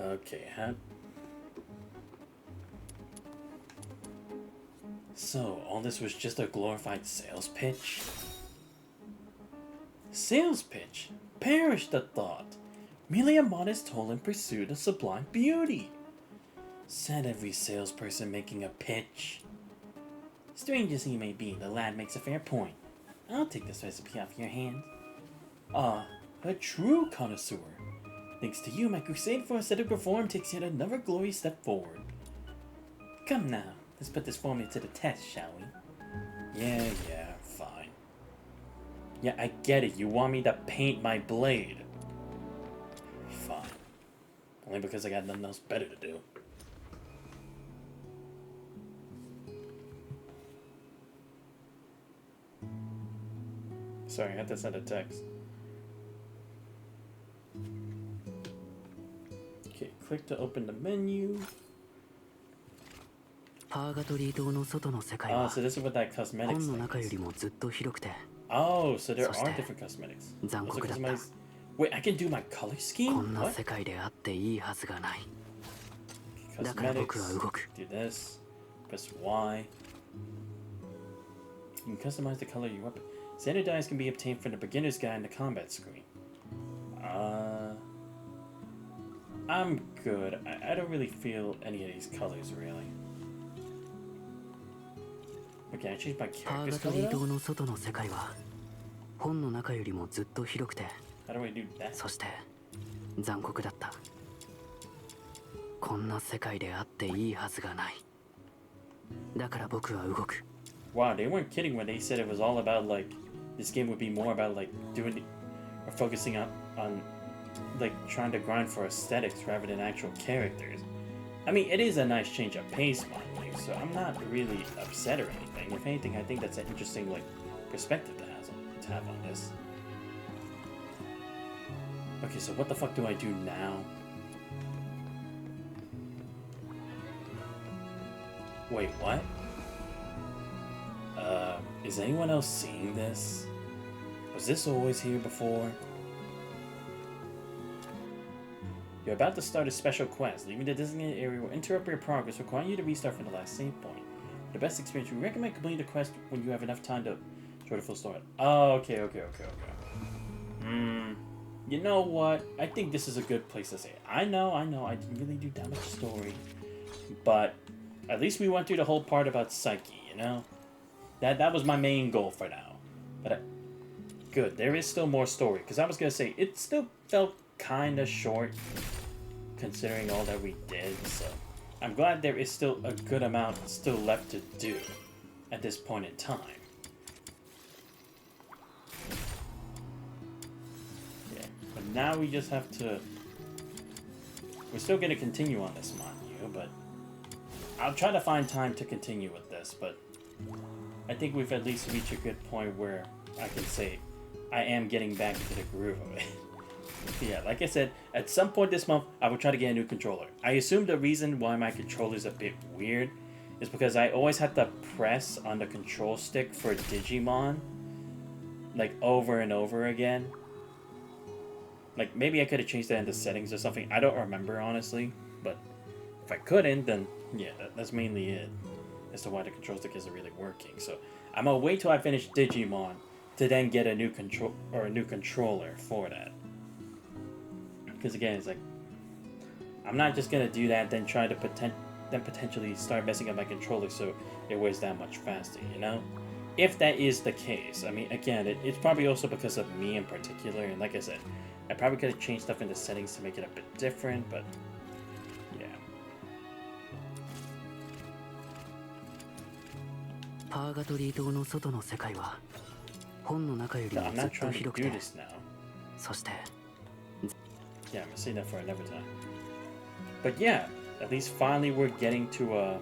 Okay, huh? So, all this was just a glorified sales pitch? Sales pitch? Perish the thought! Merely a modest toll in pursuit of sublime beauty. Said every salesperson making a pitch. Strange as he may be, the lad makes a fair point. I'll take this recipe off your hands. Ah, a true connoisseur. Thanks to you, my crusade for aesthetic reform takes yet another glorious step forward. Come now, let's put this formula to the test, shall we? Yeah, fine. Yeah, I get it, you want me to paint my blade. Fine. Only because I got nothing else better to do. Sorry, I had to send a text. Okay, click to open the menu. Oh, so this is what that cosmetics thing is. Oh, so there are different cosmetics. Wait, I can do my color scheme? What? Cosmetics. Do this. Press Y. You can customize the color of your weapon. Standard dyes can be obtained from the beginner's guide in the combat screen. I'm good. I don't really feel any of these colors, really. Okay, I change my character's color though? How do I do that? Wow, they weren't kidding when they said it was all about, like, this game would be more about, like, doing or focusing on like trying to grind for aesthetics rather than actual characters. I mean, it is a nice change of pace, mind you, so I'm not really upset or anything. If anything, I think that's an interesting, like, perspective to have on this. Okay, so what the fuck do I do now? Wait, what? Is anyone else seeing this? Was this always here before? You're about to start a special quest. Leaving the designated area will interrupt your progress, requiring you to restart from the last save point. For the best experience, we recommend completing the quest when you have enough time to show the full story. Oh, okay. You know what? I think this is a good place to say it. I know, I didn't really do that much story. But at least we went through the whole part about Psyche, you know? That was my main goal for now. But good, there is still more story. Because I was going to say, it still felt kind of short considering all that we did, so I'm glad there is still a good amount still left to do at this point in time. Yeah, but now we just have to... We're still going to continue on this, mind you, but I'll try to find time to continue with this, but I think we've at least reached a good point where I can say I am getting back into the groove of it. Yeah, like I said, at some point this month, I will try to get a new controller. I assume the reason why my controller is a bit weird is because I always have to press on the control stick for Digimon, like over and over again. Like maybe I could have changed that in the settings or something. I don't remember honestly, but if I couldn't, then yeah, that's mainly it as to why the control stick isn't really working. So I'm gonna wait till I finish Digimon to then get a new controller for that. Because again, it's like I'm not just gonna do that, then try to potentially start messing up my controller so it wears that much faster, you know? If that is the case, I mean, again, it's probably also because of me in particular, and like I said, I probably could have changed stuff in the settings to make it a bit different, but yeah. パーガトリー島の外の世界は本の中よりもずっと広くて、そして Yeah, I'm gonna say that for another time. But yeah, at least finally we're getting to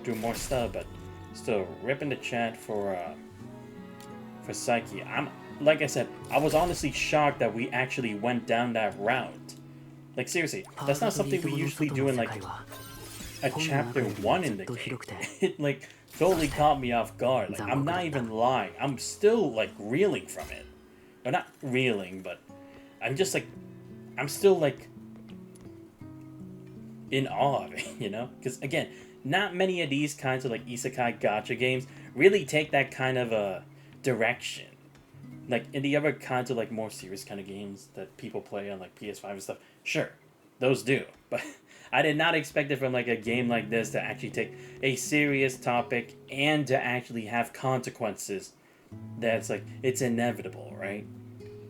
do more stuff, but still ripping the chat for Psyche. Like I said, I was honestly shocked that we actually went down that route. Like seriously, that's not something we usually do in like a chapter 1 in the game. It like totally caught me off guard. Like I'm not even lying. I'm still like reeling from it. Or not reeling, but I'm just like I'm still like in awe of it, you know? Because again, not many of these kinds of like isekai gacha games really take that kind of a direction. Like in the other kinds of like more serious kind of games that people play on like PS5 and stuff, sure, those do. But I did not expect it from like a game like this to actually take a serious topic and to actually have consequences that's like, it's inevitable, right?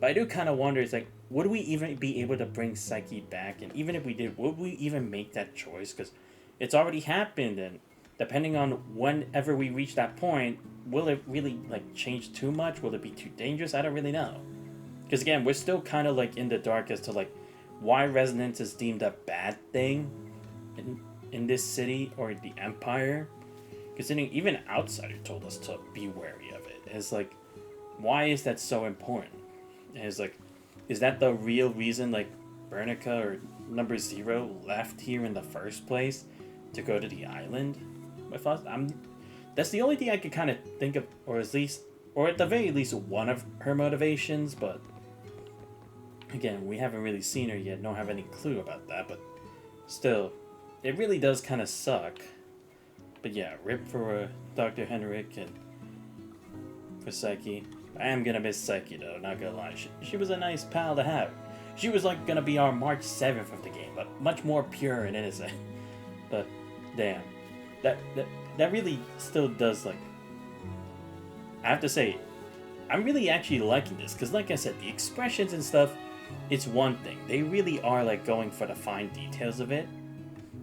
But I do kind of wonder, it's like, would we even be able to bring Psyche back? And even if we did, would we even make that choice? Because it's already happened, and depending on whenever we reach that point, will it really like change too much? Will it be too dangerous? I don't really know. Because again, we're still kind of like in the dark as to like why resonance is deemed a bad thing in this city or the Empire. Considering even Outsider told us to be wary of it. It's like, why is that so important? And it's like, is that the real reason like Bernica or Number Zero left here in the first place to go to the island with us? That's the only thing I could kind of think of, or at the very least one of her motivations, but again, we haven't really seen her yet, don't have any clue about that, but still, it really does kind of suck. But yeah, rip for Dr. Henrik and for Psyche. I am gonna miss Psyche though, not gonna lie. She was a nice pal to have. She was like gonna be our March 7th of the game, but much more pure and innocent. But damn, that really still does like. I have to say, I'm really actually liking this because, like I said, the expressions and stuff, it's one thing. They really are like going for the fine details of it.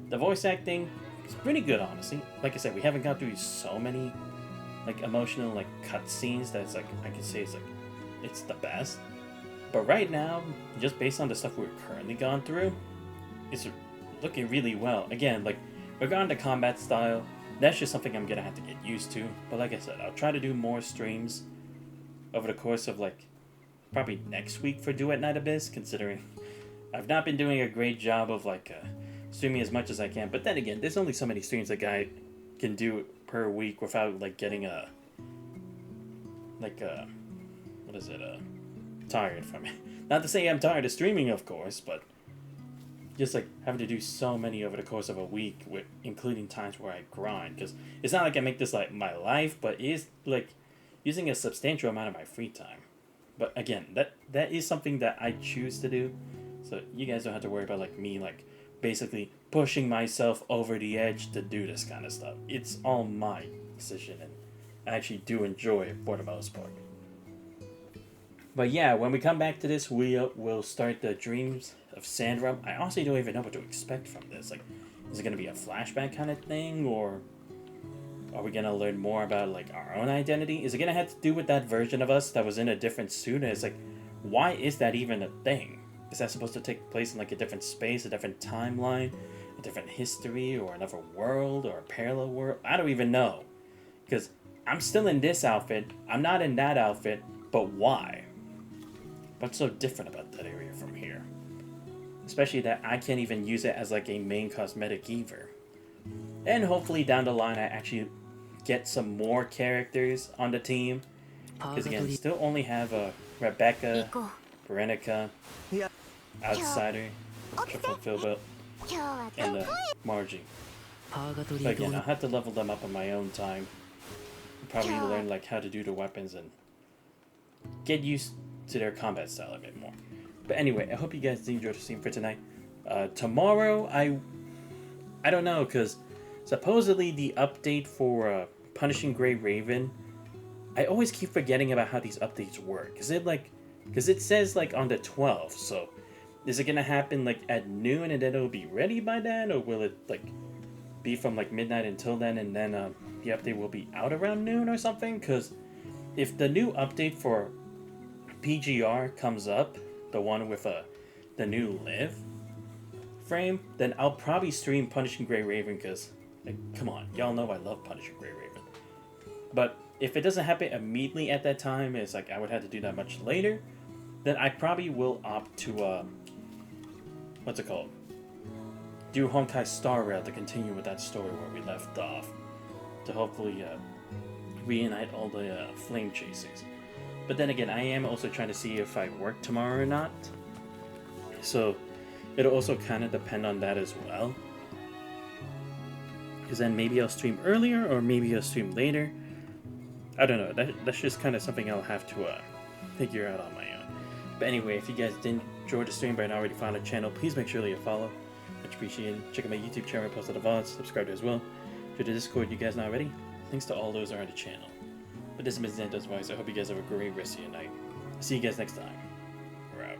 The voice acting is pretty good, honestly. Like I said, we haven't gone through so many like emotional like cutscenes that's like I can say it's the best. But right now, just based on the stuff we're currently gone through, it's looking really well. Again, like regarding the combat style, that's just something I'm gonna have to get used to. But like I said, I'll try to do more streams over the course of like probably next week for Duet Night Abyss, considering I've not been doing a great job of like streaming as much as I can. But then again, there's only so many streams a guy can do per week without like getting tired from it. Not to say I'm tired of streaming, of course, but just like having to do so many over the course of a week, with including times where I grind, because it's not like I make this like my life, but it is like using a substantial amount of my free time. But again, that is something that I choose to do, so you guys don't have to worry about like me like basically pushing myself over the edge to do this kind of stuff. It's all my decision, and I actually do enjoy it for the most part. But yeah, when we come back to this, we will start the Dreams of Sandra. I honestly don't even know what to expect from this. Like, is it going to be a flashback kind of thing, or are we going to learn more about like our own identity? Is it going to have to do with that version of us that was in a different suit? And it's like, why is that even a thing? Is that supposed to take place in like a different space, a different timeline, a different history or another world or a parallel world. I don't even know. Because I'm still in this outfit. I'm not in that outfit. But why? What's so different about that area from here? Especially that I can't even use it as like a main cosmetic either. And hopefully down the line I actually get some more characters on the team. Because again, still only have Rebecca, Veronica, Outsider, Triple Philbert, and Margie. But again, I'll have to level them up on my own time. Probably learn like how to do the weapons and get used to their combat style a bit more. But anyway, I hope you guys enjoyed the stream for tonight. Tomorrow, I don't know, because supposedly the update for Punishing Grey Raven, I always keep forgetting about how these updates work. Because it says like on the 12th, so is it gonna happen like at noon and then it'll be ready by then, or will it like be from like midnight until then and then the update will be out around noon or something? Because if the new update for PGR comes up, the one with the new live frame, then I'll probably stream Punishing Grey Raven because, like, come on, y'all know I love Punishing Grey Raven. But if it doesn't happen immediately at that time, it's like I would have to do that much later, then I probably will opt to, what's it called? Do Honkai Star Rail to continue with that story where we left off, to hopefully reunite all the flame chasers. But then again, I am also trying to see if I work tomorrow or not. So it'll also kind of depend on that as well. Because then maybe I'll stream earlier or maybe I'll stream later. I don't know. That's just kind of something I'll have to figure out on my own. But anyway, if you guys did enjoy the stream but already found a channel, please make sure that you follow. Much appreciated. Check out my YouTube channel, I post the VODs, subscribe to as well. To the Discord, you guys not already. Links to all those are on the channel. But this has been Xantos Voice. I hope you guys have a great rest of your night. See you guys next time. We're out.